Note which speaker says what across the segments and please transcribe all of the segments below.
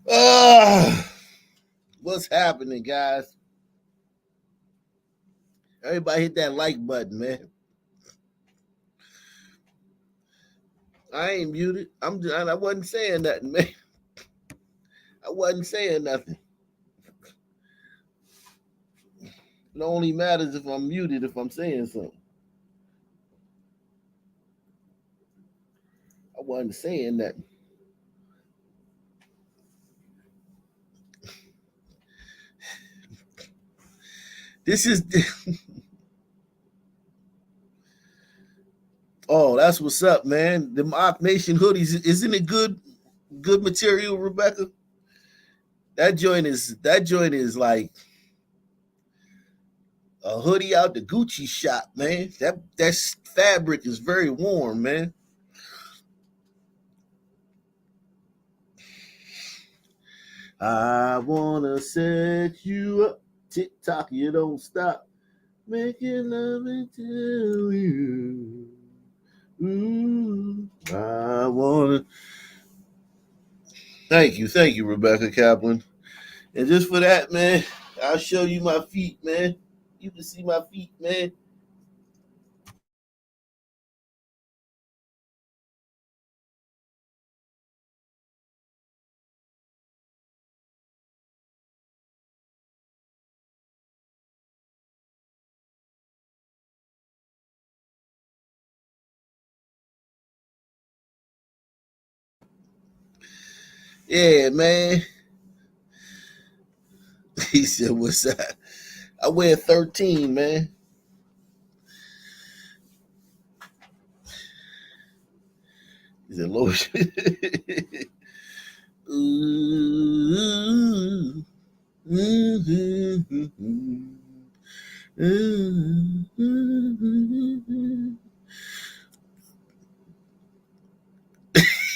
Speaker 1: Uh, what's happening, guys? Everybody hit that like button, man. I ain't muted. I wasn't saying nothing, man. I wasn't saying nothing. It only matters if I'm muted if I'm saying something. I wasn't saying nothing. This is oh, that's what's up, man. The Mock Nation hoodies, isn't it good? Good material, Rebecca. That joint is like a hoodie out the Gucci shop, man. That fabric is very warm, man. I wanna set you up, tick tock, you don't stop, making love until you. I wanna. Thank you, Rebecca Kaplan. And just for that, man, I'll show you my feet, man. You can see my feet, man. Yeah, man. He said, "What's that?" I wear 13, man. He said, "Lotion." Ooh, ooh, ooh.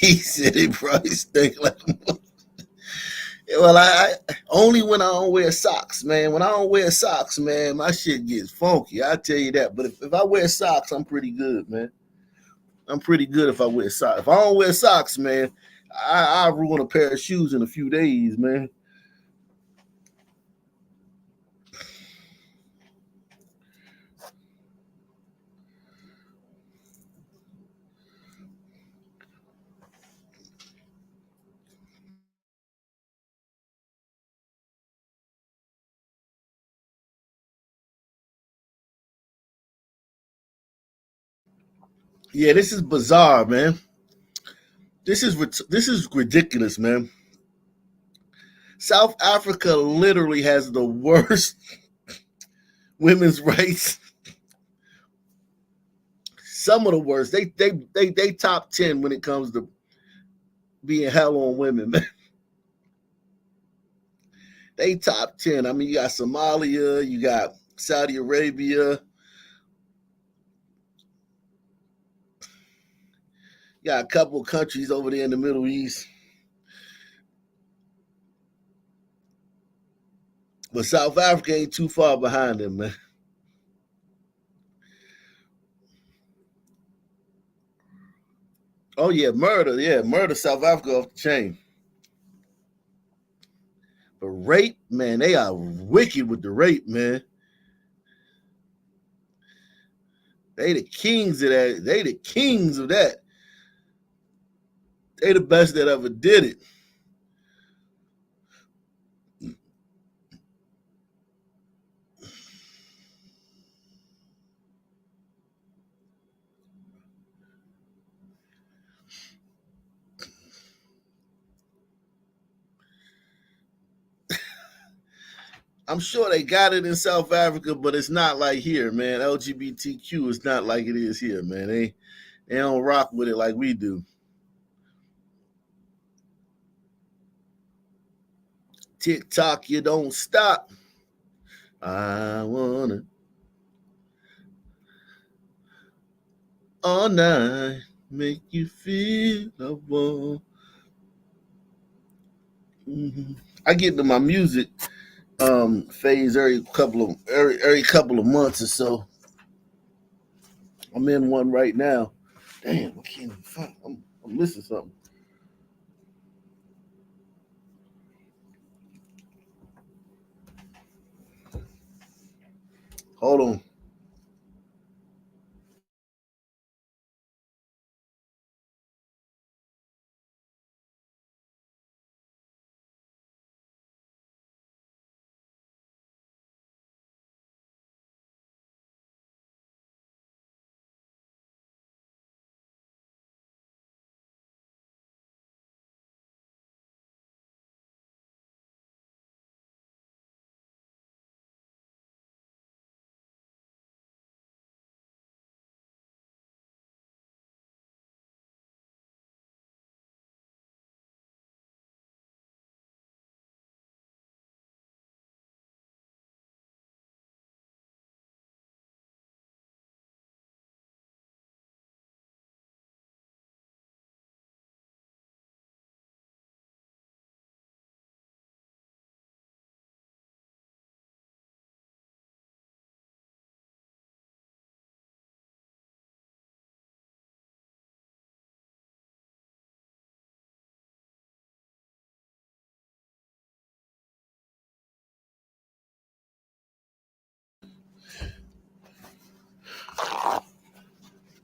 Speaker 1: He said it probably stink like a. Well, I only when I don't wear socks, man. When I don't wear socks, man, my shit gets funky. I tell you that. But if I wear socks, I'm pretty good, man. I'm pretty good if I wear socks. If I don't wear socks, man, I ruin a pair of shoes in a few days, man. Yeah, this is bizarre, man. This is ridiculous, man. South Africa literally has the worst women's rights. Some of the worst. They top 10 when it comes to being hell on women, man. They top 10. I mean, you got Somalia, you got Saudi Arabia, you got a couple of countries over there in the Middle East. But South Africa ain't too far behind them, man. Oh yeah, murder. Yeah, murder South Africa off the chain. But rape, man, they are wicked with the rape, man. They the kings of that. They the kings of that. They the best that ever did it. I'm sure they got it in South Africa, but it's not like here, man. LGBTQ is not like it is here, man. They don't rock with it like we do. TikTok, you don't stop. I wanna all night make you feel I want. Mhm. I get into my music phase every couple of months or so. I'm in one right now. Damn, I can't even find. I'm missing something. Hold on.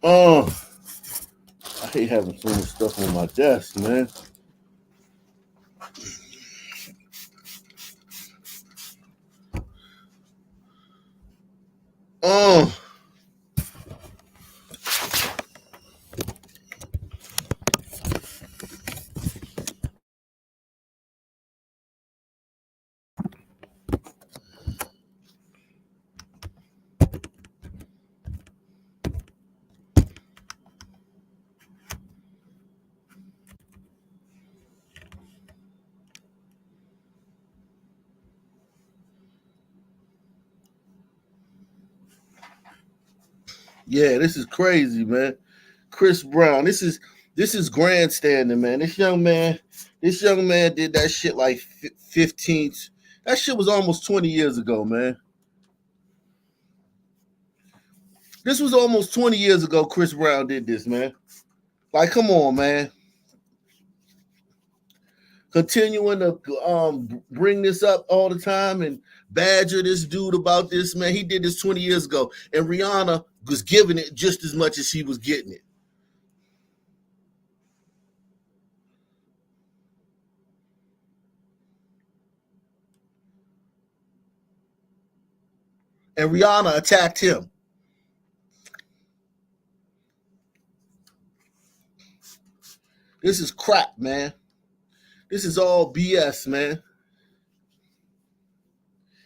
Speaker 1: Oh, I hate having so much stuff on my desk, man. Oh, yeah, this is crazy, man. Chris Brown. This is grandstanding, man. This young man did that shit like 15. That shit was almost 20 years ago, man. This was almost 20 years ago. Chris Brown did this, man. Like, come on, man. Continuing to bring this up all the time and badger this dude about this, man. He did this 20 years ago, and Rihanna was giving it just as much as he was getting it. And Rihanna attacked him. This is crap, man. This is all BS, man.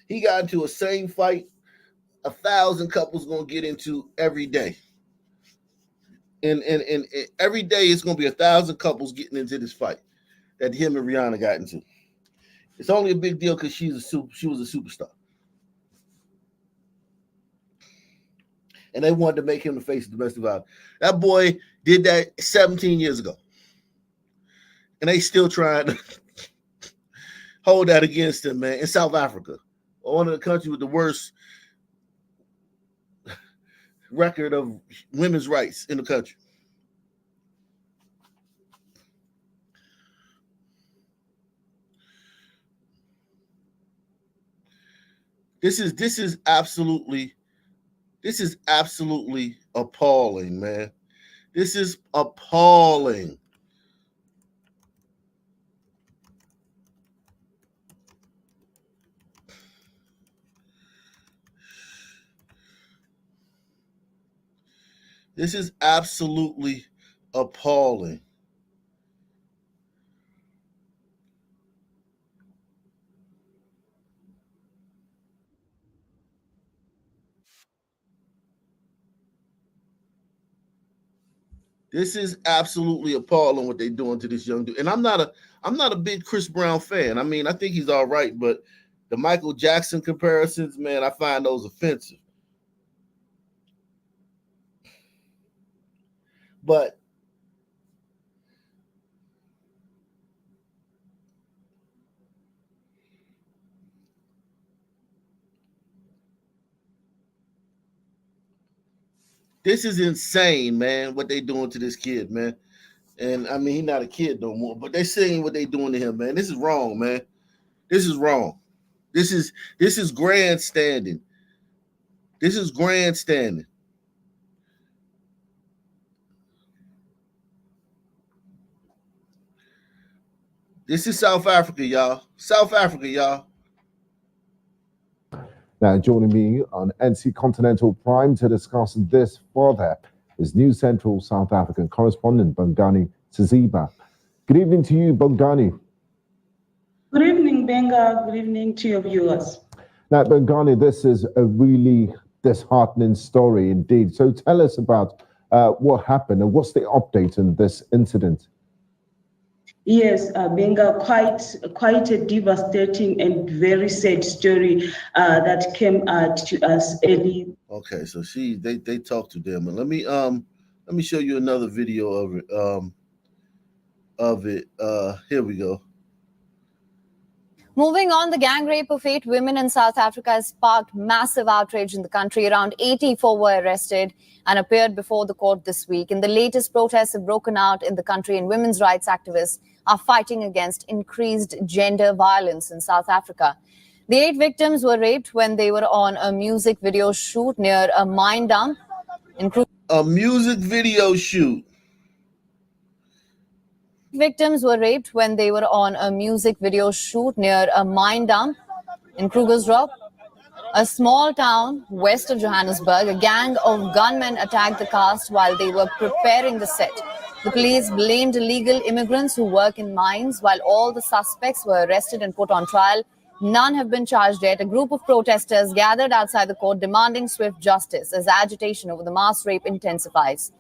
Speaker 1: He got into a same fight 1,000 couples gonna get into every day. And every day it's gonna be 1,000 couples getting into this fight that him and Rihanna got into. It's only a big deal because she was a superstar. And they wanted to make him the face of domestic violence. That boy did that 17 years ago. And they still trying to hold that against him, man. In South Africa, one of the countries with the worst record of women's rights in the country. This is absolutely appalling, man. This is appalling. This is absolutely appalling. This is absolutely appalling what they're doing to this young dude. And I'm not a big Chris Brown fan. I mean, I think he's all right, but the Michael Jackson comparisons, man, I find those offensive. But this is insane, man, what they doing to this kid, man. And I mean, he's not a kid no more, but they're saying what they doing to him, man. This is wrong, man. This is wrong. This is grandstanding. This is grandstanding. This is South Africa, y'all. South Africa, y'all.
Speaker 2: Now, joining me on NC Continental Prime to discuss this further is New Central South African correspondent Bongani Siziba. Good evening to you, Bongani.
Speaker 3: Good evening, Benga. Good evening to your viewers.
Speaker 2: Now, Bongani, this is a really disheartening story indeed. So tell us about what happened and what's the update in this incident?
Speaker 3: Yes, Benga, quite a devastating and very sad story that came to us early.
Speaker 1: Okay, so they talked to them, and let me show you another video of it. Here we go.
Speaker 4: Moving on, the gang rape of 8 women in South Africa has sparked massive outrage in the country. Around 84 were arrested and appeared before the court this week. And the latest protests have broken out in the country, and women's rights activists are fighting against increased gender violence in South Africa. The 8 victims were raped when they were on a music video shoot near a mine dump.
Speaker 1: A music video shoot.
Speaker 4: Victims were raped when they were on a music video shoot near a mine dump in Krugersdorp, a small town west of Johannesburg. A gang of gunmen attacked the cast while they were preparing the set. The police blamed illegal immigrants who work in mines. While all the suspects were arrested and put on trial, none have been charged yet. A group of protesters gathered outside the court demanding swift justice as agitation over the mass rape intensifies.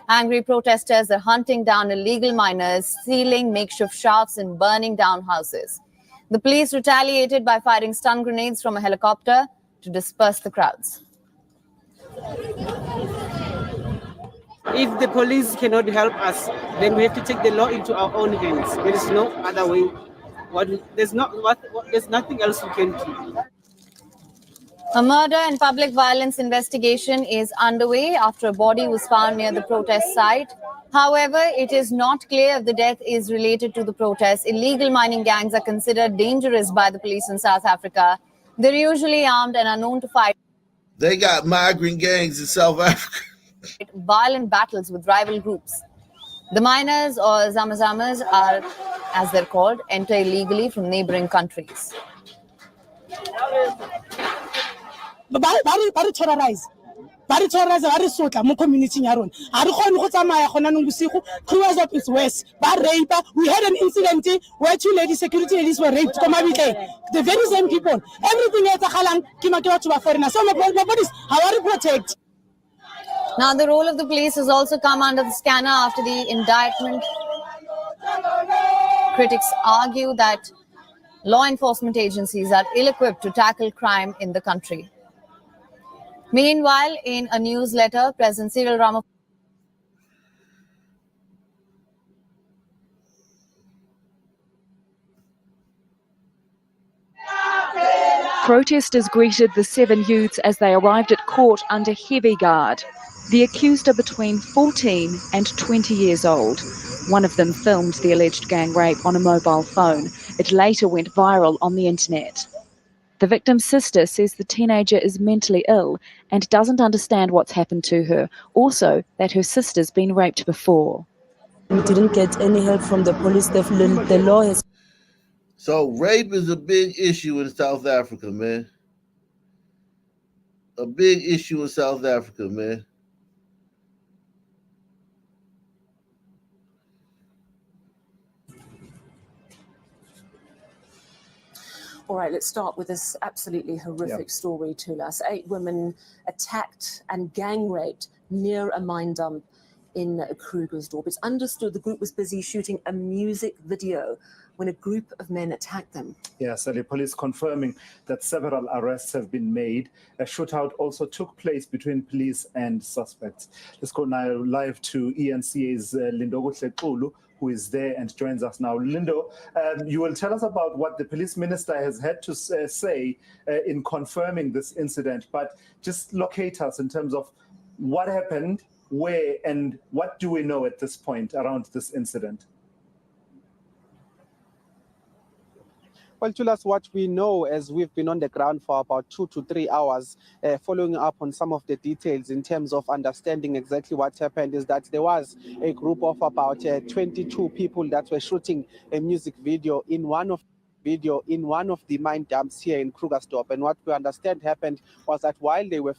Speaker 4: Angry protesters are hunting down illegal miners, stealing makeshift shafts, and burning down houses. The police retaliated by firing stun grenades from a helicopter to disperse the crowds.
Speaker 5: If the police cannot help us, then we have to take the law into our own hands. There is no other way. There's nothing else we can do.
Speaker 4: A murder and public violence investigation is underway after a body was found near the protest site. However, it is not clear if the death is related to the protest. Illegal mining gangs are considered dangerous by the police in South Africa. They're usually armed and are known to fight.
Speaker 1: They got migrant gangs in South Africa.
Speaker 4: Violent battles with rival groups. The miners, or Zamazamas, are, as they're called, enter illegally from neighboring countries.
Speaker 6: Bari terrorize bari sotla mo community ya rona ha re khone go tsamaya gona nong bosigo. Krugersdorp is worse. Ba rape. We had an incident where 2 security ladies were raped. The very same people. Everything else galang ke batho ba foreigner. So my bodies how are we protect?
Speaker 4: Now, the role of the police has also come under the scanner after the indictment. Critics argue that law enforcement agencies are ill-equipped to tackle crime in the country. Meanwhile, in a newsletter, President Cyril Ramaphosa
Speaker 7: Protesters greeted the 7 youths as they arrived at court under heavy guard. The accused are between 14 and 20 years old. One of them filmed the alleged gang rape on a mobile phone. It later went viral on the internet. The victim's sister says the teenager is mentally ill and doesn't understand what's happened to her. Also, that her sister's been raped before.
Speaker 8: We didn't get any help from the police. The law has...
Speaker 1: So rape is a big issue in South Africa, man. A big issue in South Africa, man.
Speaker 9: All right, let's start with this absolutely horrific story to us. 8 women attacked and gang raped near a mine dump in Krugersdorp. It's understood the group was busy shooting a music video when a group of men attacked them.
Speaker 10: Yes, the police confirming that several arrests have been made. A shootout also took place between police and suspects. Let's go now live to ENCA's Lindogo Sekulu, who is there and joins us now. Lindo, you will tell us about what the police minister has had to say in confirming this incident, but just locate us in terms of what happened, where, and what do we know at this point around this incident?
Speaker 5: Well, to us, what we know, as we've been on the ground for about 2 to 3 hours, following up on some of the details in terms of understanding exactly what happened, is that there was a group of about 22 people that were shooting a music video in one of the mine dumps here in Krugersdorp. And what we understand happened was that while they were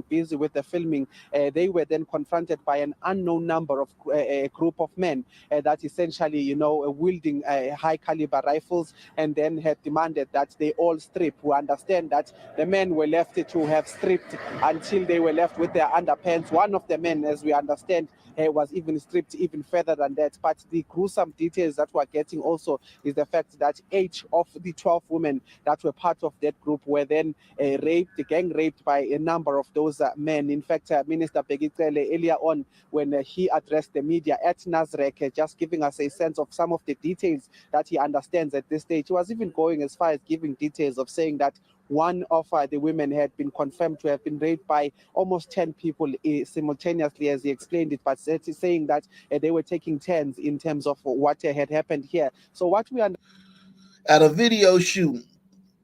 Speaker 5: busy with the filming, they were then confronted by an unknown number of a group of men that essentially, wielding high caliber rifles, and then had demanded that they all strip. We understand that the men were left to have stripped until they were left with their underpants. One of the men, as we understand, was even stripped even further than that. But the gruesome details that we're getting also is the fact that 8 of the 12 women that were part of that group were then gang raped by a number of those men. In fact, Minister Begitele, earlier on, when he addressed the media at Nasrec, just giving us a sense of some of the details that he understands at this stage, he was even going as far as giving details of saying that one of the women had been confirmed to have been raped by almost 10 people simultaneously, as he explained it, but saying that they were taking turns in terms of what had happened here. So what we are
Speaker 1: at a video shoot,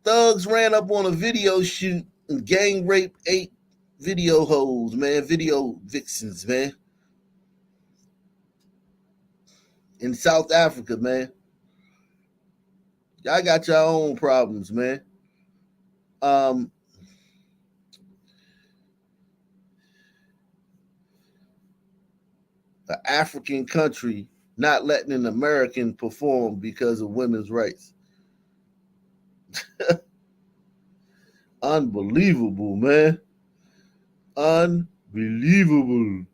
Speaker 1: thugs ran up on a video shoot and gang raped 8 video hoes, man, video vixens, man, in South Africa, man. Y'all got your own problems, man. The African country not letting an American perform because of women's rights. Unbelievable, man. Unbelievable.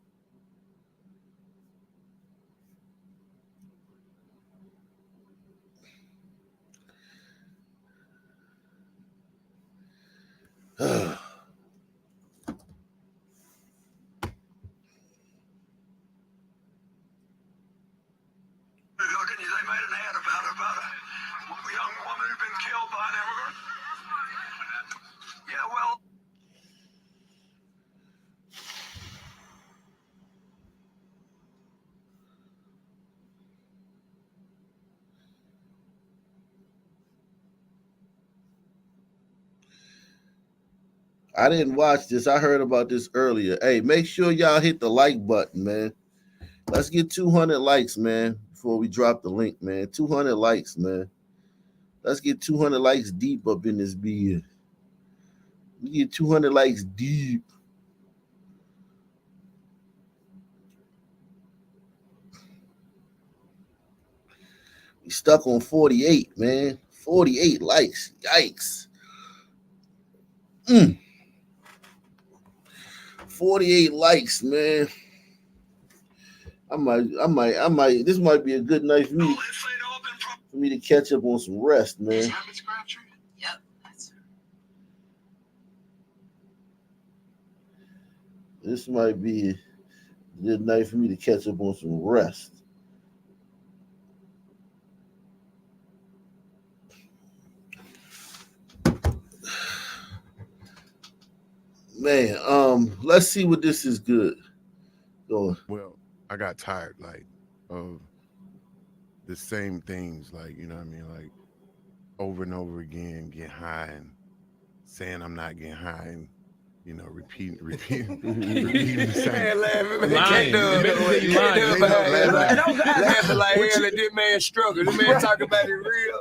Speaker 1: I didn't watch this. I heard about this earlier. Hey, make sure y'all hit the like button, man. Let's get 200 likes, man, before we drop the link, man. 200 likes, man. Let's get 200 likes deep up in this beard. We get 200 likes deep. We stuck on 48, man. 48 likes. Yikes. 48 likes, man. I might. This might be a good night for me to catch up on some rest, man.
Speaker 11: Yep.
Speaker 1: This might be a good night for me to catch up on some rest. Man, let's see what this is good. Going.
Speaker 12: Well, I got tired, like, of the same things, like, you know what I mean, like, over and over again, getting high and saying I'm not getting high, and repeating the same.
Speaker 11: Man, laughing, man. Can't do it. Laughing like hell at this man struggle. This man talking about it real,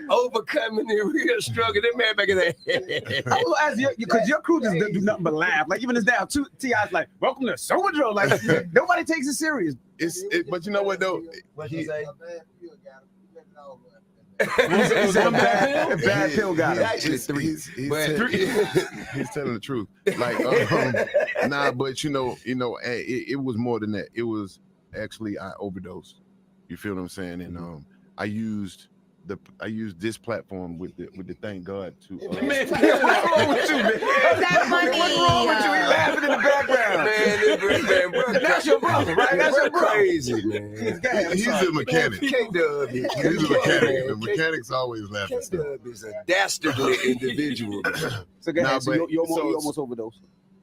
Speaker 11: overcoming the real struggle. This man back in there.
Speaker 13: I will ask you, because your crew just do nothing but laugh. Like, even as now, T.I.'s like, welcome to Sober Drill. Like, nobody takes it serious.
Speaker 12: But you know what, though?
Speaker 13: What you say? Bad pill got him.
Speaker 12: Actually, he's telling the truth. Like, but it was more than that. It was actually I overdosed. You feel what I'm saying? And I used this platform with the thank God to.
Speaker 13: Man, what's wrong with you, man? What's wrong with you? He laughing in the background.
Speaker 11: Man, that's your brother, right? That's your brother. Crazy, man.
Speaker 12: He's a mechanic.
Speaker 11: K-Dub.
Speaker 12: He's a mechanic. The mechanics always laugh.
Speaker 11: K-Dub is a dastardly individual.
Speaker 13: So go ahead. So you almost overdosed.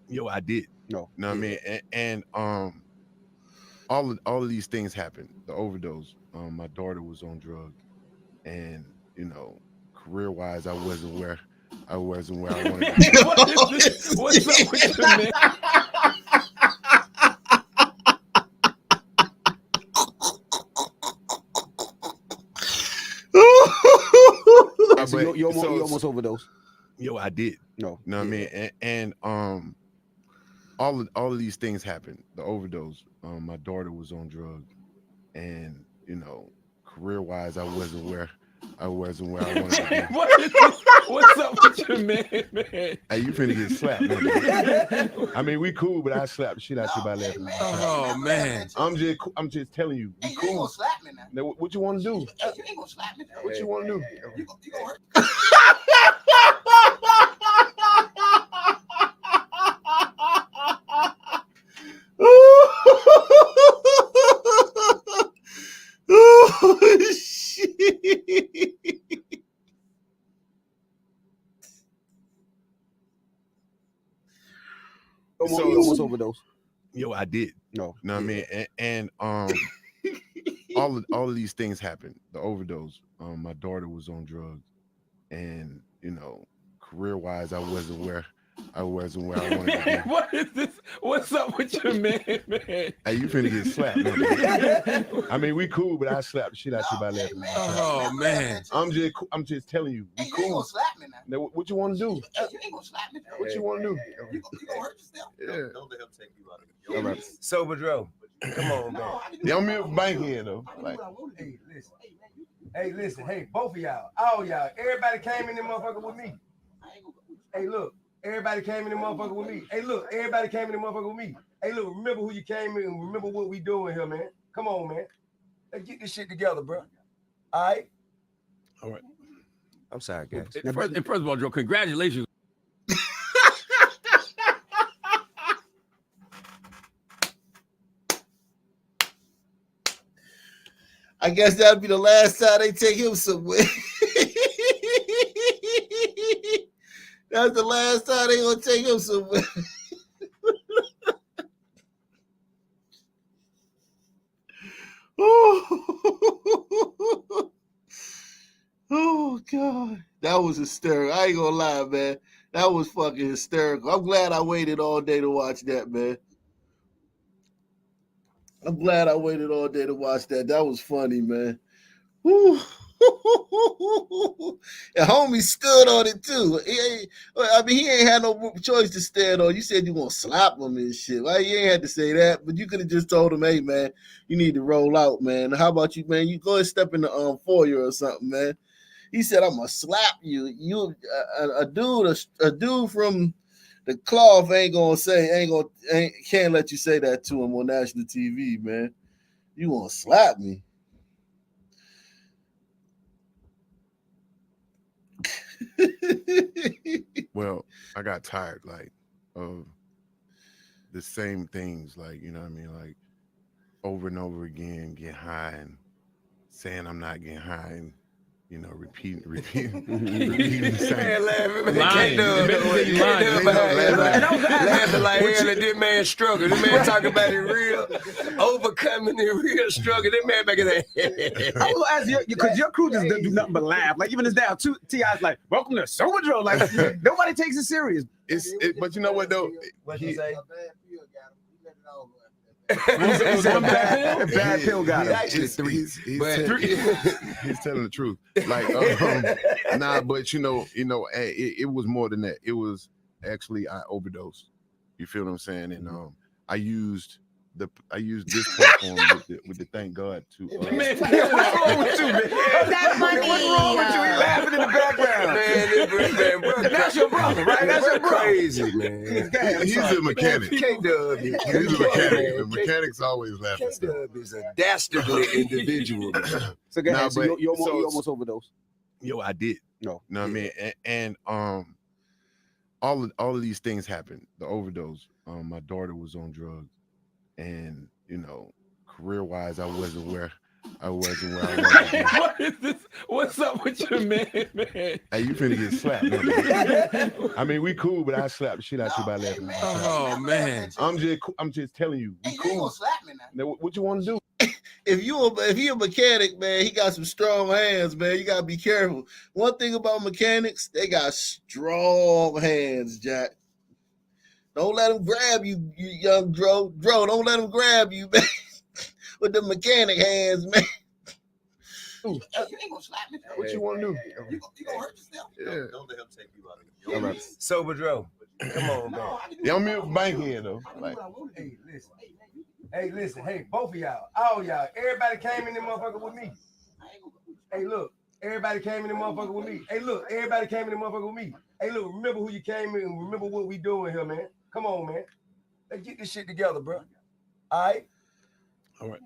Speaker 12: Yo, I did.
Speaker 13: No.
Speaker 12: Know what I mean? And all of these things happened. The overdose. My daughter was on drugs, and career-wise, I wasn't where I wanted to be.
Speaker 11: What's up with you, man?
Speaker 13: So you almost overdosed.
Speaker 12: Yo, I did.
Speaker 13: No,
Speaker 12: you know what I mean, and all of these things happened. The overdose. My daughter was on drugs, and you know, career-wise, I wasn't where I wanted to be.
Speaker 11: What's up with you, man?
Speaker 12: Hey, you finna get slapped, man. I mean, we cool, but I slapped the shit out you by laughing.
Speaker 11: Oh man,
Speaker 12: I'm just telling you, we cool.
Speaker 14: You ain't gonna slap me now.
Speaker 12: Now, what you want to do?
Speaker 14: You ain't gonna slap me now.
Speaker 12: What you want to do?
Speaker 14: You gonna hurt.
Speaker 1: Oh, shit.
Speaker 13: You almost overdosed.
Speaker 12: Yo, I did.
Speaker 13: No,
Speaker 12: you know what I mean, and all of these things happened. The overdose. My daughter was on drugs, and you know, career-wise, I wasn't where I wanted to be.
Speaker 11: What is this? What's up with you, man?
Speaker 12: Hey, you finna get slapped, man. I mean, we cool, but I slapped the shit out you by laughing.
Speaker 11: Oh man,
Speaker 12: I'm just telling you, we cool.
Speaker 14: You ain't gonna slap me now.
Speaker 12: Now, what you want to do?
Speaker 14: You ain't gonna slap me now.
Speaker 12: What you want to do?
Speaker 14: You gonna hurt yourself.
Speaker 12: Yeah.
Speaker 14: Don't let him take you out of it.
Speaker 12: All right.
Speaker 11: Sober Dro, come on, man.
Speaker 12: Yeah, I'm here for banking here though. Like,
Speaker 15: Hey, listen. Hey, both of y'all, all y'all, everybody came in this motherfucker with me. Hey, look. Everybody came in the motherfucker with me. Hey, look, everybody came in the motherfucker with me. Hey, look, remember who you came in and remember what we doing here, man. Come on, man. Let's get this shit together, bro. All right?
Speaker 12: All right.
Speaker 15: I'm sorry, guys.
Speaker 11: And first of all, Joe, congratulations.
Speaker 1: I guess that'd be the last time they take him somewhere. That's the last time they gonna take him somewhere. Oh God, that was hysterical. I ain't gonna lie, man. That was fucking hysterical. I'm glad I waited all day to watch that, man. I'm glad I waited all day to watch that. That was funny, man. Woo. And homie stood on it too. He ain't had no choice to stand on. You said you gonna slap him and shit. Well, you ain't had to say that, but you could have just told him, "Hey, man, you need to roll out, man. How about you, man? You go and step in the foyer or something, man." He said, "I'm gonna slap you. You a dude from the cloth can't let you say that to him on national TV, man. You gonna slap me?"
Speaker 12: well, I got tired, like, of the same things, like, you know what I mean, like, over and over again, get high and saying I'm not getting high and, you know, repeating the same.
Speaker 11: Laughing like hell at this man struggle. This man talking about it real, overcoming the real struggle. This man back in there.
Speaker 13: I was gonna ask you, because your crew just do nothing but laugh. Like, even as down, T.I.'s like, welcome to Sober Dro. Like, nobody takes it serious.
Speaker 12: But you know what, though?
Speaker 15: What you say?
Speaker 13: Bad pill got him.
Speaker 12: He's telling the truth. Like, nah, but you know, it was more than that. It was actually I overdosed. You feel what I'm saying? And I used this platform with the thank God to.
Speaker 15: Man, what's wrong with you, man?
Speaker 4: That's funny.
Speaker 15: What's wrong with you? He laughing in the background.
Speaker 11: Man,
Speaker 15: that's your brother, right? That's your brother.
Speaker 11: Crazy, man.
Speaker 12: He's a mechanic.
Speaker 11: K-Dub.
Speaker 12: He's a mechanic. The mechanics always laughing.
Speaker 11: K-Dub is a dastardly individual.
Speaker 13: So go ahead. So you almost overdosed.
Speaker 12: Yo, I did.
Speaker 13: No.
Speaker 12: You know what I mean? And all of these things happened. The overdose. My daughter was on drugs, and you know, career-wise, I wasn't where I wasn't where I wanted to be.
Speaker 16: What is this? What's up with your man?
Speaker 12: Hey, you finna get slapped. Man. I mean, we cool, but I slap the shit out you by laughing.
Speaker 16: Oh man,
Speaker 12: I'm just telling you, we
Speaker 14: Hey, you ain't
Speaker 12: cool.
Speaker 14: gonna slap me now.
Speaker 12: Now, what you want to do?
Speaker 1: If he a mechanic, man, he got some strong hands, man. You gotta be careful. One thing about mechanics, they got strong hands, Jack. Don't let him grab you, you young Dro. Dro, don't let him grab you, man. With the mechanic hands, man.
Speaker 14: Hey, you ain't gonna slap me.
Speaker 12: What you want to do?
Speaker 14: You gonna hurt yourself.
Speaker 12: Yeah.
Speaker 14: Don't let him take you out of your
Speaker 12: All right.
Speaker 15: Sober Dro. Come on, man.
Speaker 12: Yeah, I'm in bank here though. Like,
Speaker 15: Hey, listen. Hey, listen. Hey, both of y'all. All y'all. Everybody came in this motherfucker with me. Hey, look. Everybody came in the motherfucker with me. Hey, look. Everybody came in the motherfucker with me. Hey, look. Remember who you came in and remember what we doing here, man. Come on, man. Let's get this shit together, bro. All right?
Speaker 12: all right.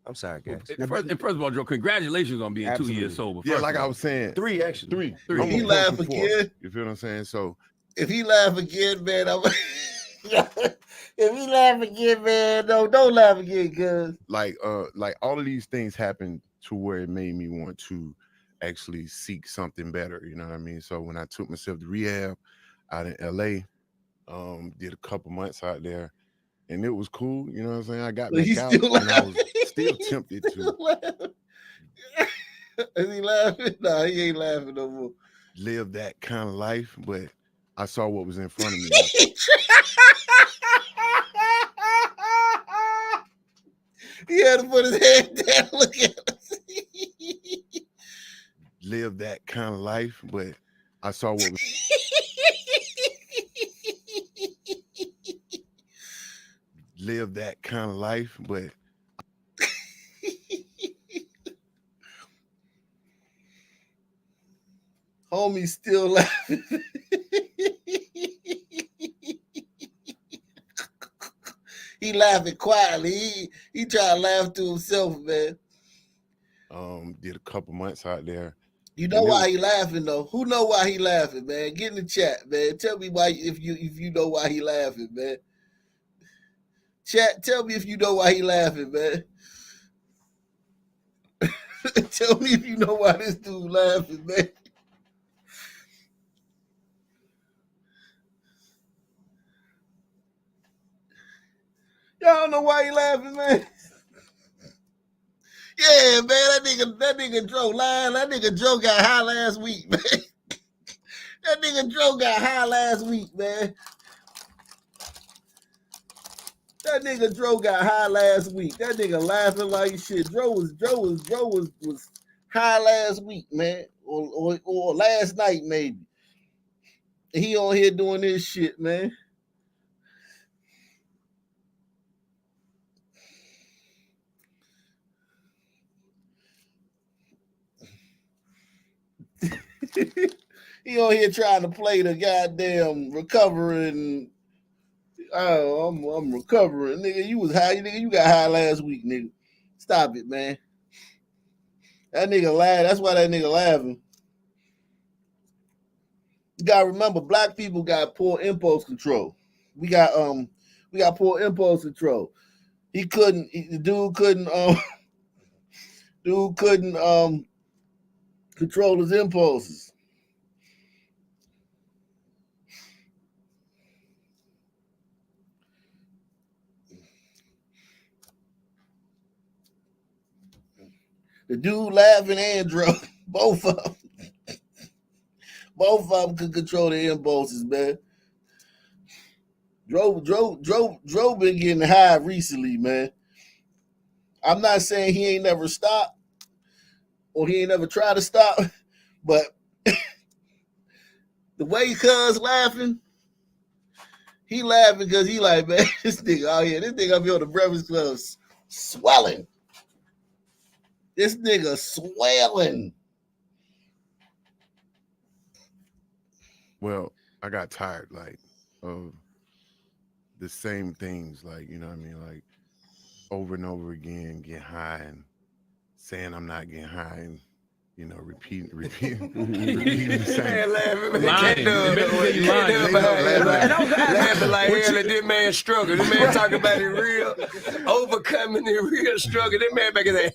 Speaker 15: I'm sorry, guys.
Speaker 16: First of all, Joe, congratulations on being
Speaker 15: Absolutely.
Speaker 16: 2 years sober.
Speaker 12: Yeah,
Speaker 16: First
Speaker 12: like
Speaker 16: of
Speaker 12: I
Speaker 16: all.
Speaker 12: was saying,
Speaker 15: Three, actually.
Speaker 12: three.
Speaker 16: Three.
Speaker 12: I'm
Speaker 1: He
Speaker 12: a
Speaker 1: laugh
Speaker 12: push for
Speaker 1: again.
Speaker 12: four. You feel what I'm saying? So
Speaker 1: If he laugh again, man, if he laugh again, man, don't laugh again, cuz.
Speaker 12: like all of these things happened to where it made me want to actually seek something better. You know what I mean? So when I took myself to rehab out in LA, did a couple months out there, and it was cool. You know what I'm saying? I got
Speaker 1: But
Speaker 12: back
Speaker 1: he's
Speaker 12: out,
Speaker 1: still
Speaker 12: and I was
Speaker 1: laughing.
Speaker 12: still tempted to
Speaker 1: Is he laughing? No, he ain't laughing no more.
Speaker 12: live that kind of life, but I saw what was in front of me.
Speaker 1: He had to put his head down. Look at us.
Speaker 12: Live that kind of life, but I saw what was live that kind of life, but
Speaker 1: Homie's still laughing. He laughing quietly. He try to laugh to himself, man.
Speaker 12: Did a couple months out there.
Speaker 1: You know why he laughing though? Who know why he laughing, man? Get in the chat, man. Tell me why if you know why he laughing, man. Chat, tell me if you know why he laughing, man. Tell me if you know why this dude laughing, man. Y'all know why he laughing, man. Yeah, man, that nigga Joe lying. That nigga Joe got high last week, man. That nigga Joe got high last week, man. That nigga Joe got high last week. That nigga laughing like shit. Joe was high last week, man, or last night maybe. He on here doing this shit, man. He on here trying to play the goddamn recovering. Oh, I'm recovering, nigga. You was high, nigga. You got high last week, nigga. Stop it, man. That nigga laugh. That's why that nigga laughing. You gotta remember, black people got poor impulse control. We got poor impulse control. The dude couldn't control his impulses. The dude laughing and drunk, both of them. Both of them could control their impulses, man. Dro been getting high recently, man. I'm not saying he ain't never stopped or he ain't never tried to stop, but the way cuz laughing, he laughing because he like, man, this nigga out here, this nigga up here on the Breakfast Club swelling. This nigga swelling.
Speaker 12: Well, I got tired, like, of the same things, like, you know what I mean? Like, over and over again, get high and saying I'm not getting high and, repeating the same.
Speaker 11: Man, laughing, man.
Speaker 16: Lying.
Speaker 11: Laughing like hell at this man's struggle. This man talking about it real, overcoming the real struggle. This man back in there.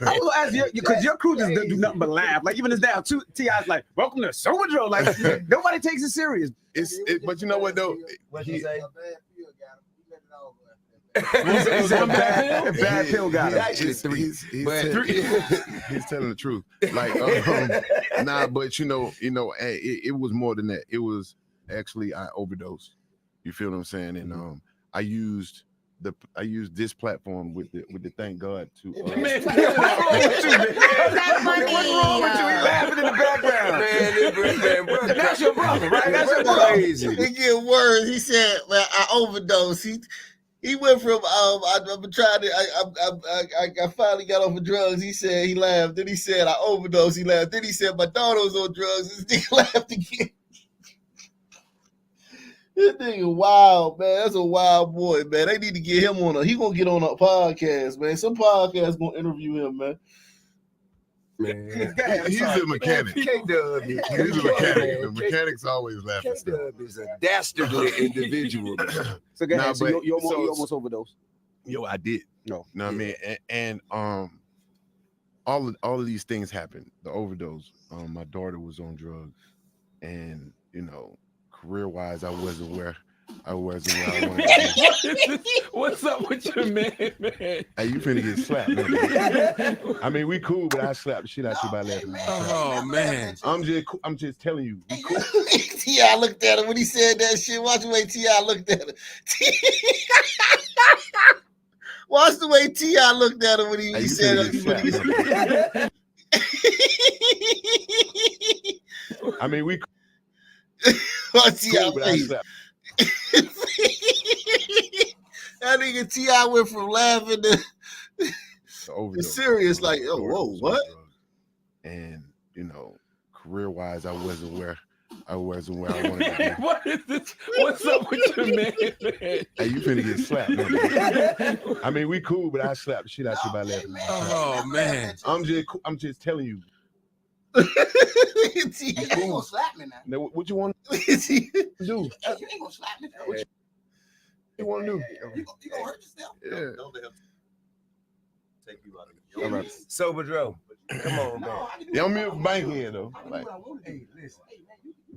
Speaker 13: I will ask you, because your crew just do nothing but laugh. Like, even as down, T.I.'s like, welcome to Soberdro. Like, nobody takes it serious.
Speaker 12: But you know what, though?
Speaker 15: What you say?
Speaker 13: Bad pill got him.
Speaker 12: He's telling the truth. Like, nah, but you know, it was more than that. It was actually I overdosed. You feel what I'm saying? And I used this platform with the thank God to.
Speaker 13: Man, what's wrong with you? He laughing in the background.
Speaker 11: Man,
Speaker 13: That's your brother, right? That's your brother.
Speaker 11: Crazy.
Speaker 1: It get worse. He said, "Man, I overdosed." He went from I've been trying to I finally got off of drugs. He said he laughed. Then he said I overdosed. He laughed. Then he said my daughter was on drugs. This nigga laughed again. This nigga wild, man. That's a wild boy, man. They need to get him on he gonna get on a podcast, man. Some podcast gonna interview him, man.
Speaker 11: Man.
Speaker 12: He's a mechanic.
Speaker 11: K-Dub.
Speaker 12: He's a mechanic. The mechanics always laughing.
Speaker 11: K-Dub is a dastardly individual.
Speaker 13: So go ahead. You almost overdosed.
Speaker 12: Yo, I did.
Speaker 13: No.
Speaker 12: You know what I mean? And all of these things happened. The overdose. My daughter was on drugs, and career-wise, I wasn't where I wanted to be.
Speaker 16: What's up with your man?
Speaker 12: Hey, you finna get slapped, man. I mean, we cool, but I slapped the shit out you by laughing.
Speaker 16: Oh man,
Speaker 12: I'm just telling you. We cool.
Speaker 1: T.I. looked at him when he said that shit. Watch the way T.I. looked at him. Watch the way T.I. looked at him when he said that.
Speaker 12: I mean, we.
Speaker 1: T.I.
Speaker 12: But I slapped.
Speaker 1: That nigga T.I. went from laughing to serious, like, oh, whoa, what?
Speaker 12: And career-wise, I wasn't where I wanted to be.
Speaker 16: What is this? What's up with your man?
Speaker 12: Hey, you finna get slapped, man. I mean, we cool, but I slapped the shit out you by laughing.
Speaker 16: Oh man,
Speaker 12: I'm just telling you.
Speaker 14: You ain't gonna slap me now.
Speaker 12: What you want to do?
Speaker 14: You ain't gonna slap me.
Speaker 12: What you want to do?
Speaker 14: You gonna hurt yourself?
Speaker 12: Yeah.
Speaker 14: Don't let him take you out of it.
Speaker 15: All right. Soberdro, come on, man.
Speaker 12: Yeah, I'm in bank here though. Like,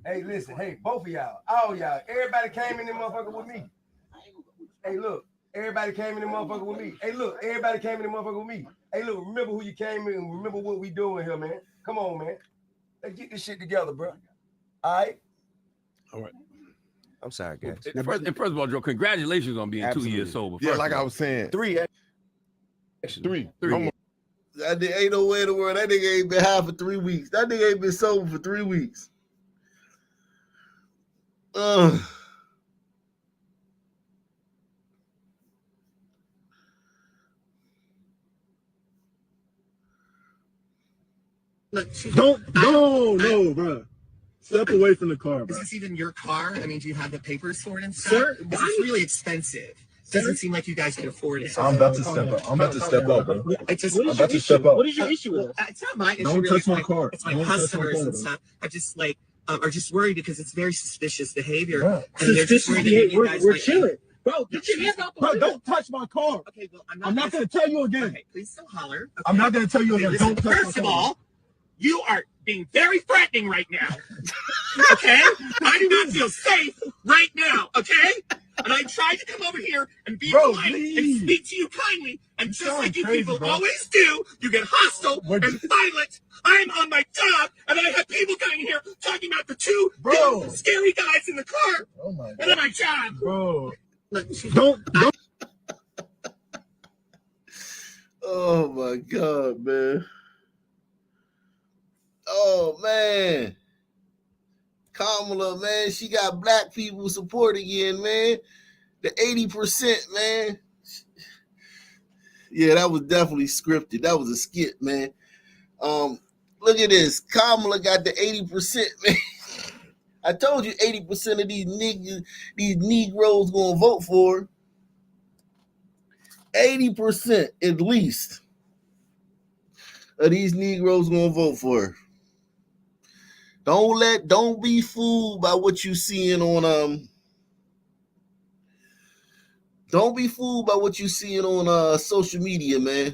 Speaker 15: Hey, listen. Hey, both of y'all, all y'all, everybody came in this motherfucker with me. Hey, look, everybody came in this motherfucker with me. Hey, look, everybody came in this motherfucker with me. Hey, look, remember who you came in. Remember what we doing here, man. Come on, man. Let's get this shit together, bro. All right.
Speaker 12: All right.
Speaker 15: I'm sorry, guys.
Speaker 16: And first of all, Joe, congratulations on being 2 years sober.
Speaker 12: Yeah, like I was saying,
Speaker 15: three.
Speaker 1: That nigga ain't no way in the world. That nigga ain't been high for 3 weeks. That nigga ain't been sober for 3 weeks.
Speaker 17: No, bro. Step away from the car, bro.
Speaker 18: Is this even your car? I mean, do you have the papers for it and stuff?
Speaker 17: Sir,
Speaker 18: this is really expensive. Doesn't seem like you guys can afford it.
Speaker 17: I'm about to step up. I'm about to step up, bro.
Speaker 18: I'm
Speaker 17: about to step up.
Speaker 18: What is your issue with it? It's not my issue.
Speaker 17: Don't
Speaker 18: really.
Speaker 17: touch my car.
Speaker 18: It's my
Speaker 17: Don't touch my
Speaker 18: customers
Speaker 17: car,
Speaker 18: and
Speaker 17: bro.
Speaker 18: stuff. I just are just worried because it's very suspicious behavior.
Speaker 17: Bro,
Speaker 18: And they're just worried that you guys
Speaker 17: we're
Speaker 18: might-
Speaker 17: chilling. Bro, get your hands out the way. Don't touch my car.
Speaker 18: Okay, well,
Speaker 17: I'm not going to tell you again.
Speaker 18: Okay, please don't holler. Okay?
Speaker 17: I'm not going to tell you again.
Speaker 18: Listen,
Speaker 17: Don't touch
Speaker 18: first
Speaker 17: my
Speaker 18: of
Speaker 17: car.
Speaker 18: all, you are being very threatening right now. Okay? I do not feel safe right now, okay? And I tried to come over here and be polite and speak to you kindly, and just like you
Speaker 17: crazy,
Speaker 18: people
Speaker 17: bro.
Speaker 18: always do, you get hostile and violent. I'm on my job, and I have people coming here talking about the two scary guys in the car.
Speaker 17: Oh my
Speaker 18: And
Speaker 17: God.
Speaker 18: on my job.
Speaker 17: Bro.
Speaker 18: Look,
Speaker 17: Don't.
Speaker 1: Oh my God, man. Oh man. Kamala, man, she got black people support again, man. The 80%, man. Yeah, that was definitely scripted. That was a skit, man. Look at this. Kamala got the 80%, man. I told you 80% of these niggas, these Negroes gonna vote for her. 80% at least. of these Negroes gonna vote for her. Don't be fooled by what you seeing on don't be fooled by what you seeing on social media, man.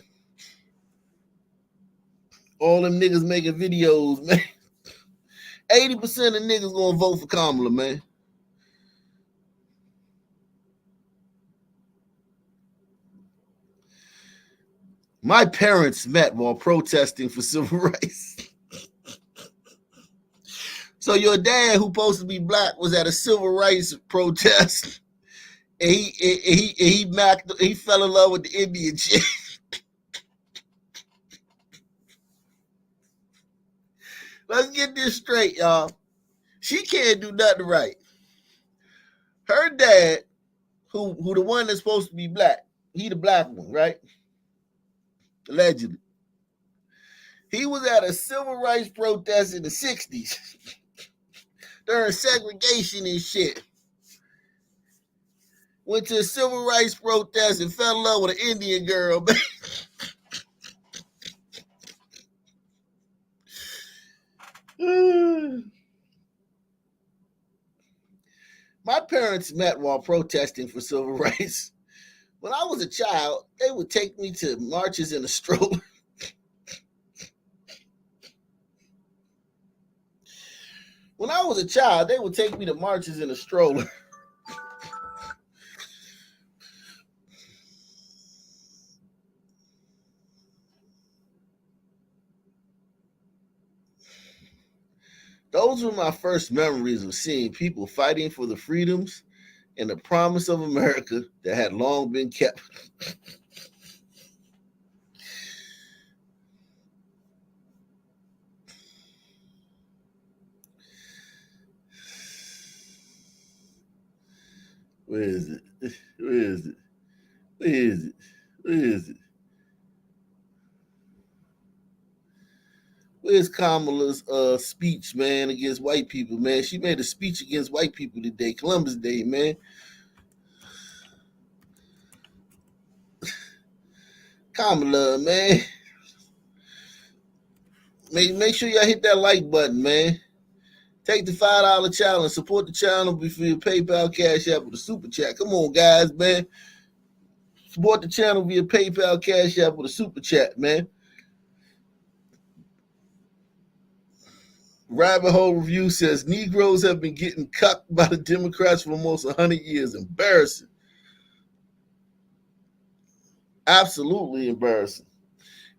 Speaker 1: All them niggas making videos, man. 80% of niggas gonna vote for Kamala, man. My parents met while protesting for civil rights. So your dad, who's supposed to be black, was at a civil rights protest, and he fell in love with the Indian chick. Let's get this straight, y'all. She can't do nothing right. Her dad, who the one that's supposed to be black, he the black one, right? Allegedly. He was at a civil rights protest in the 60s during segregation and shit. Went to a civil rights protest and fell in love with an Indian girl, man. My parents met while protesting for civil rights. When I was a child, they would take me to marches in a stroller. When I was a child, they would take me to marches in a stroller. Those were my first memories of seeing people fighting for the freedoms and the promise of America that had long been kept. Where is it? Where is it? Where is it? Where is it? Where's Kamala's speech, man, against white people, man? She made a speech against white people today, Columbus Day, man. Kamala, man. Make sure y'all hit that like button, man. Take the $5 challenge. Support the channel via PayPal, Cash App, or the Super Chat. Come on, guys, man. Support the channel via PayPal, Cash App, or the Super Chat, man. Rabbit Hole Review says Negroes have been getting cucked by the Democrats for almost 100 years. Embarrassing. Absolutely embarrassing.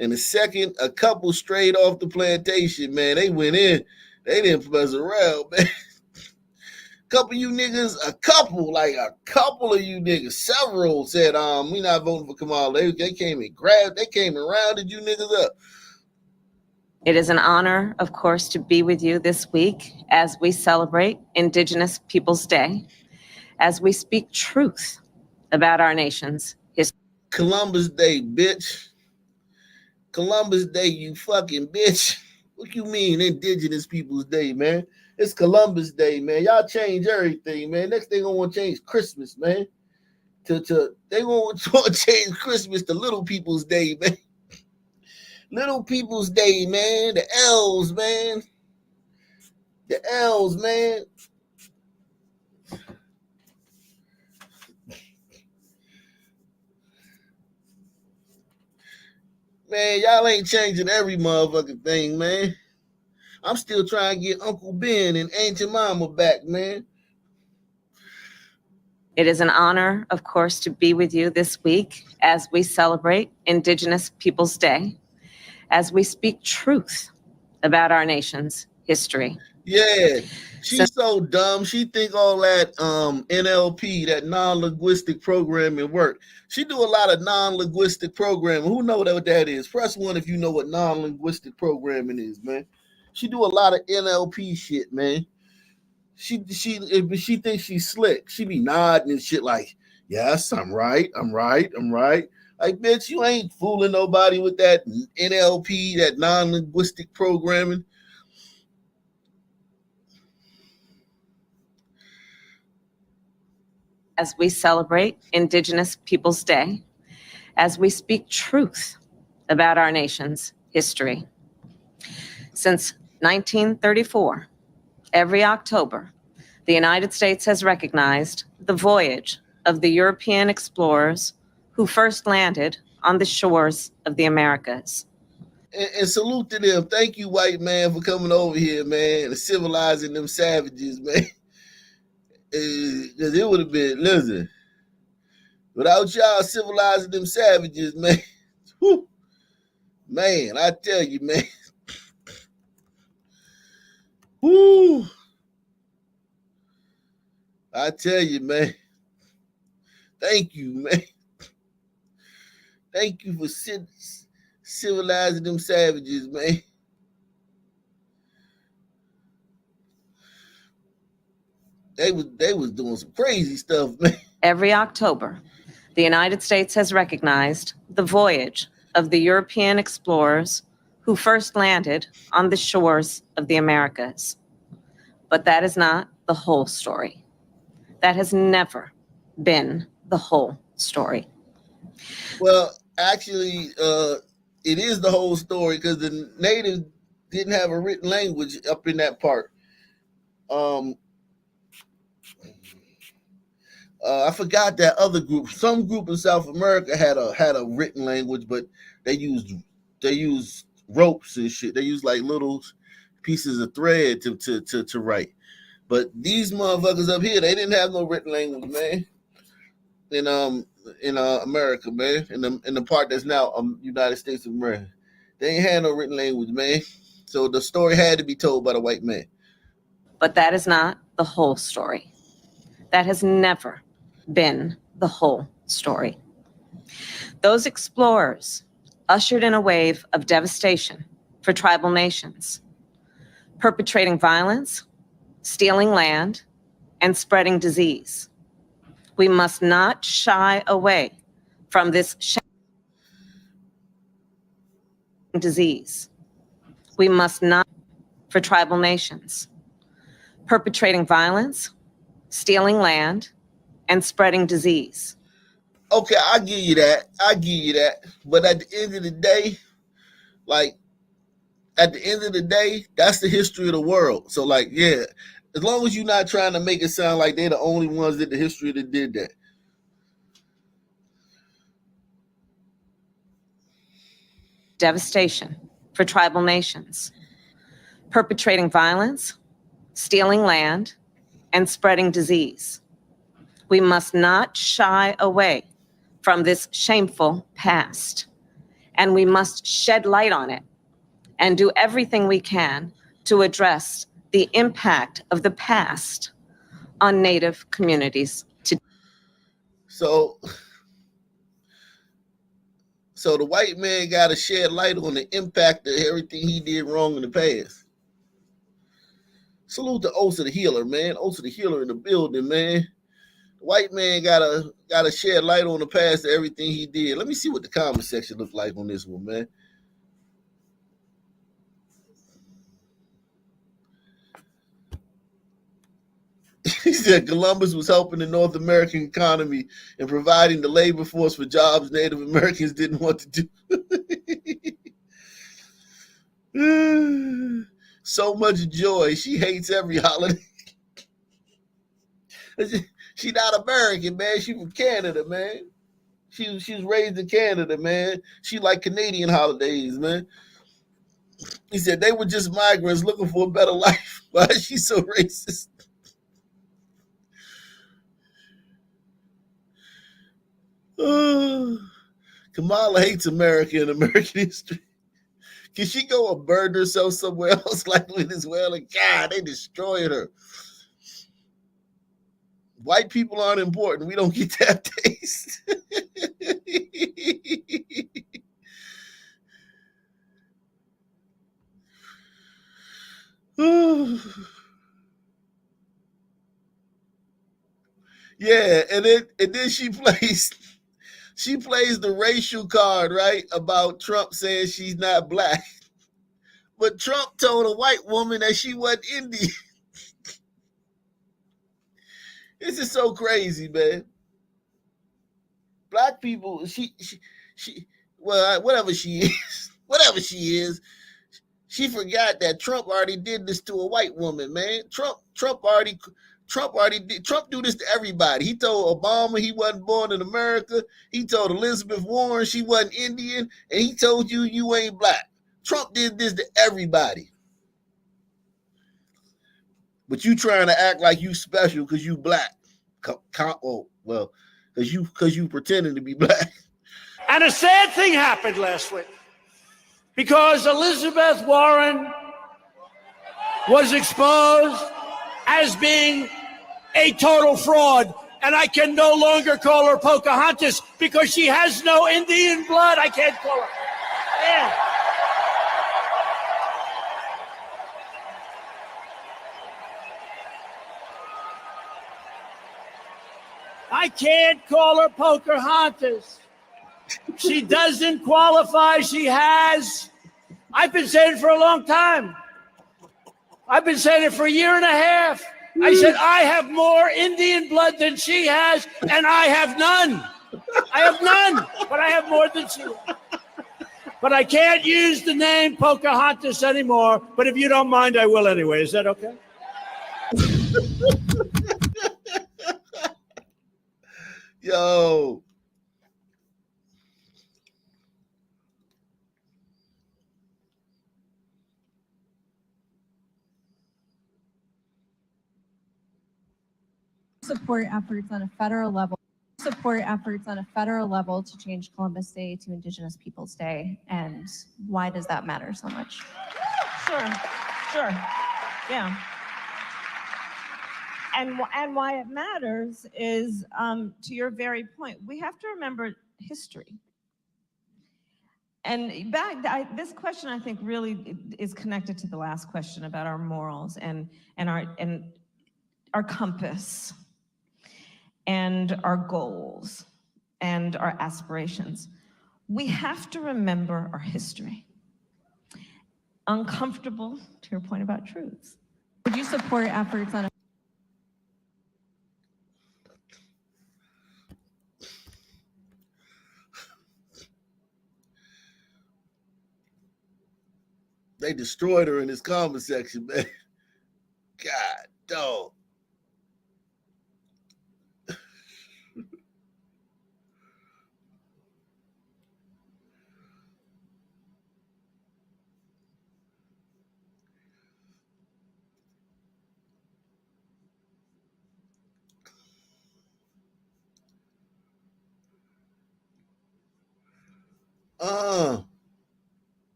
Speaker 1: And the second, a couple straight off the plantation, man. They went in. They didn't mess around, man. A couple of you niggas, a couple of you niggas, several said, we not voting for Kamala. They came and grabbed, they came and rounded you niggas up.
Speaker 19: It is an honor, of course, to be with you this week as we celebrate Indigenous Peoples Day, as we speak truth about our nation's history.
Speaker 1: Columbus Day, bitch. Columbus Day, you fucking bitch. What you mean Indigenous Peoples Day, man? It's Columbus Day, man. Y'all change everything, man. Next thing I want to change Christmas, man. They want to change Christmas to Little People's Day, man. Little People's Day, man. The L's, man. The L's, man. Man, y'all ain't changing every motherfucking thing, man. I'm still trying to get Uncle Ben and Aunt Jemima back, man.
Speaker 19: It is an honor, of course, to be with you this week as we celebrate Indigenous Peoples Day, as we speak truth about our nation's history.
Speaker 1: Yeah, she's so dumb. She think all that NLP, that non-linguistic programming work. She do a lot of non-linguistic programming. Who know what that is? Press 1 if you know what non-linguistic programming is, man. She do a lot of NLP shit, man. She thinks she's slick. She be nodding and shit like, yes, I'm right. Like, bitch, you ain't fooling nobody with that NLP, that non-linguistic programming.
Speaker 19: As we celebrate Indigenous Peoples Day, as we speak truth about our nation's history. Since 1934, every October, the United States has recognized the voyage of the European explorers who first landed on the shores of the Americas.
Speaker 1: And salute to them. Thank you, white man, for coming over here, man, and civilizing them savages, man. Because it would have been, listen, without y'all civilizing them savages, man, whew, man, I tell you, man. Whoo! I tell you, man. Thank you, man. Thank you for civilizing them savages, man. They was doing some crazy stuff, man.
Speaker 19: Every October, the United States has recognized the voyage of the European explorers who first landed on the shores of the Americas. But that is not the whole story. That has never been the whole story.
Speaker 1: Well, actually, it is the whole story because the natives didn't have a written language up in that part. I forgot that other group. Some group in South America had a written language, but they used ropes and shit. They used like little pieces of thread to write. But these motherfuckers up here, they didn't have no written language, man. In America, man, in the part that's now United States of America, they ain't had no written language, man. So the story had to be told by the white man.
Speaker 19: But that is not the whole story. That has never been the whole story. Those explorers ushered in a wave of devastation for tribal nations, perpetrating violence, stealing land, and spreading disease. We must not shy away from this disease. We must not for tribal nations, perpetrating violence, stealing land, and spreading disease.
Speaker 1: Okay, I give you that. But at the end of the day, that's the history of the world. So, like, yeah, as long as you're not trying to make it sound like they're the only ones in the history that did that.
Speaker 19: Devastation for tribal nations, perpetrating violence, stealing land, and spreading disease. We must not shy away from this shameful past, and we must shed light on it and do everything we can to address the impact of the past on Native communities today.
Speaker 1: So the white man got to shed light on the impact of everything he did wrong in the past. Salute to Osa the Healer, man. Osa the Healer in the building, man. The white man gotta shed light on the past of everything he did. Let me see what the comment section look like on this one, man. He said Columbus was helping the North American economy and providing the labor force for jobs Native Americans didn't want to do. So much joy. She hates every holiday. She not American, man. She from Canada, man. She was raised in Canada, man. She like Canadian holidays, man. He said they were just migrants looking for a better life. Why is she so racist? Kamala hates America and American history. Can she go and burn herself somewhere else like Venezuela? God, they destroyed her. White people aren't important. We don't get that taste. Yeah, and then she plays the racial card, right? About Trump saying she's not black. But Trump told a white woman that she wasn't Indian. This is so crazy, man. Black people, she well, whatever she is. whatever she is, she forgot that Trump already did this to a white woman, man. Trump do this to everybody. He told Obama he wasn't born in America. He told Elizabeth Warren she wasn't Indian, and he told you ain't black. Trump did this to everybody. But you trying to act like you special because you black. Because you pretending to be black.
Speaker 20: And a sad thing happened last week because Elizabeth Warren was exposed as being a total fraud. And I can no longer call her Pocahontas because she has no Indian blood. I can't call her. Yeah. I can't call her Pocahontas. She doesn't qualify. She has. I've been saying it for a long time. I've been saying it for a year and a half. I said, I have more Indian blood than she has, and I have none. I have none, but I have more than she has. But I can't use the name Pocahontas anymore, but if you don't mind, I will anyway. Is that okay?
Speaker 1: Yo.
Speaker 21: Support efforts on a federal level to change Columbus Day to Indigenous Peoples Day, and why does that matter so much?
Speaker 22: Sure, yeah. And why it matters is, to your very point, we have to remember history. And this question, I think, really is connected to the last question about our morals and our compass and our goals and our aspirations. We have to remember our history. Uncomfortable, to your point about truths.
Speaker 21: Would you support efforts on a
Speaker 1: They destroyed her in this comment section, man. God, dog.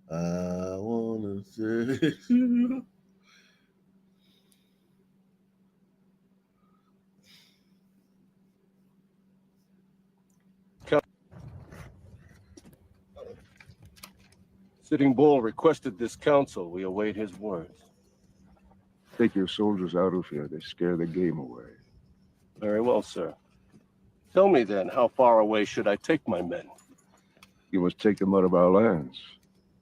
Speaker 1: I wanna say
Speaker 23: Sitting Bull requested this council. We await his words.
Speaker 24: Take your soldiers out of here. They scare the game away.
Speaker 23: Very well, sir. Tell me then, how far away should I take my men?
Speaker 24: You must take them out of our lands.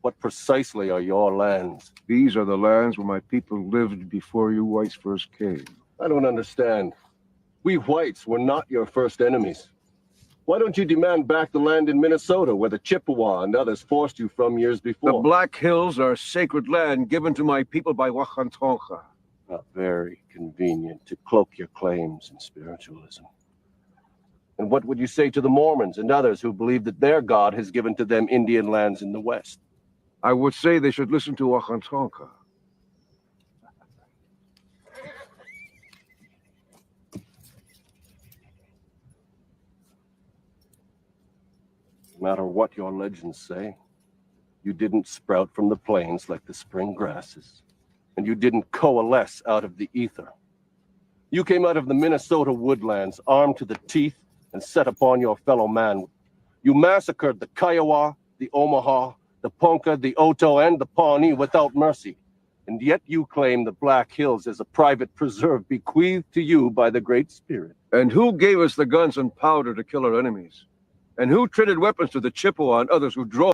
Speaker 23: What precisely are your lands?
Speaker 24: These are the lands where my people lived before you whites first came.
Speaker 23: I don't understand. We whites were not your first enemies. Why don't you demand back the land in Minnesota where the Chippewa and others forced you from years before?
Speaker 24: The Black Hills are sacred land given to my people by Wakantonka.
Speaker 23: Not very convenient to cloak your claims in spiritualism. And what would you say to the Mormons and others who believe that their God has given to them Indian lands in the West?
Speaker 24: I would say they should listen to Wakantonka.
Speaker 23: No matter what your legends say, you didn't sprout from the plains like the spring grasses, and you didn't coalesce out of the ether. You came out of the Minnesota woodlands, armed to the teeth, and set upon your fellow man. You massacred the Kiowa, the Omaha, the Ponca, the Oto, and the Pawnee without mercy. And yet you claim the Black Hills as a private preserve bequeathed to you by the Great Spirit.
Speaker 24: And who gave us the guns and powder to kill our enemies? And who traded weapons to the Chippewa and others who drove?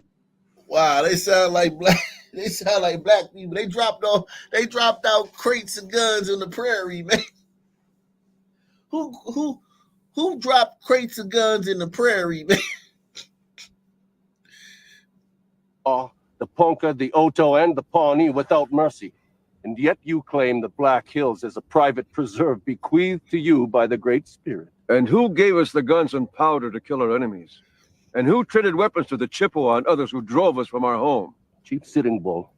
Speaker 1: Wow, they sound like black. They sound like black people. They dropped out crates of guns on the prairie, man. Who Who dropped crates of guns in the prairie, man?
Speaker 23: The Ponca, the Oto, and the Pawnee without mercy. And yet you claim the Black Hills as a private preserve bequeathed to you by the Great Spirit.
Speaker 24: And who gave us the guns and powder to kill our enemies? And who traded weapons to the Chippewa and others who drove us from our home?
Speaker 23: Chief Sitting Bull,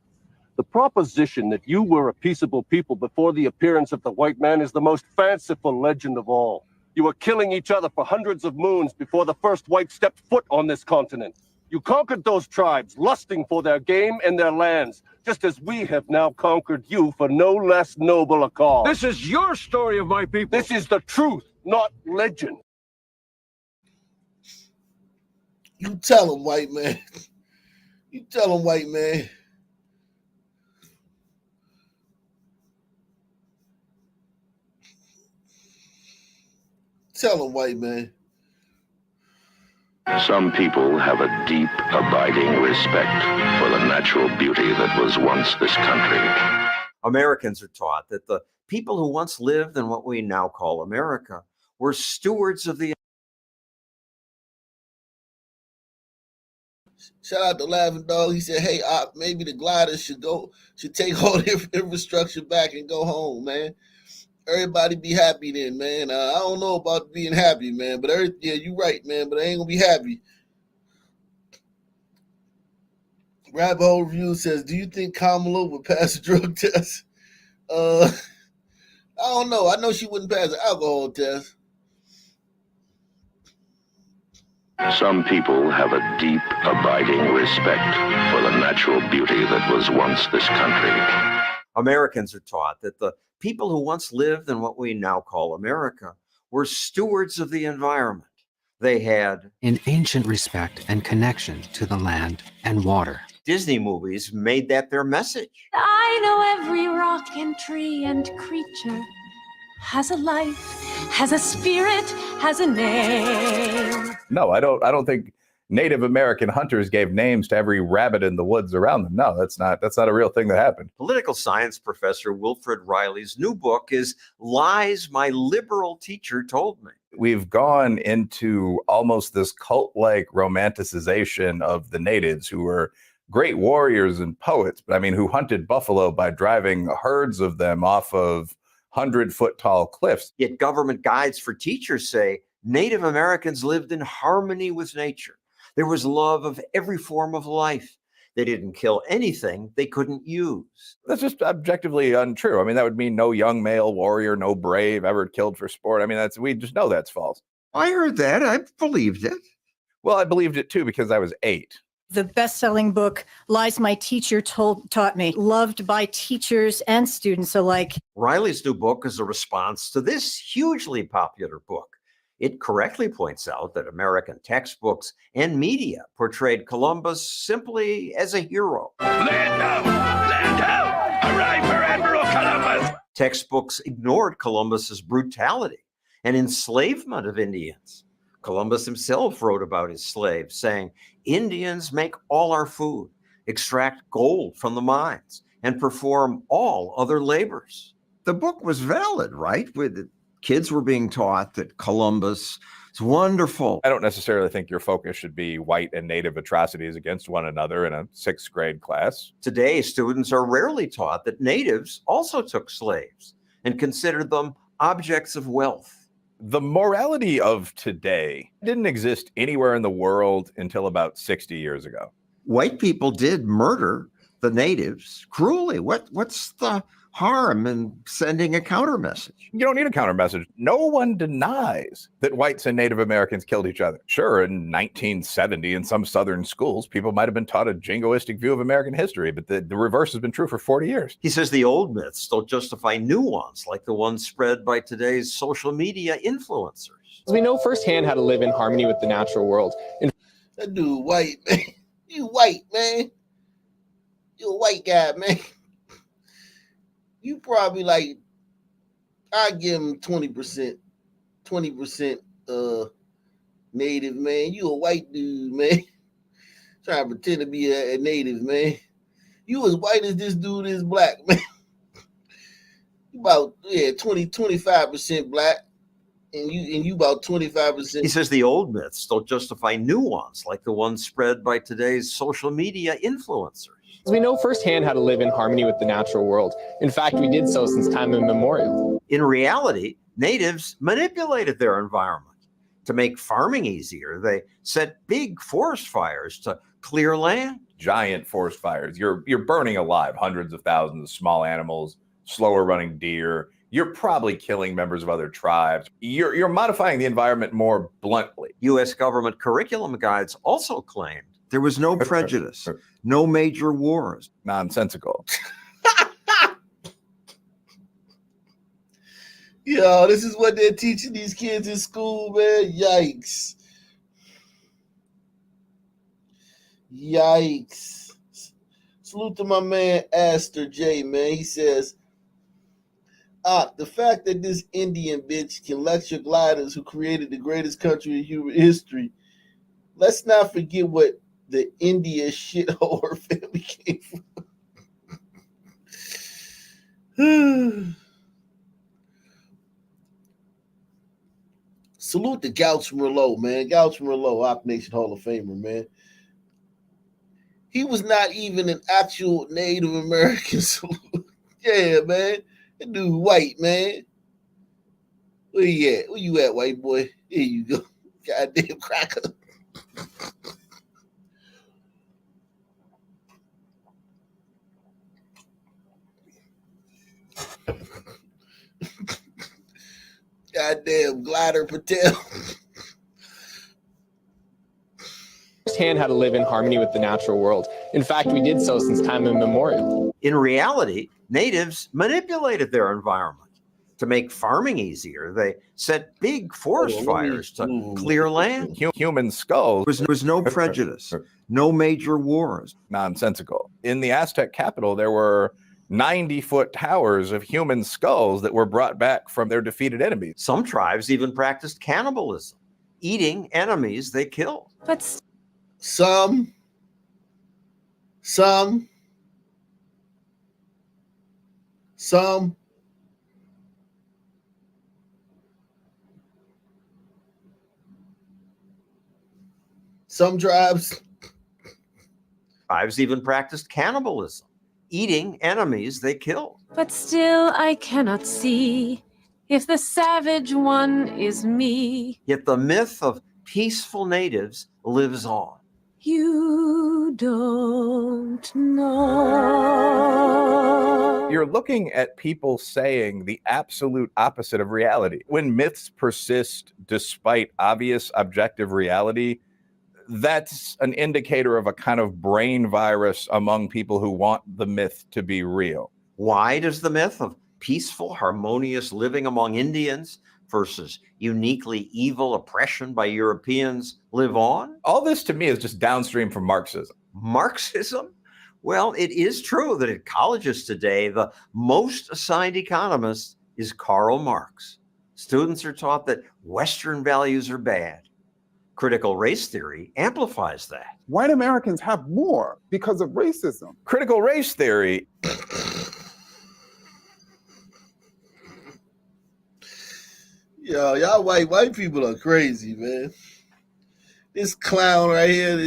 Speaker 23: the proposition that you were a peaceable people before the appearance of the white man is the most fanciful legend of all. You were killing each other for hundreds of moons before the first white stepped foot on this continent. You conquered those tribes, lusting for their game and their lands, just as we have now conquered you for no less noble a cause.
Speaker 24: This is your story of my people.
Speaker 23: This is the truth, not legend.
Speaker 1: You tell him, white man. You tell him, white man. Tell him, white man.
Speaker 2: Some people have a deep, abiding respect for the natural beauty that was once this country.
Speaker 3: Americans are taught that the people who once lived in what we now call America were stewards of the.
Speaker 1: Shout out to Laughing Dog. He said, "Hey, maybe the gliders should take all their infrastructure back and go home, man. Everybody be happy then, man. I don't know about being happy, man, but yeah, you right, man, but I ain't gonna be happy." Rabbit Hole Review says, "Do you think Kamala would pass a drug test?" I don't know. I know she wouldn't pass an alcohol test.
Speaker 2: Some people have a deep, abiding respect for the natural beauty that was once this country.
Speaker 3: Americans are taught that the people who once lived in what we now call America were stewards of the environment. They had
Speaker 6: an ancient respect and connection to the land and water.
Speaker 3: Disney movies made that their message.
Speaker 7: I know every rock and tree and creature has a life, has a spirit, has a name.
Speaker 25: No, I don't think Native American hunters gave names to every rabbit in the woods around them. No, that's not a real thing that happened.
Speaker 3: Political science professor Wilfred Riley's new book is Lies My Liberal Teacher Told Me.
Speaker 25: We've gone into almost this cult-like romanticization of the natives who were great warriors and poets, but I mean, who hunted buffalo by driving herds of them off of 100-foot-tall cliffs.
Speaker 3: Yet government guides for teachers say Native Americans lived in harmony with nature. There was love of every form of life. They didn't kill anything they couldn't use.
Speaker 25: That's just objectively untrue. I mean, that would mean no young male warrior, no brave ever killed for sport. I mean, we just know that's false.
Speaker 3: I heard that. I believed it.
Speaker 25: Well, I believed it too because I was 8.
Speaker 26: The best-selling book, Lies My Teacher Taught Me, loved by teachers and students alike.
Speaker 3: Riley's new book is a response to this hugely popular book. It correctly points out that American textbooks and media portrayed Columbus simply as a hero.
Speaker 18: Land down, hooray for Admiral Columbus.
Speaker 3: Textbooks ignored Columbus's brutality and enslavement of Indians. Columbus himself wrote about his slaves, saying, "Indians make all our food, extract gold from the mines, and perform all other labors." The book was valid, right? Kids were being taught that Columbus is wonderful.
Speaker 25: I don't necessarily think your focus should be white and native atrocities against one another in a 6th grade class.
Speaker 3: Today, students are rarely taught that natives also took slaves and considered them objects of wealth.
Speaker 25: The morality of today didn't exist anywhere in the world until about 60 years ago.
Speaker 3: White people did murder the natives cruelly. What's the harm in sending a counter message?
Speaker 25: You don't need a counter message. No one denies that whites and Native Americans killed each other. Sure, in 1970, in some Southern schools, people might have been taught a jingoistic view of American history, but the reverse has been true for 40 years.
Speaker 3: He says the old myths don't justify new ones, like the ones spread by today's social media influencers.
Speaker 27: We know firsthand how to live in harmony with the natural world.
Speaker 1: That dude white, man. You white, man. You a white guy, man. You probably I give him 20% native, man. You a white dude, man. Trying to pretend to be a native, man. You as white as this dude is black, man. About 25% black. and you about 25%.
Speaker 3: He says the old myths don't justify new ones, like the ones spread by today's social media influencers.
Speaker 27: We know firsthand how to live in harmony with the natural world. In fact, we did so since time immemorial.
Speaker 3: In reality, natives manipulated their environment. To make farming easier, they set big forest fires to clear land.
Speaker 25: Giant forest fires. You're burning alive hundreds of thousands of small animals, slower running deer. You're probably killing members of other tribes. You're modifying the environment more bluntly.
Speaker 3: U.S. government curriculum guides also claimed there was no prejudice, no major wars.
Speaker 25: Nonsensical.
Speaker 1: Yo, this is what they're teaching these kids in school, man. Yikes. Yikes. Salute to my man Aster J, man. He says, the fact that this Indian bitch can lecture gliders who created the greatest country in human history, let's not forget what the India shithole her family came from. Salute to Gouch Merlot, man. Gouch Merlot, Op Nation Hall of Famer, man. He was not even an actual Native American. Yeah, man. That dude white, man. Where you at? Where you at, white boy? Here you go. Goddamn cracker. Goddamn Glider Patel.
Speaker 27: Firsthand how to live in harmony with the natural world. In fact, we did so since time immemorial.
Speaker 3: In reality, natives manipulated their environment. To make farming easier, they set big forest fires to clear land.
Speaker 25: Human skulls.
Speaker 3: There was no prejudice, no major wars.
Speaker 25: Nonsensical. In the Aztec capital, there were 90-foot towers of human skulls that were brought back from their defeated enemies.
Speaker 3: Some tribes even practiced cannibalism, eating enemies they killed.
Speaker 1: But some tribes
Speaker 3: even practiced cannibalism, eating enemies they killed.
Speaker 7: But still I cannot see if the savage one is me.
Speaker 3: Yet the myth of peaceful natives lives on.
Speaker 7: You don't know.
Speaker 25: You're looking at people saying the absolute opposite of reality. When myths persist despite obvious objective reality, that's an indicator of a kind of brain virus among people who want the myth to be real.
Speaker 3: Why does the myth of peaceful, harmonious living among Indians versus uniquely evil oppression by Europeans live on?
Speaker 25: All this to me is just downstream from Marxism.
Speaker 3: Marxism? Well, it is true that at colleges today, the most assigned economist is Karl Marx. Students are taught that Western values are bad. Critical race theory amplifies that.
Speaker 4: White Americans have more because of racism.
Speaker 25: Critical race theory.
Speaker 1: Yo, y'all white people are crazy, man. This clown right here,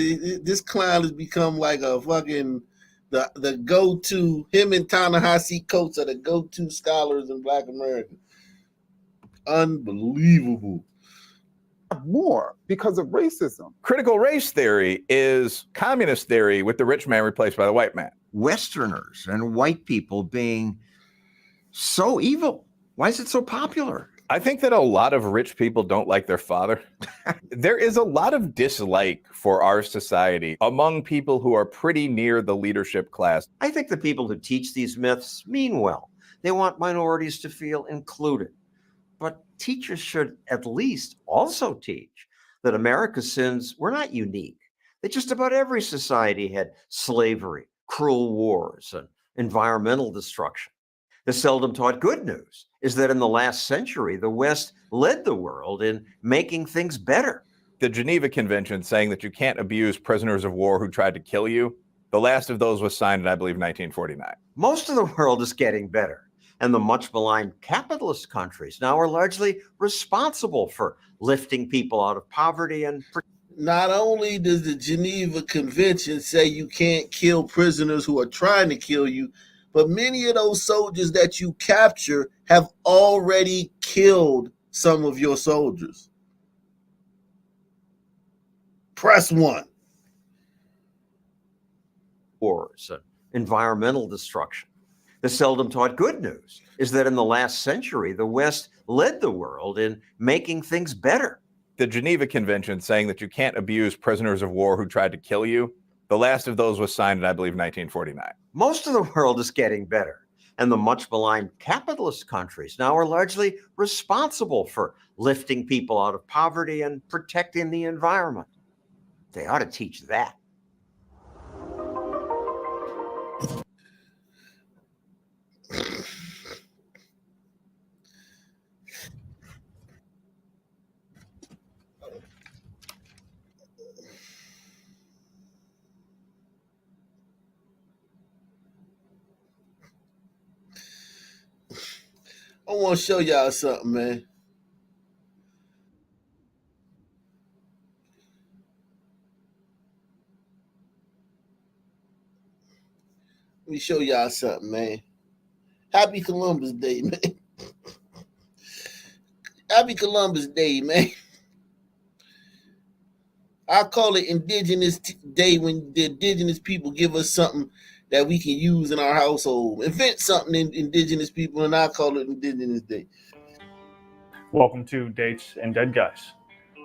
Speaker 1: this clown has become like a fucking the go-to. Him and Ta-Nehisi Coates are the go-to scholars in Black America. Unbelievable.
Speaker 4: More because of racism.
Speaker 25: Critical race theory is communist theory with the rich man replaced by the white man.
Speaker 3: Westerners and white people being so evil. Why is it so popular?
Speaker 25: I think that a lot of rich people don't like their father. There is a lot of dislike for our society among people who are pretty near the leadership class.
Speaker 3: I think the people who teach these myths mean well. They want minorities to feel included. But teachers should at least also teach that America's sins were not unique. That just about every society had slavery, cruel wars, and environmental destruction. The seldom taught good news is that in the last century, the West led the world in making things better.
Speaker 25: The Geneva Convention saying that you can't abuse prisoners of war who tried to kill you, the last of those was signed in, I believe, 1949.
Speaker 3: Most of the world is getting better. And the much maligned capitalist countries now are largely responsible for lifting people out of poverty and
Speaker 1: not only does the Geneva Convention say you can't kill prisoners who are trying to kill you, but many of those soldiers that you capture have already killed some of your soldiers. Press 1.
Speaker 3: wars and environmental destruction. The seldom taught good news is that in the last century, the West led the world in making things better.
Speaker 25: The Geneva Convention saying that you can't abuse prisoners of war who tried to kill you, the last of those was signed in, I believe, 1949.
Speaker 3: Most of the world is getting better, and the much maligned capitalist countries now are largely responsible for lifting people out of poverty and protecting the environment. They ought to teach that.
Speaker 1: I want to show y'all something, man. Let me show y'all something, man. Happy Columbus Day, man. Happy Columbus Day, man. I call it Indigenous Day when the indigenous people give us something that we can use in our household. Invent something in indigenous people, and I call it Indigenous Day.
Speaker 5: Welcome to Dates and Dead Guys.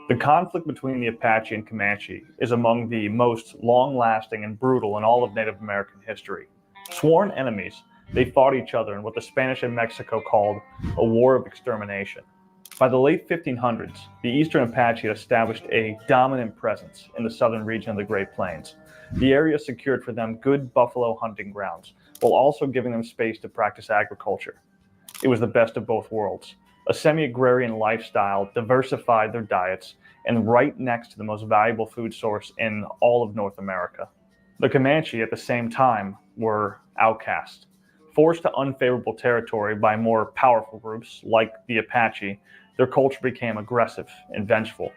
Speaker 5: The conflict between the Apache and Comanche is among the most long-lasting and brutal in all of Native American history. Sworn enemies, they fought each other in what the Spanish and Mexico called a war of extermination. By the late 1500s, the Eastern Apache had established a dominant presence in the southern region of the Great Plains. The area secured for them good buffalo hunting grounds, while also giving them space to practice agriculture. It was the best of both worlds. A semi-agrarian lifestyle diversified their diets, and right next to the most valuable food source in all of North America. The Comanche, at the same time, were outcast. Forced to unfavorable territory by more powerful groups like the Apache, their culture became aggressive and vengeful.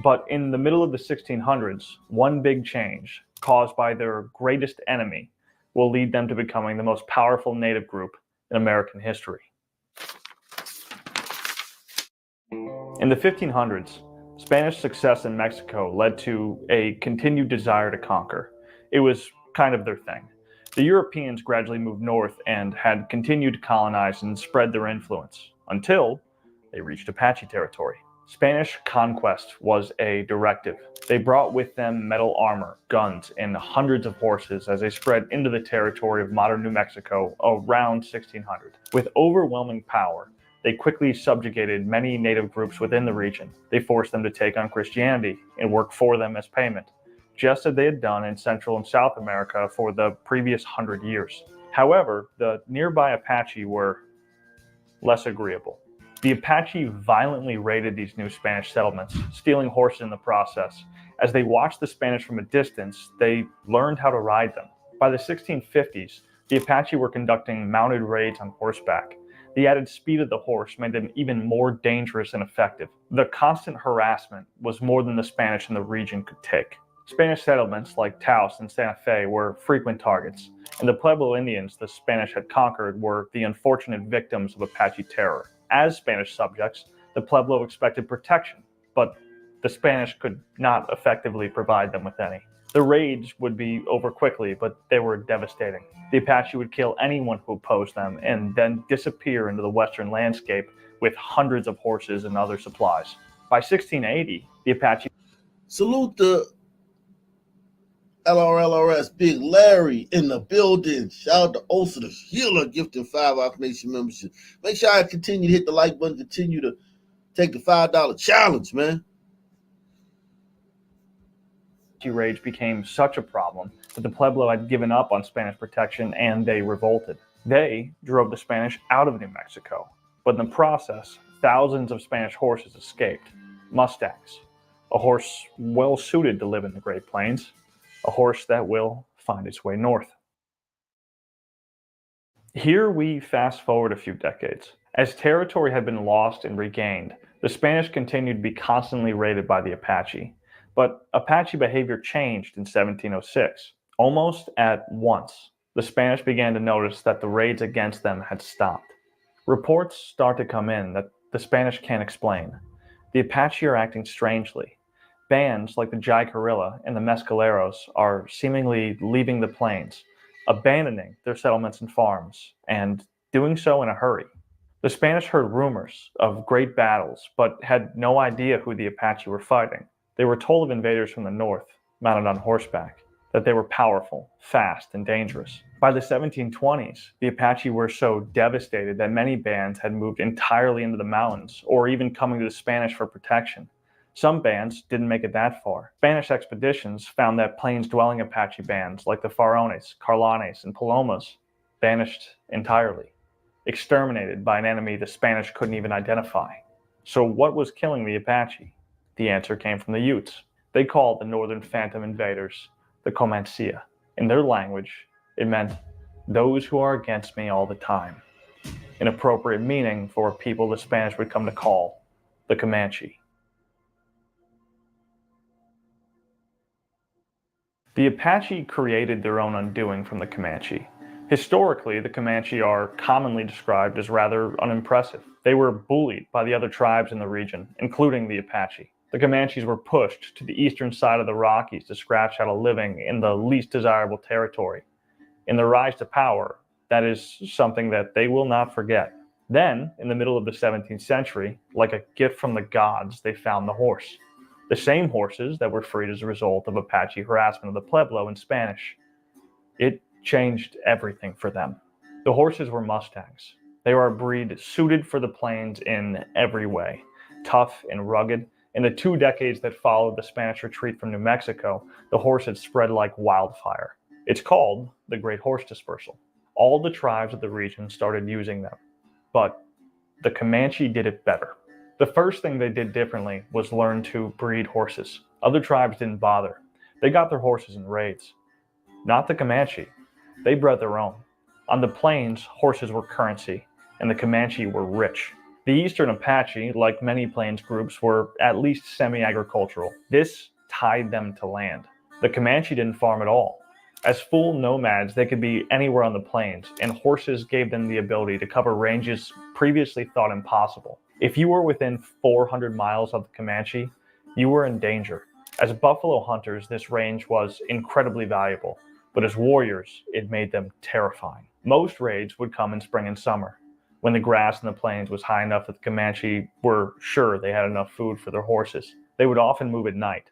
Speaker 5: But in the middle of the 1600s, one big change, caused by their greatest enemy, will lead them to becoming the most powerful native group in American history. In the 1500s, Spanish success in Mexico led to a continued desire to conquer. It was kind of their thing. The Europeans gradually moved north and had continued to colonize and spread their influence until they reached Apache territory. Spanish conquest was a directive. They brought with them metal armor, guns, and hundreds of horses as they spread into the territory of modern New Mexico around 1600. With overwhelming power, they quickly subjugated many native groups within the region. They forced them to take on Christianity and work for them as payment, just as they had done in Central and South America for the previous 100 years. However, the nearby Apache were less agreeable. The Apache violently raided these new Spanish settlements, stealing horses in the process. As they watched the Spanish from a distance, they learned how to ride them. By the 1650s, the Apache were conducting mounted raids on horseback. The added speed of the horse made them even more dangerous and effective. The constant harassment was more than the Spanish in the region could take. Spanish settlements like Taos and Santa Fe were frequent targets, and the Pueblo Indians the Spanish had conquered were the unfortunate victims of Apache terror. As Spanish subjects, the Pueblo expected protection, but the Spanish could not effectively provide them with any. The raids would be over quickly, but they were devastating. The Apache would kill anyone who opposed them and then disappear into the western landscape with hundreds of horses and other supplies. By 1680, the Apache...
Speaker 1: Salute the LRLRS, Big Larry in the building. Shout out to Osa the Healer, gifting 5 Off Nation membership. Make sure I continue to hit the like button, continue to take the $5 challenge, man.
Speaker 5: Rage became such a problem that the Pueblo had given up on Spanish protection and they revolted. They drove the Spanish out of New Mexico, but in the process, thousands of Spanish horses escaped. Mustangs, a horse well suited to live in the Great Plains, a horse that will find its way north. Here we fast forward a few decades. As territory had been lost and regained, the Spanish continued to be constantly raided by the Apache. But Apache behavior changed in 1706. Almost at once, the Spanish began to notice that the raids against them had stopped. Reports start to come in that the Spanish can't explain. The Apache are acting strangely. Bands like the Jaycarilla and the Mescaleros are seemingly leaving the plains, abandoning their settlements and farms, and doing so in a hurry. The Spanish heard rumors of great battles, but had no idea who the Apache were fighting. They were told of invaders from the north, mounted on horseback, that they were powerful, fast, and dangerous. By the 1720s, the Apache were so devastated that many bands had moved entirely into the mountains, or even coming to the Spanish for protection. Some bands didn't make it that far. Spanish expeditions found that plains-dwelling Apache bands like the Farones, Carlanes, and Palomas vanished entirely, exterminated by an enemy the Spanish couldn't even identify. So what was killing the Apache? The answer came from the Utes. They called the northern phantom invaders the Comanche. In their language, it meant those who are against me all the time, an appropriate meaning for a people the Spanish would come to call the Comanche. The Apache created their own undoing from the Comanche. Historically, the Comanche are commonly described as rather unimpressive. They were bullied by the other tribes in the region, including the Apache. The Comanches were pushed to the eastern side of the Rockies to scratch out a living in the least desirable territory. In their rise to power, that is something that they will not forget. Then, in the middle of the 17th century, like a gift from the gods, they found the horse. The same horses that were freed as a result of Apache harassment of the Pueblo in Spanish. It changed everything for them. The horses were Mustangs. They were a breed suited for the plains in every way, tough and rugged. In the 2 decades that followed the Spanish retreat from New Mexico, the horse had spread like wildfire. It's called the Great Horse Dispersal. All the tribes of the region started using them, but the Comanche did it better. The first thing they did differently was learn to breed horses. Other tribes didn't bother. They got their horses in raids. Not the Comanche. They bred their own. On the plains, horses were currency, and the Comanche were rich. The Eastern Apache, like many plains groups, were at least semi-agricultural. This tied them to land. The Comanche didn't farm at all. As full nomads, they could be anywhere on the plains, and horses gave them the ability to cover ranges previously thought impossible. If you were within 400 miles of the Comanche, you were in danger. As buffalo hunters, this range was incredibly valuable, but as warriors, it made them terrifying. Most raids would come in spring and summer, when the grass in the plains was high enough that the Comanche were sure they had enough food for their horses. They would often move at night.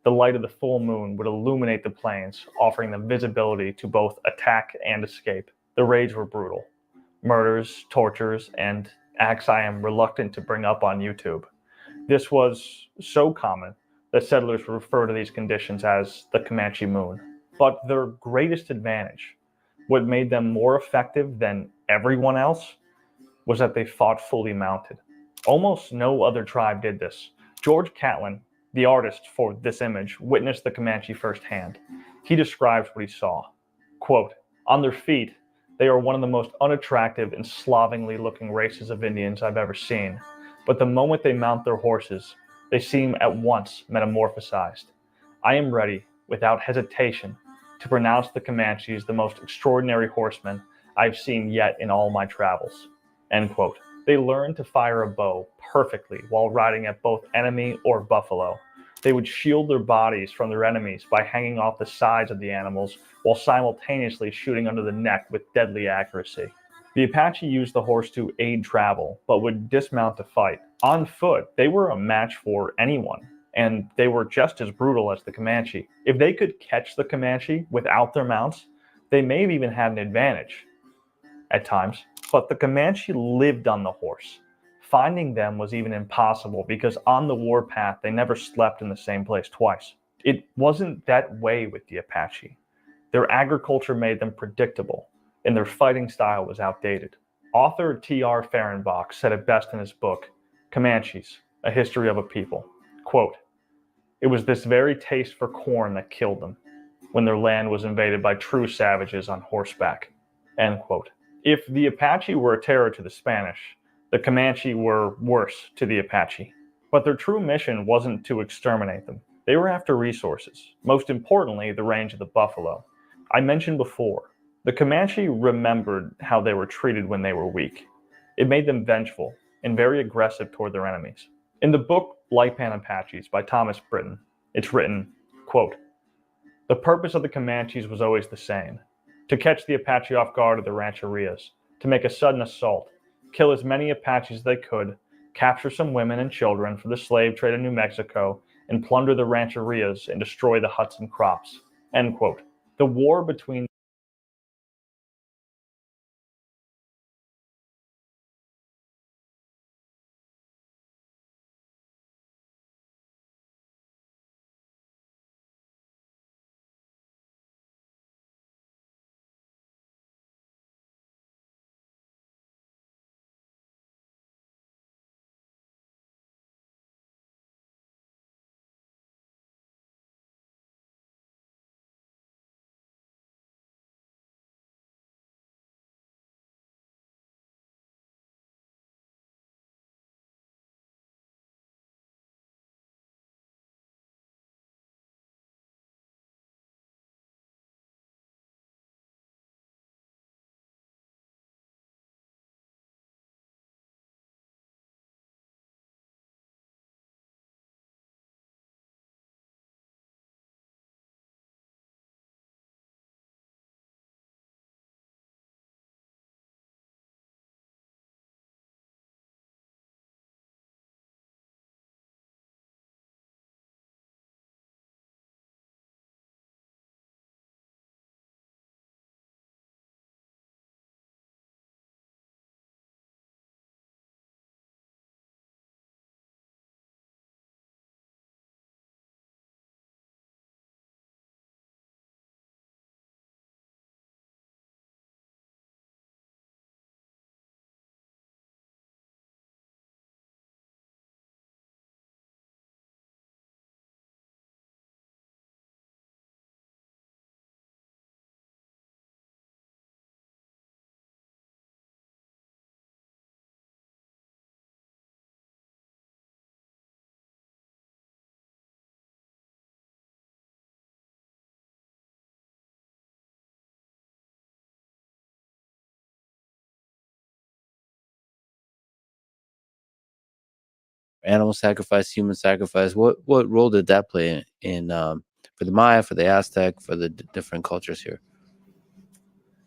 Speaker 5: The light of the full moon would illuminate the plains, offering them visibility to both attack and escape. The raids were brutal. Murders, tortures, and acts I am reluctant to bring up on YouTube. This was so common that settlers would refer to these conditions as the Comanche Moon. But their greatest advantage, what made them more effective than everyone else, was that they fought fully mounted. Almost no other tribe did this. George Catlin, the artist for this image, witnessed the Comanche firsthand. He describes what he saw. Quote, "On their feet, they are one of the most unattractive and slovenly looking races of Indians I've ever seen. But the moment they mount their horses, they seem at once metamorphosized. I am ready, without hesitation, to pronounce the Comanches the most extraordinary horsemen I've seen yet in all my travels." End quote. They learned to fire a bow perfectly while riding at both enemy or buffalo. They would shield their bodies from their enemies by hanging off the sides of the animals while simultaneously shooting under the neck with deadly accuracy. The Apache used the horse to aid travel, but would dismount to fight. On foot, they were a match for anyone, and they were just as brutal as the Comanche. If they could catch the Comanche without their mounts, they may have even had an advantage at times. But the Comanche lived on the horse. Finding them was even impossible because on the warpath, they never slept in the same place twice. It wasn't that way with the Apache. Their agriculture made them predictable, and their fighting style was outdated. Author T.R. Fehrenbach said it best in his book, Comanches, A History of a People. Quote, "It was this very taste for corn that killed them, when their land was invaded by true savages on horseback." End quote. If the Apache were a terror to the Spanish, the Comanche were worse to the Apache. But their true mission wasn't to exterminate them. They were after resources, most importantly, the range of the buffalo. I mentioned before, the Comanche remembered how they were treated when they were weak. It made them vengeful and very aggressive toward their enemies. In the book Lipan Apaches by Thomas Britton, it's written, quote, "The purpose of the Comanches was always the same, to catch the Apache off guard at the rancherias, to make a sudden assault, kill as many Apaches as they could, capture some women and children for the slave trade in New Mexico, and plunder the rancherias and destroy the huts and crops." End quote. The war between
Speaker 8: animal sacrifice, human sacrifice? What role did that play in for the Maya, for the Aztec, for the different cultures here?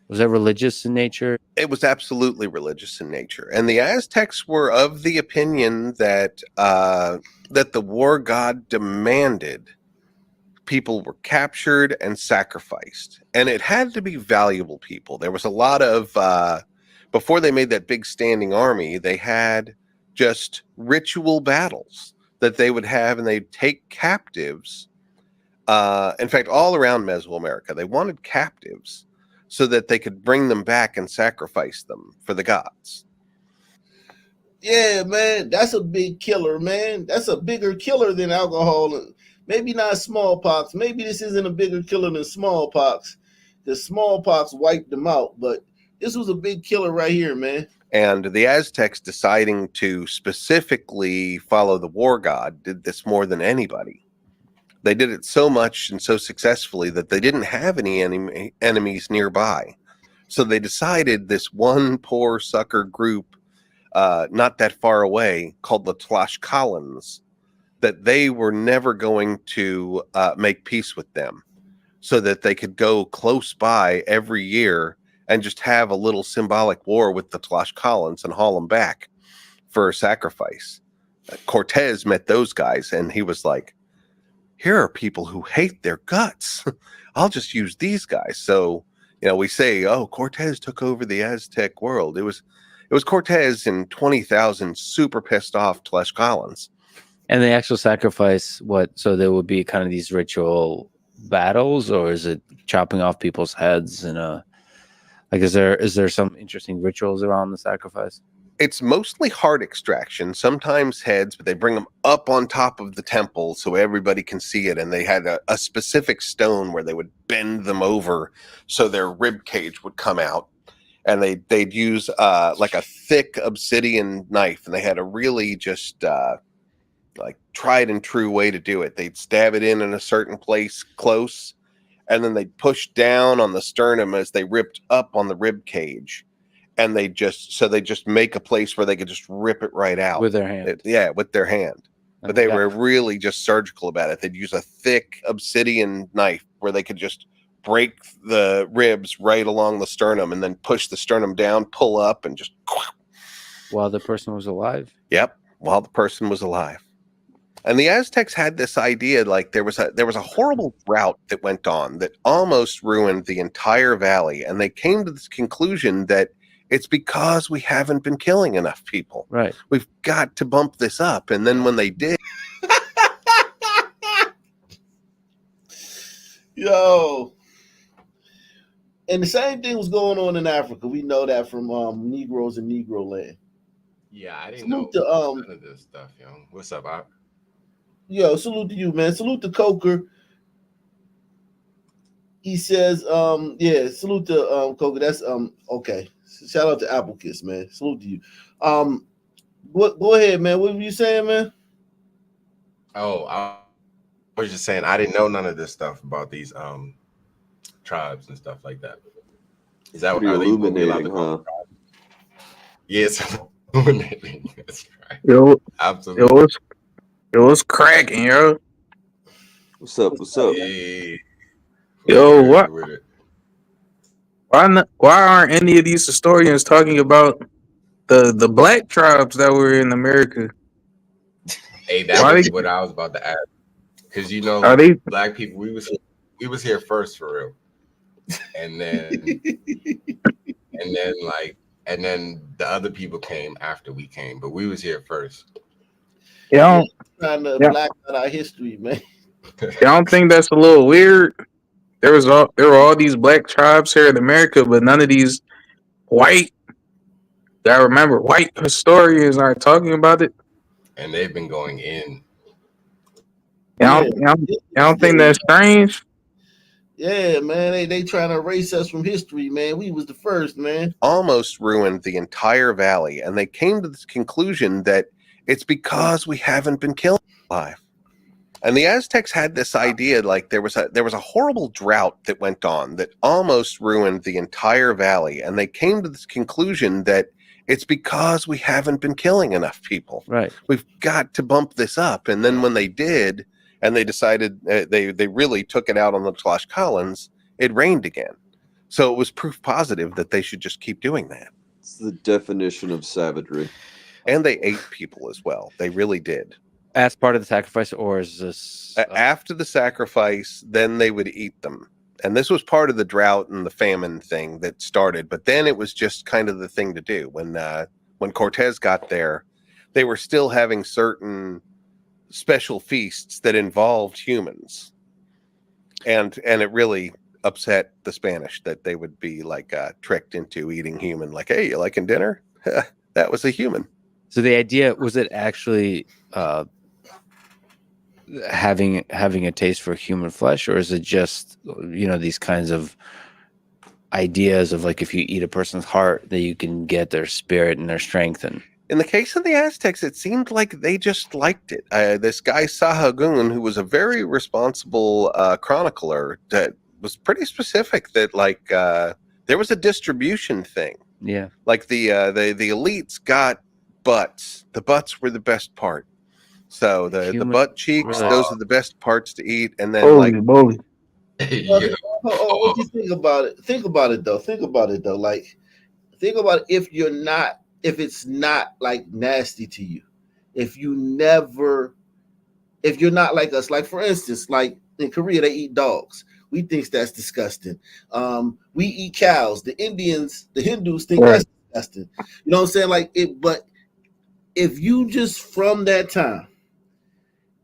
Speaker 8: Was that religious in nature?
Speaker 9: It was absolutely religious in nature, and the Aztecs were of the opinion that that the war god demanded people were captured and sacrificed, and it had to be valuable people. There was a lot of before they made that big standing army, they had just ritual battles that they would have, and they'd take captives. In fact, all around Mesoamerica, they wanted captives so that they could bring them back and sacrifice them for the gods.
Speaker 1: Yeah, man, that's a big killer, man. That's a bigger killer than alcohol. Maybe not smallpox. Maybe this isn't a bigger killer than smallpox. The smallpox wiped them out, but this was a big killer right here, man.
Speaker 9: And the Aztecs deciding to specifically follow the war god did this more than anybody. They did it so much and so successfully that they didn't have any enemies nearby. So they decided this one poor sucker group, not that far away, called the Tlaxcalans, that they were never going to make peace with them, so that they could go close by every year and just have a little symbolic war with the Tlaxcalans and haul them back for a sacrifice. Cortez met those guys, and he was like, here are people who hate their guts. I'll just use these guys. So, we say, oh, Cortez took over the Aztec world. It was Cortez and 20,000 super pissed off Tlaxcalans.
Speaker 8: And the actual sacrifice, so there would be kind of these ritual battles, or is it chopping off people's heads? And is there some interesting rituals around the sacrifice?
Speaker 9: It's mostly heart extraction, sometimes heads, but they bring them up on top of the temple so everybody can see it. And they had a specific stone where they would bend them over so their rib cage would come out. and they'd use like a thick obsidian knife, and they had a really just like tried and true way to do it. They'd stab it in a certain place close, and then they'd push down on the sternum as they ripped up on the rib cage, and they just make a place where they could just rip it right out
Speaker 8: with their hand.
Speaker 9: with their hand. But they were really just surgical about it. They'd use a thick obsidian knife where they could just break the ribs right along the sternum and then push the sternum down, pull up, and just
Speaker 8: while the person was alive.
Speaker 9: Yep, while the person was alive. And the Aztecs had this idea, like there was a horrible drought that went on that almost ruined the entire valley, and they came to this conclusion that it's because we haven't been killing enough people.
Speaker 8: Right.
Speaker 9: We've got to bump this up. And then when they did,
Speaker 1: Yo. And the same thing was going on in Africa. We know that from Negroes in Negro land.
Speaker 10: Yeah, I didn't
Speaker 1: Salute
Speaker 10: know
Speaker 1: to,
Speaker 10: none of this stuff, yo. What's up, Op?
Speaker 1: Yo, salute to you, man. Salute to Coker. He says, salute to Coker. That's okay. Shout out to Apple Kiss, man. Salute to you. Go ahead, man. What were you saying, man?
Speaker 10: Oh, I was just saying I didn't know none of this stuff about these tribes and stuff like that. Is that what
Speaker 11: Pretty
Speaker 10: are they what we allowed to
Speaker 11: illuminating,
Speaker 10: call
Speaker 11: huh?
Speaker 10: tribes? Yes, illuminating. That's right.
Speaker 12: Yo,
Speaker 10: Absolutely.
Speaker 12: what's cracking, yo?
Speaker 11: What's up? What's up?
Speaker 10: Hey,
Speaker 12: Yo,
Speaker 10: word
Speaker 12: what?
Speaker 10: with it.
Speaker 12: Why aren't any of these historians talking about the black tribes that were in America?
Speaker 10: Hey, that
Speaker 12: Why
Speaker 10: was
Speaker 12: they-
Speaker 10: what I was about to ask. Because you know,
Speaker 12: Are they-
Speaker 10: black people, we was here first for real, and then the other people came after we came, but we was here first.
Speaker 12: Y'all,
Speaker 1: Trying to
Speaker 12: Yeah.
Speaker 1: black out our history, man.
Speaker 12: y'all don't think that's a little weird? There were all these black tribes here in America, but none of these white. I remember white historians aren't talking about it.
Speaker 10: And they've been going in.
Speaker 12: Y'all don't think that's strange?
Speaker 1: Yeah, man. They trying to erase us from history, man. We was the first, man.
Speaker 9: almost ruined the entire valley, and they came to this conclusion that it's because we haven't been killing alive. And the Aztecs had this idea, like there was a horrible drought that went on that almost ruined the entire valley, and they came to this conclusion that it's because we haven't been killing enough people.
Speaker 8: Right.
Speaker 9: We've got to bump this up. And then when they did, and they decided they really took it out on the Tlaxcalans, it rained again. So it was proof positive that they should just keep doing that.
Speaker 11: It's the definition of savagery.
Speaker 9: And they ate people as well. They really did.
Speaker 8: As part of the sacrifice, or is this
Speaker 9: After the sacrifice, then they would eat them. And this was part of the drought and the famine thing that started. But then it was just kind of the thing to do. When Cortez got there, they were still having certain special feasts that involved humans. And it really upset the Spanish that they would be like tricked into eating human. Like, hey, you liking dinner? That was a human.
Speaker 8: So the idea was it actually having a taste for human flesh, or is it just these kinds of ideas of like if you eat a person's heart that you can get their spirit and their strength? And
Speaker 9: in the case of the Aztecs, it seemed like they just liked it. This guy Sahagún, who was a very responsible chronicler, that was pretty specific that like there was a distribution thing.
Speaker 8: Yeah,
Speaker 9: like the elites got butts. The butts were the best part. So the butt cheeks, those are the best parts to eat. And then
Speaker 12: What you
Speaker 1: think about it? Think about it though. Like, think about if it's not like nasty to you. If you're not like us, like for instance, like in Korea, they eat dogs. We think that's disgusting. We eat cows. The Indians, the Hindus think that's disgusting. You know what I'm saying? Like it, but if you just from that time,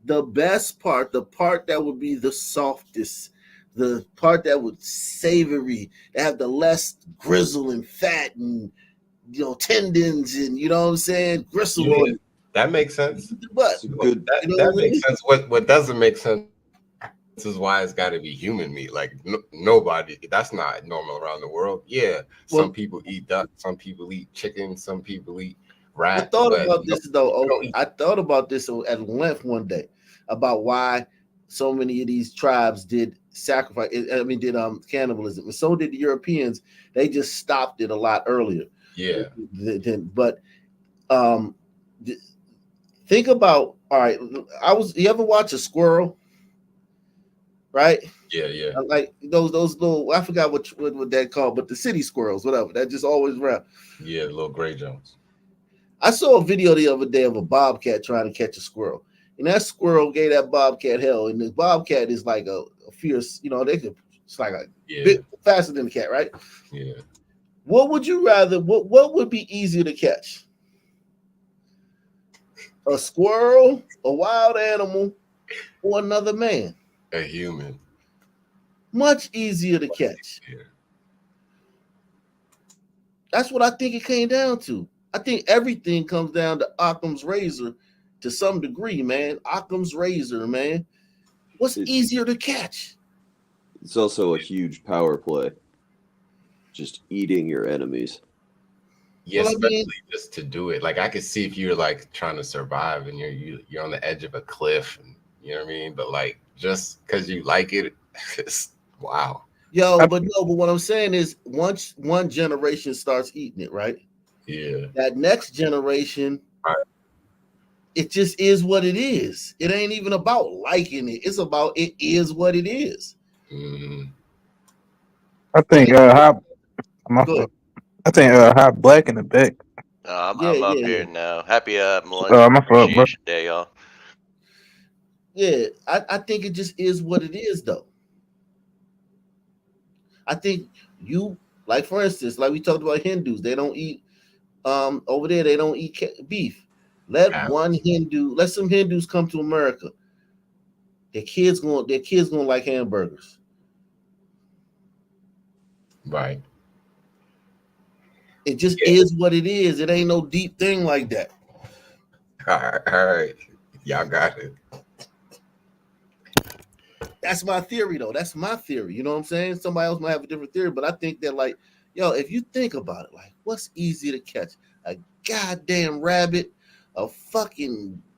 Speaker 1: the best part, the part that would be the softest, the part that would savory, that have the less grizzle and fat and tendons and you know what I'm saying, gristle.
Speaker 10: Yeah, that makes sense.
Speaker 1: But
Speaker 10: that makes sense. What doesn't make sense This is why it's got to be human meat. Like nobody, that's not normal around the world. Yeah, some people eat duck, some people eat chicken, some people eat rat.
Speaker 1: I thought about this though. I thought about this at length one day about why so many of these tribes did sacrifice. I mean, did cannibalism, and so did the Europeans. They just stopped it a lot earlier.
Speaker 10: Yeah.
Speaker 1: But think about, all right. You ever watch a squirrel? Right?
Speaker 10: Yeah.
Speaker 1: Like those little, I forgot what that called, but the city squirrels, whatever. That just always around.
Speaker 10: Yeah, little gray Jones.
Speaker 1: I saw a video the other day of a bobcat trying to catch a squirrel, and that squirrel gave that bobcat hell. And the bobcat is like a fierce, it's like a bit faster than the cat, right?
Speaker 10: Yeah.
Speaker 1: What would you rather? What would be easier to catch? A squirrel, a wild animal, or another man?
Speaker 10: A human.
Speaker 1: Much easier to catch.
Speaker 10: Yeah.
Speaker 1: That's what I think it came down to. I think everything comes down to Occam's razor to some degree, man. Occam's razor, man. What's easier to catch?
Speaker 11: It's also a huge power play. Just eating your enemies.
Speaker 10: Yeah, especially just to do it. Like I could see if you're like trying to survive and you're on the edge of a cliff, and you know what I mean. But like just because you like it, it's wow.
Speaker 1: But what I'm saying is, once one generation starts eating it, right?
Speaker 10: Yeah.
Speaker 1: That next generation, it just is what it is. It ain't even about liking it. It's about it is what it is.
Speaker 10: Mm-hmm.
Speaker 12: I think hot black in the back.
Speaker 13: I'm up here now. Happy
Speaker 12: my fault,
Speaker 13: Appreciation Day, y'all.
Speaker 1: Yeah, I think it just is what it is, though. I think like for instance, like we talked about Hindus, they don't eat over there. They don't eat beef. Let some Hindus come to America. Their kids gonna like hamburgers.
Speaker 10: Right.
Speaker 1: It just is what it is. It ain't no deep thing like that.
Speaker 10: All right. Y'all got it.
Speaker 1: That's my theory, though. That's my theory. You know what I'm saying? Somebody else might have a different theory, but I think that, like, if you think about it, like, what's easier to catch? A goddamn rabbit,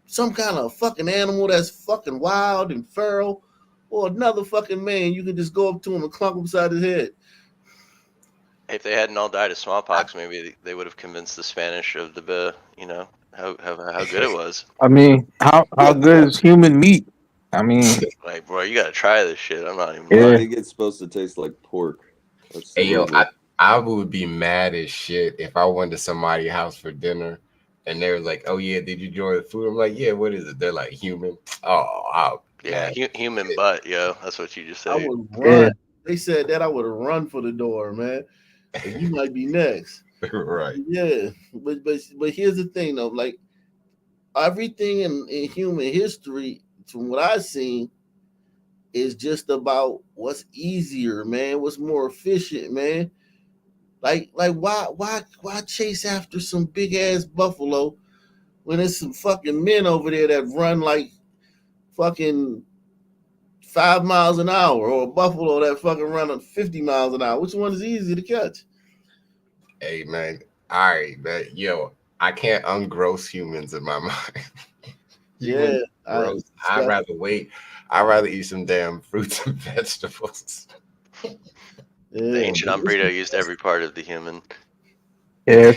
Speaker 1: some kind of fucking animal that's fucking wild and feral, or another fucking man you can just go up to him and clunk him beside his head.
Speaker 13: If they hadn't all died of smallpox, maybe they would have convinced the Spanish of how good it was.
Speaker 12: I mean, how good is human meat? I mean,
Speaker 13: like, bro, you gotta try this shit. I'm not even.
Speaker 11: I think it's supposed to taste like pork.
Speaker 10: Hey, yo, I would be mad as shit if I went to somebody's house for dinner and they were like, "Oh yeah, did you enjoy the food?" I'm like, "Yeah, what is it?" They're like, "Human." Oh,
Speaker 13: yeah, human butt, yo. That's what you just said.
Speaker 1: I would run. Yeah. They said that I would have run for the door, man. And you might be next.
Speaker 10: Right.
Speaker 1: Yeah, but here's the thing, though. Like everything in human history, from what I've seen, is just about what's easier, man. What's more efficient, man. Like why chase after some big ass buffalo when there's some fucking men over there that run like fucking 5 miles an hour, or a buffalo that fucking run 50 miles an hour? Which one is easier to catch?
Speaker 10: Hey man, all right, man. Yo, I can't ungross humans in my mind.
Speaker 1: Yeah,
Speaker 10: I'd rather wait. I'd rather eat some damn fruits and vegetables.
Speaker 1: Yeah.
Speaker 13: The ancient Umbrito used every part of the human.
Speaker 12: Yeah,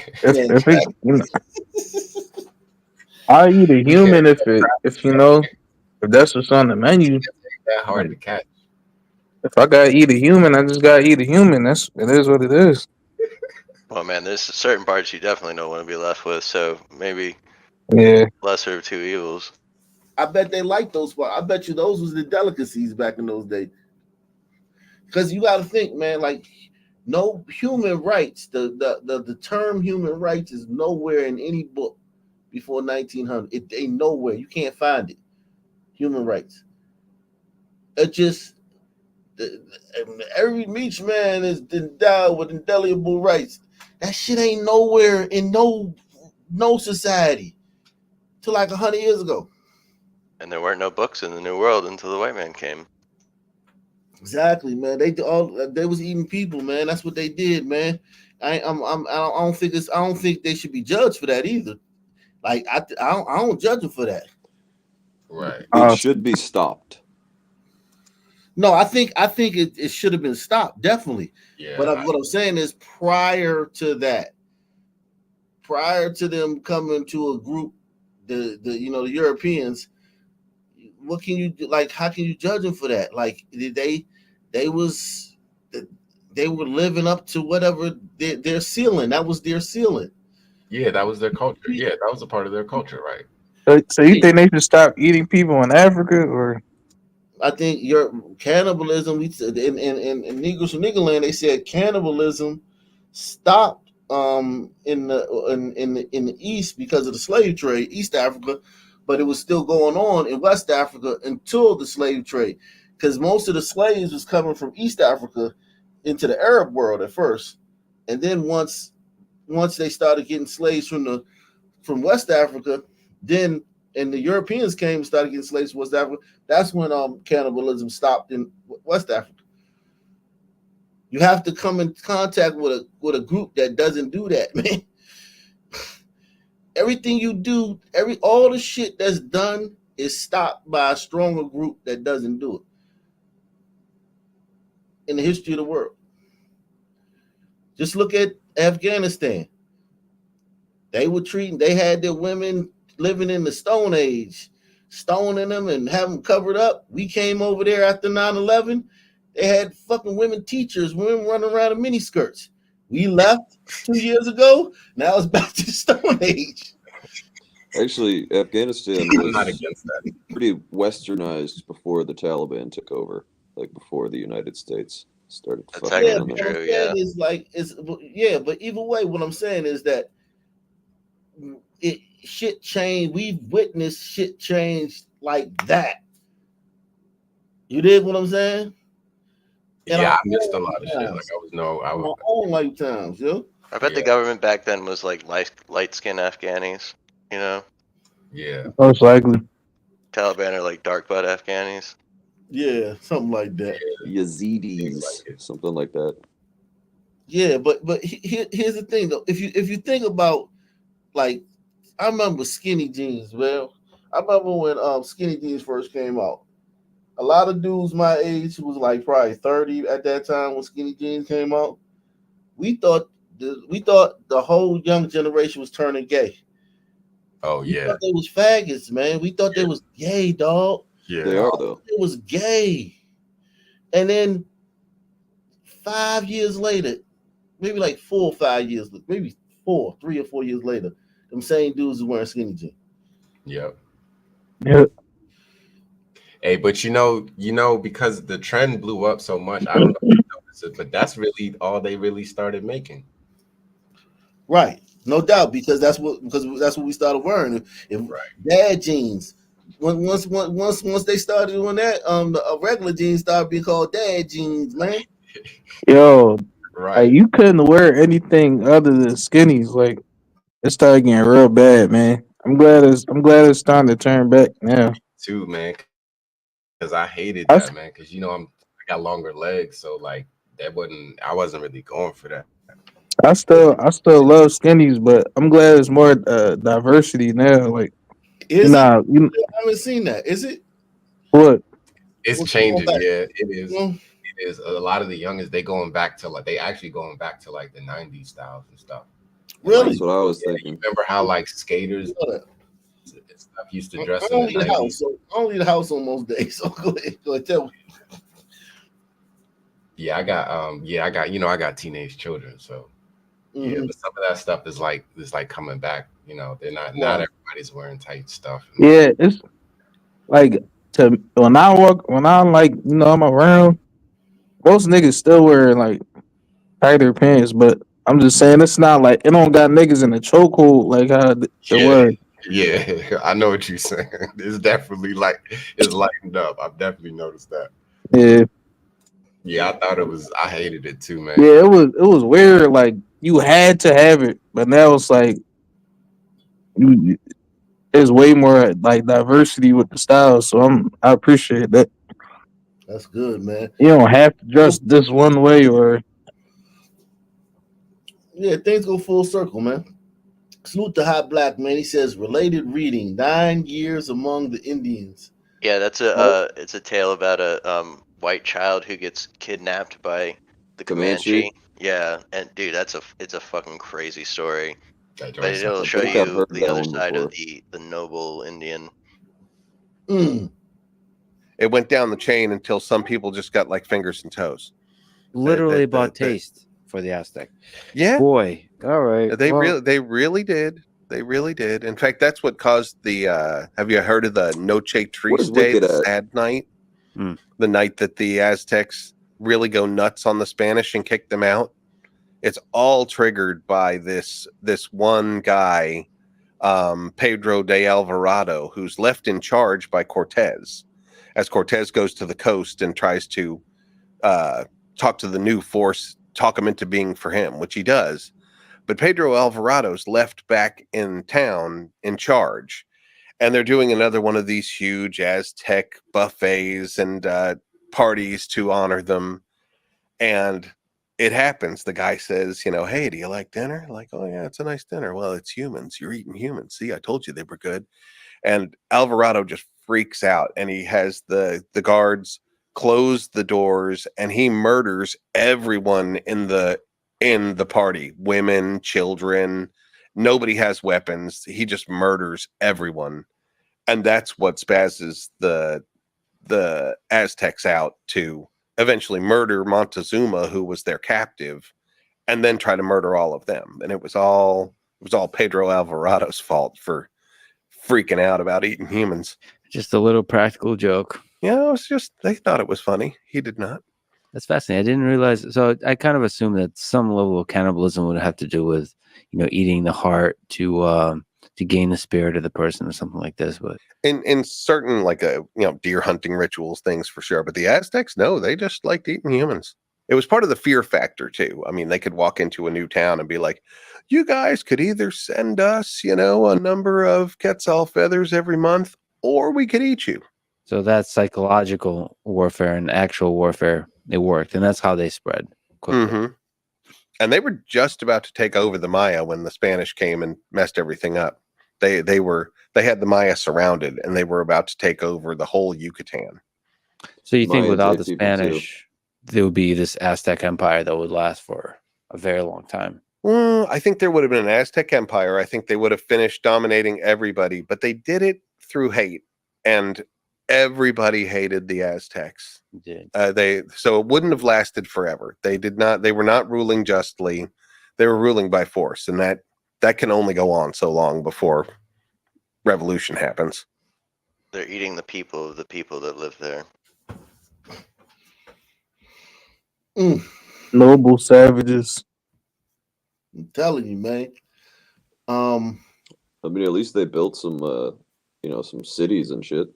Speaker 12: I eat a human if that's what's on the menu.
Speaker 10: That hard to catch.
Speaker 12: If I gotta eat a human, I just gotta eat a human. It is what it is.
Speaker 13: Well, man, there's certain parts you definitely don't want to be left with. So maybe, lesser of two evils.
Speaker 1: I bet they like those parts. I bet you those was the delicacies back in those days. Because you got to think, man, like no human rights. The term human rights is nowhere in any book before 1900. It ain't nowhere. You can't find it. Human rights. It just every each man is endowed with indelible rights. That shit ain't nowhere in no society till like 100 years ago.
Speaker 13: And there weren't no books in the New World until the white man came.
Speaker 1: Exactly, man. They was eating people, man. That's what they did, man. I don't think I don't think they should be judged for that either. Like I don't judge them for that.
Speaker 10: Right.
Speaker 11: It should be stopped.
Speaker 1: No, I think it should have been stopped, definitely.
Speaker 10: Yeah.
Speaker 1: But what I'm saying is prior to that, prior to them coming to a group, the the Europeans, what can you do? Like, how can you judge them for that? Like, they was they were living up to whatever their ceiling. That was their ceiling.
Speaker 10: Yeah, that was their culture. Yeah, that was a part of their culture, right?
Speaker 12: So you think they should stop eating people in Africa, or?
Speaker 1: I think your cannibalism. We said in Negroes from Niggerland, they said cannibalism stopped in the East because of the slave trade, East Africa, but it was still going on in West Africa until the slave trade, because most of the slaves was coming from East Africa into the Arab world at first, and then once they started getting slaves from West Africa, then and the Europeans came and started getting slaves from West Africa. That's when cannibalism stopped in West Africa. You have to come in contact with a group that doesn't do that, man. Everything you do, all the shit that's done is stopped by a stronger group that doesn't do it in the history of the world. Just look at Afghanistan. They had their women living in the Stone Age, stoning them and having them covered up. We came over there after 9/11. They had fucking women teachers, women running around in miniskirts. We left 2 years ago. Now it's back to the Stone Age.
Speaker 11: Actually, Afghanistan
Speaker 10: I'm not
Speaker 11: was
Speaker 10: against that.
Speaker 11: pretty westernized before the Taliban took over, like before the United States started
Speaker 13: That's
Speaker 11: fucking
Speaker 1: Yeah,
Speaker 11: around
Speaker 1: but
Speaker 13: actually
Speaker 11: there.
Speaker 1: what I'm
Speaker 13: true.
Speaker 1: saying
Speaker 13: Yeah.
Speaker 1: is like but either way, what I'm saying is that shit changed. We've witnessed shit change like that. You dig what I'm saying?
Speaker 10: Yeah, I missed a lot of shit. Like I
Speaker 1: in
Speaker 10: was
Speaker 1: our own lifetimes, yo.
Speaker 13: I bet the government back then was like light skinned Afghanis. You know,
Speaker 10: yeah.
Speaker 12: Most likely.
Speaker 13: Taliban are like dark butt Afghanis.
Speaker 1: Yeah, something like that.
Speaker 11: Yazidis, something like that.
Speaker 1: Yeah, but here's the thing though. If you think about, like, I remember skinny jeans, well. I remember when skinny jeans first came out. A lot of dudes my age who was like probably 30 at that time when skinny jeans came out. We thought the whole young generation was turning gay.
Speaker 10: Oh
Speaker 1: We
Speaker 10: yeah.
Speaker 1: thought they was faggots, man. We thought they was gay, dog.
Speaker 10: Yeah.
Speaker 11: They are though.
Speaker 1: It was gay. And then 5 years later, maybe like 4 or 5 years, maybe 3 or 4 years later, them same dudes is wearing skinny jeans.
Speaker 10: Yep.
Speaker 12: Yep.
Speaker 10: Hey, but you know, because the trend blew up so much, I don't know if you noticed it, but that's really all they really started making.
Speaker 1: Right, no doubt, because that's what we started wearing. If dad jeans, once they started doing that, the regular jeans started being called dad jeans, man.
Speaker 12: Yo,
Speaker 10: Right.
Speaker 12: like, you couldn't wear anything other than skinnies. Like, it started getting real bad, man. I'm glad it's starting to turn back now.
Speaker 10: Too, man, because I hated
Speaker 12: I,
Speaker 10: that, man. Because I got longer legs, so like I wasn't really going for that.
Speaker 12: I still love skinnies, but I'm glad it's more diversity now. Like,
Speaker 1: Is it? I
Speaker 12: you
Speaker 1: haven't seen that. Is it?
Speaker 12: what?
Speaker 10: It's changing, yeah. It is. It is. A lot of the youngest they actually going back to like the '90s styles and stuff.
Speaker 1: Really?
Speaker 11: That's what I was thinking.
Speaker 10: Remember how like skaters and stuff used to dress
Speaker 1: I
Speaker 10: in
Speaker 1: don't
Speaker 10: the
Speaker 1: leave the house,
Speaker 10: 90s?
Speaker 1: so I don't leave the house on most days. So go ahead, tell me.
Speaker 10: Yeah, I got teenage children, so yeah, but some of that stuff is like coming back. They're not everybody's wearing tight stuff.
Speaker 12: Yeah, it's like when I'm like, I'm around, most niggas still wearing like tighter pants, but I'm just saying it's not like it don't got niggas in the chokehold like how it was.
Speaker 10: Yeah, I know what you're saying. It's definitely it's lightened up. I've definitely noticed that.
Speaker 12: Yeah.
Speaker 10: Yeah, I hated it too, man.
Speaker 12: Yeah, it was weird. Like you had to have it, but now it's like there's way more like diversity with the styles. So I appreciate that.
Speaker 1: That's good, man.
Speaker 12: You don't have to dress this one way or
Speaker 1: Yeah, things go full circle, man. Salute to Hot Black, man. He says related reading 9 years among the Indians.
Speaker 13: Yeah, that's a it's a tale about a white child who gets kidnapped by the
Speaker 11: Comanche?
Speaker 13: Comanche. Yeah, and dude, it's a fucking crazy story.
Speaker 10: That
Speaker 13: But
Speaker 10: joint
Speaker 13: it'll
Speaker 11: I
Speaker 10: sounds
Speaker 13: show
Speaker 11: think I've
Speaker 13: you
Speaker 11: heard
Speaker 13: the
Speaker 11: that
Speaker 13: other
Speaker 11: one
Speaker 13: side of
Speaker 11: before.
Speaker 13: the noble Indian.
Speaker 9: It went down the chain until some people just got like fingers and toes.
Speaker 8: Literally bought taste for the Aztec.
Speaker 9: Yeah,
Speaker 8: Boy. All right.
Speaker 9: they
Speaker 8: well,
Speaker 9: really did. They really did. In fact, that's what caused the. Have you heard of the Noche
Speaker 11: Where's
Speaker 9: Triste,
Speaker 11: Wicked
Speaker 9: the
Speaker 11: at?
Speaker 9: sad night?
Speaker 8: Hmm.
Speaker 9: The night that the Aztecs really go nuts on the Spanish and kick them out. It's all triggered by this one guy, Pedro de Alvarado, who's left in charge by Cortez, as Cortez goes to the coast and tries to talk to the new force, talk him into being for him, which he does. But Pedro Alvarado's left back in town in charge, and they're doing another one of these huge Aztec buffets and parties to honor them. And it happens. The guy says, hey, do you like dinner? Like, oh yeah, it's a nice dinner. Well, it's humans. You're eating humans. See, I told you they were good. And Alvarado just freaks out, and he has the guards close the doors, and he murders everyone in the party, women, children. Nobody has weapons. He just murders everyone, and that's what spazzes the Aztecs out to eventually murder Montezuma, who was their captive, and then try to murder all of them. And it was all Pedro Alvarado's fault for freaking out about eating humans.
Speaker 8: just a little practical joke.
Speaker 9: Yeah, it was just they thought it was funny. He did not.
Speaker 8: That's fascinating. I didn't realize. So I kind of assumed that some level of cannibalism would have to do with, eating the heart to gain the spirit of the person or something like this. But
Speaker 9: In certain like deer hunting rituals, things for sure. But the Aztecs, no, they just liked eating humans. It was part of the fear factor too. I mean, they could walk into a new town and be like, "You guys could either send us, a number of Quetzal feathers every month, or we could eat you."
Speaker 8: so that's psychological warfare and actual warfare. It worked, and that's how they spread quickly.
Speaker 9: Mm-hmm. And they were just about to take over the Maya when the Spanish came and messed everything up. They had the Maya surrounded, and they were about to take over the whole Yucatan.
Speaker 8: So you think
Speaker 11: Mayans
Speaker 8: without
Speaker 11: ate
Speaker 8: the
Speaker 11: people too.
Speaker 8: Spanish, there would be this Aztec empire that would last for a very long time?
Speaker 9: I think there would have been an Aztec empire. I think they would have finished dominating everybody, but they did it through hate, and everybody hated the Aztecs. So it wouldn't have lasted forever. They were not ruling justly. They were ruling by force, and that can only go on so long before revolution happens.
Speaker 13: They're eating the people of the people that live there.
Speaker 12: noble savages.
Speaker 1: I'm telling you, man.
Speaker 11: I mean, at least they built some, some cities and shit.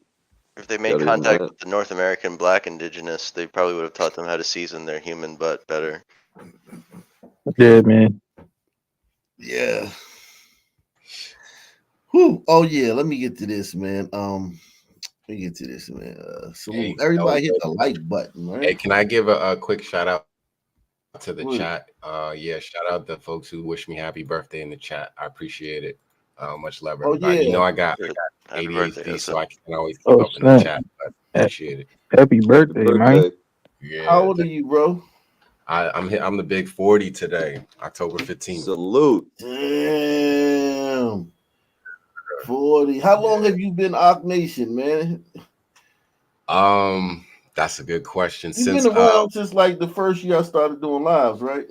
Speaker 13: If they made
Speaker 11: Better than
Speaker 13: contact
Speaker 11: that.
Speaker 13: with the North American black indigenous, they probably would have taught them how to season their human butt better.
Speaker 12: Yeah, man.
Speaker 1: Yeah. Whew. Oh yeah, let me get to this, man. Salute. Everybody hit the like button, right?
Speaker 10: Hey, can I give a quick shout out to the
Speaker 1: Please.
Speaker 10: chat? Shout out to folks who wish me happy birthday in the chat. I appreciate it. Much love,
Speaker 1: Oh,
Speaker 10: everybody.
Speaker 1: yeah.
Speaker 10: I got
Speaker 13: Happy
Speaker 10: ADHD,
Speaker 13: birthday,
Speaker 10: so I can't always keep
Speaker 12: Oh,
Speaker 10: up in the
Speaker 12: snap.
Speaker 10: chat. But appreciate it.
Speaker 12: Happy birthday, man.
Speaker 10: Yeah,
Speaker 1: How old are you, bro?
Speaker 10: I'm the big 40 today, October 15th.
Speaker 11: Salute.
Speaker 1: Damn. 40. How long have you been Ock Nation, man?
Speaker 10: That's a good question.
Speaker 1: You've been around since like the first year I started doing lives, right?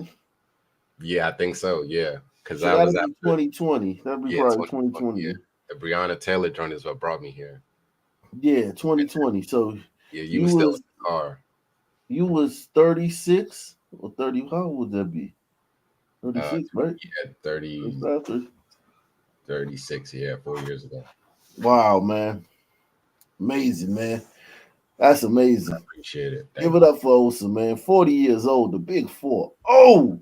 Speaker 10: Yeah, I think so. Yeah, because
Speaker 1: So
Speaker 10: I was
Speaker 1: that'd be 2020. That'd be probably 2020.
Speaker 10: Yeah. The Breonna Taylor joint is what brought me here.
Speaker 1: Yeah, 2020. So
Speaker 10: Yeah, you were still in the car.
Speaker 1: You was 36 or 30. How old would that be? 36, right?
Speaker 10: Yeah, 36. Yeah, 4 years ago.
Speaker 1: Wow, man. Amazing, man. That's amazing.
Speaker 10: Appreciate it.
Speaker 1: Give it up for Osa, man. 40 years old, the big four. Oh!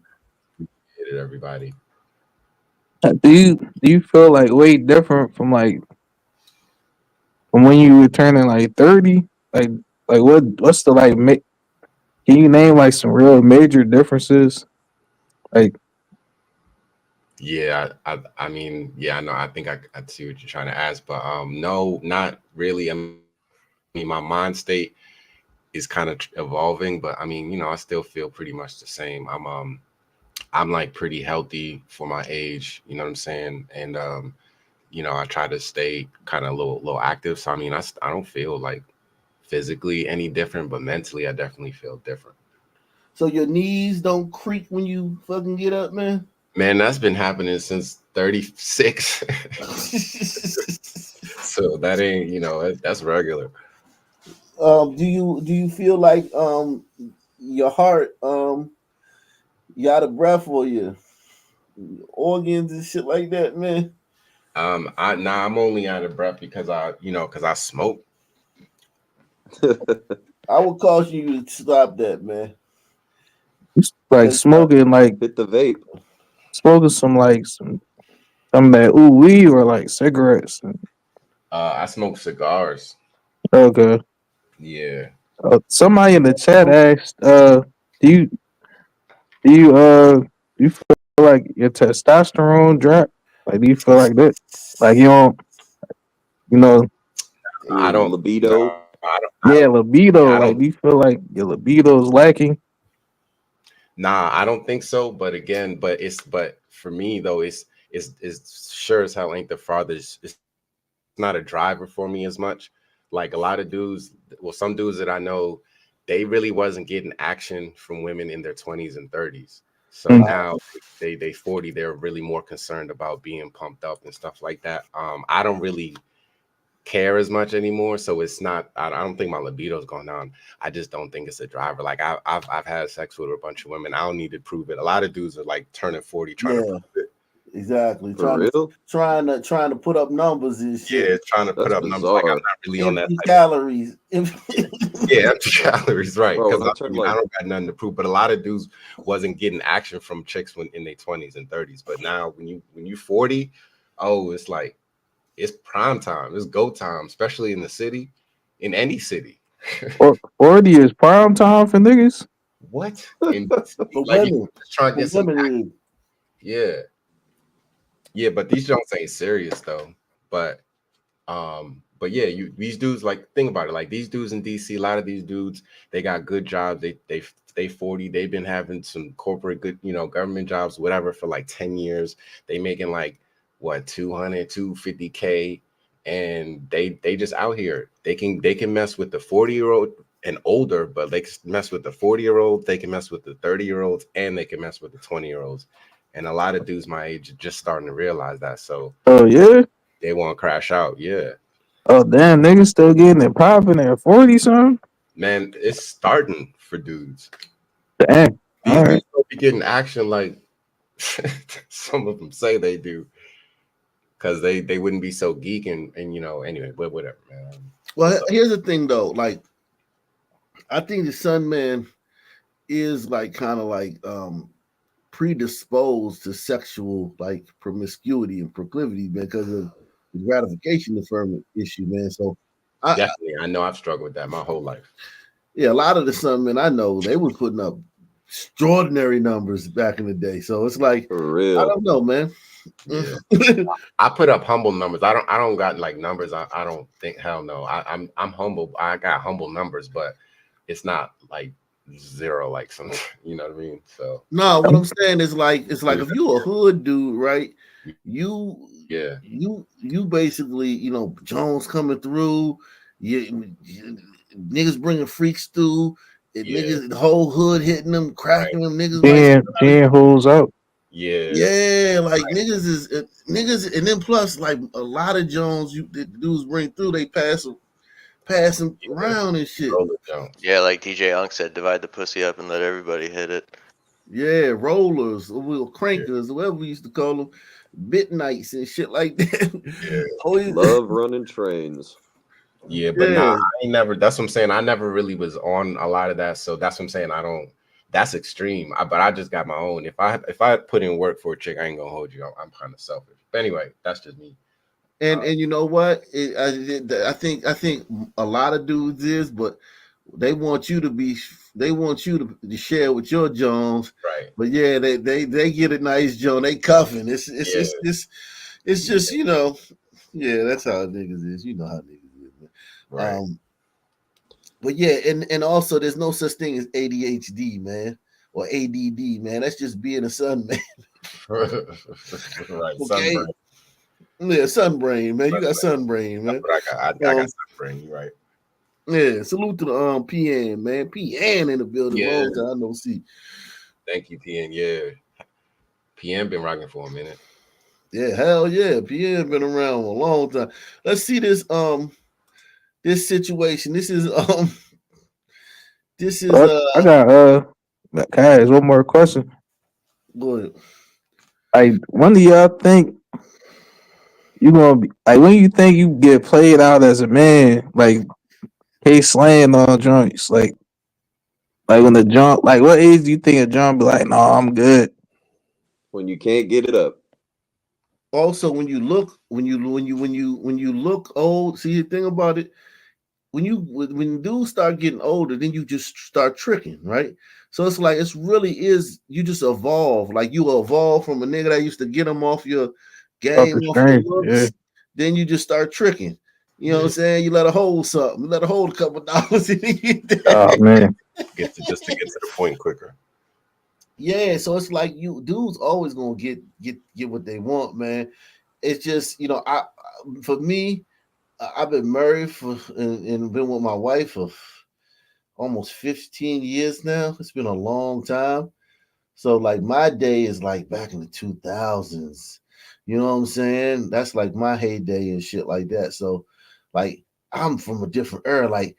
Speaker 10: Appreciate it, everybody.
Speaker 12: Do you feel like way different from when you were turning like 30? Like Like what's the like? Can you name like some real major differences? Like,
Speaker 10: Yeah, I mean, yeah, I know. I think I see what you're trying to ask, but no, not really. I mean, my mind state is kind of evolving, but I mean, I still feel pretty much the same. I'm like pretty healthy for my age, you know what I'm saying? And I try to stay kind of a little active. So I mean, I don't feel like physically any different, but mentally I definitely feel different.
Speaker 1: So your knees don't creak when you fucking get up, man?
Speaker 10: Man, that's been happening since 36. So that ain't, that's regular.
Speaker 1: Do you feel like your heart you out of breath or your organs and shit like that, man?
Speaker 10: I'm only out of breath because I smoke.
Speaker 1: I would caution you to stop that, man.
Speaker 12: like smoking, like
Speaker 11: hit the vape.
Speaker 12: Smoking some like some of that ooh weed or like cigarettes.
Speaker 10: I smoke cigars.
Speaker 12: Okay.
Speaker 10: Yeah.
Speaker 12: Somebody in the chat asked, do you feel like your testosterone drop? Like, do you feel like that? Like you don't, you know?
Speaker 10: I don't
Speaker 11: libido.
Speaker 10: No, I don't.
Speaker 12: Yeah, libido.
Speaker 10: Yeah, I
Speaker 12: Like,
Speaker 10: don't.
Speaker 12: do you feel like your libido is lacking?
Speaker 10: Nah, I don't think so. But again, but for me though, it's sure as hell ain't the farthest. It's not a driver for me as much. Like a lot of dudes, well, some dudes that I know, they really wasn't getting action from women in their 20s and 30s. So now they 40, they're really more concerned about being pumped up and stuff like that. I don't really care as much anymore, so it's not. I don't think my libido's gone down. I just don't think it's a driver. Like I've had sex with a bunch of women. I don't need to prove it. A lot of dudes are like turning 40 trying to
Speaker 1: Yeah,
Speaker 10: prove it.
Speaker 1: exactly.
Speaker 11: For real?
Speaker 1: Trying to put up numbers and shit.
Speaker 10: Yeah, trying to put
Speaker 11: That's
Speaker 10: up numbers like I'm
Speaker 11: bizarre.
Speaker 10: not really on that
Speaker 1: Empty
Speaker 10: type
Speaker 1: calories.
Speaker 10: yeah, empty calories, right?
Speaker 11: Bro,
Speaker 10: Because
Speaker 11: when I
Speaker 10: I
Speaker 11: turned
Speaker 10: mean, I
Speaker 11: like
Speaker 10: don't got nothing to prove. But a lot of dudes wasn't getting action from chicks when in their 20s and 30s. But now when you 40, oh, it's like it's prime time. It's go time, especially in the city, in any city.
Speaker 12: Or 40 is prime time for niggas.
Speaker 10: What? In
Speaker 1: For
Speaker 10: like you
Speaker 1: women.
Speaker 10: just trying to
Speaker 1: For
Speaker 10: get some
Speaker 1: women,
Speaker 10: yeah. Yeah, but these joints ain't serious though. But yeah, these dudes like think about it. Like these dudes in DC, a lot of these dudes, they got good jobs. They 40, they've been having some corporate good, government jobs, whatever, for like 10 years. They making like what 200, 250K, and they just out here. They can mess with the 40-year-old and older, but they can mess with the 40-year-old, they can mess with the 30-year-olds, and they can mess with the 20-year-olds. And a lot of dudes my age are just starting to realize that. So
Speaker 12: Oh yeah.
Speaker 10: they want to crash out. Yeah.
Speaker 12: Oh damn, niggas still getting it popping at 40 something.
Speaker 10: Man, it's starting for dudes.
Speaker 12: Damn.
Speaker 10: These
Speaker 12: All right.
Speaker 10: dudes don't be getting action like some of them say they do, because they wouldn't be so geek and anyway, but whatever, man.
Speaker 1: well, here's the thing though. Like, I think the Sun Man is like kind of like predisposed to sexual like promiscuity and proclivity because of the gratification deferment issue, man. So
Speaker 10: Definitely, I know I've struggled with that my whole life.
Speaker 1: yeah, a lot of the Sun Men I know, they were putting up extraordinary numbers back in the day. So it's like,
Speaker 11: for real.
Speaker 1: I don't know, man.
Speaker 10: Yeah. I put up humble numbers. I don't got like numbers. I don't think, hell no. I'm humble. I got humble numbers, but it's not like zero like some, you know what I mean? So
Speaker 1: No, what I'm saying is like it's like if you a hood dude, right? You
Speaker 10: yeah.
Speaker 1: you basically, Jones coming through, you niggas bringing freaks through, niggas the whole hood hitting them, cracking them, niggas like
Speaker 12: Jen holes out.
Speaker 1: yeah, like niggas, and then plus like a lot of Jones the dudes bring through, they pass them around and shit.
Speaker 13: Yeah, like DJ Unk said, divide the pussy up and let everybody hit it.
Speaker 1: Yeah, rollers, or crankers, whatever we used to call them, bit nights and shit like that. Always,
Speaker 11: Love running trains.
Speaker 10: Yeah, but nah, I ain't never. That's what I'm saying. I never really was on a lot of that, so that's what I'm saying. I don't. That's extreme. But I just got my own. If I put in work for a chick, I ain't gonna hold you. I'm kind of selfish. But anyway, that's just me.
Speaker 1: And you know what? I think a lot of dudes is, but They want you to be. They want you to share with your Jones.
Speaker 10: Right.
Speaker 1: But yeah, they get a nice Joan. They cuffing. It's just yeah. That's how niggas is. You know how niggas is. Man.
Speaker 10: Right.
Speaker 1: But yeah, and also there's no such thing as ADHD, man, or ADD, man. That's just being a sun man.
Speaker 10: Right.
Speaker 1: Okay.
Speaker 10: Sunburn.
Speaker 1: Yeah, sunbrain, man. You got sunbrain, man.
Speaker 10: That's what I got sunbrain. You right.
Speaker 1: Yeah, salute to the PN, man. PN in the building.
Speaker 10: Yeah.
Speaker 1: Long time no see.
Speaker 10: Thank you, PN. Yeah. PN been rocking for a minute.
Speaker 1: Yeah, hell yeah. PN been around a long time. Let's see this this situation. This is
Speaker 12: I got can I ask one more question?
Speaker 1: Go ahead.
Speaker 12: Like, when do y'all think you gonna be like? When you think you get played out as a man, like K slaying all joints, like when the jump, like what age do you think a jump be like? No, I'm good.
Speaker 11: When you can't get it up.
Speaker 1: Also, when you look old, see the thing about it, when dudes start getting older, then you just start tricking, right? So it's like you just evolve. Like you evolve from a nigga that used to get them off your game, off your looks.
Speaker 12: Yeah.
Speaker 1: Then you just start tricking. You know what I'm saying? You let her hold something. You let her hold a couple dollars.
Speaker 12: Oh man.
Speaker 10: Just to get to the point quicker.
Speaker 1: Yeah, so it's like dudes always gonna get what they want, man. It's just for me, I've been married and been with my wife for almost 15 years now. It's been a long time. So like my day is like back in the 2000s. You know what I'm saying? That's like my heyday and shit like that. So like I'm from a different era. Like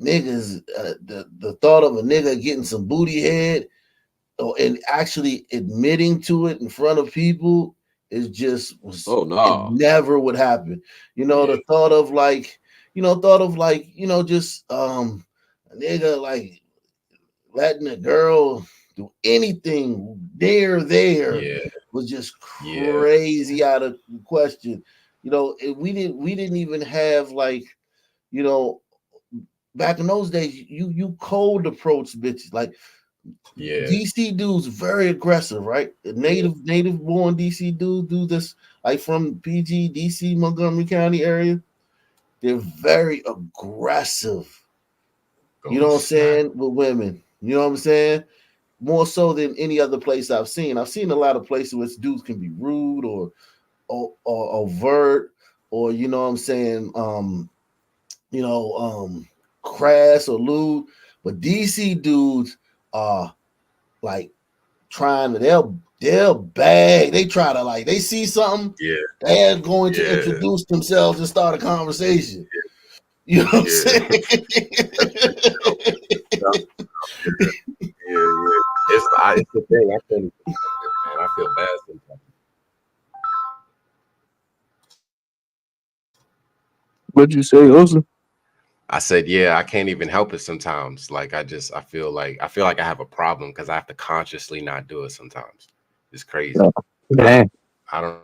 Speaker 1: niggas, the thought of a nigga getting some booty head and actually admitting to it in front of people is just it never would happen. The thought of just a nigga like letting a girl do anything near there was just crazy out of question. We didn't even have like, back in those days, you cold approach bitches. Like DC dudes very aggressive, right? Native born DC dudes do this like from PG, DC, Montgomery County area. They're very aggressive. You know what I'm saying? With women. You know what I'm saying? More so than any other place I've seen. I've seen a lot of places where dudes can be rude or overt, or you know what I'm saying, crass or lewd. But DC dudes are like trying to they'll bag. They try to like they see something. They're going to introduce themselves and start a conversation. You know what I'm saying?
Speaker 10: It's the thing. I feel, man, I feel bad sometimes.
Speaker 12: What'd you say, Osa?
Speaker 10: I said, I can't even help it sometimes. Like I feel like I have a problem because I have to consciously not do it sometimes. It's crazy.
Speaker 12: Damn.
Speaker 10: I don't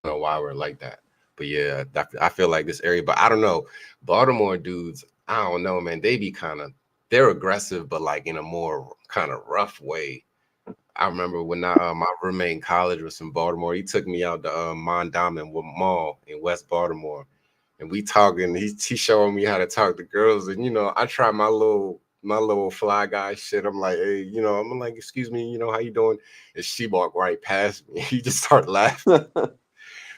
Speaker 10: know why we're like that. But yeah, I feel like this area, but I don't know. Baltimore dudes, I don't know, man. They be they're aggressive, but like in a more kind of rough way. I remember when my roommate in college was in Baltimore. He took me out to Mondawmin Mall in West Baltimore. And we talking, he's showing me how to talk to girls. And, I try my little fly guy shit. I'm like, hey, I'm like, excuse me, how you doing? And she walked right past me. He just started laughing.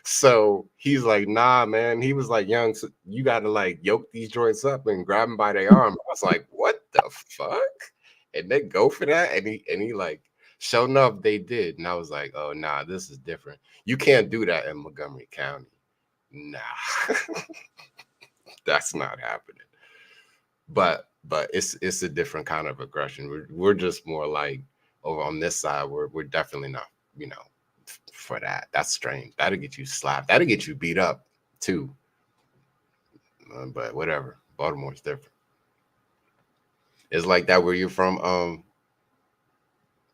Speaker 10: So he's like, nah, man. He was like, young, so you got to like yoke these joints up and grab them by their arm. I was like, what the fuck? And they go for that. And he like, sure enough, they did. And I was like, oh, nah, this is different. You can't do that in Montgomery County. Nah, that's not happening. But it's a different kind of aggression. We're just more like over on this side. We're definitely not, for that. That's strange. That'll get you slapped. That'll get you beat up too. But whatever. Baltimore's different. It's like that where you're from,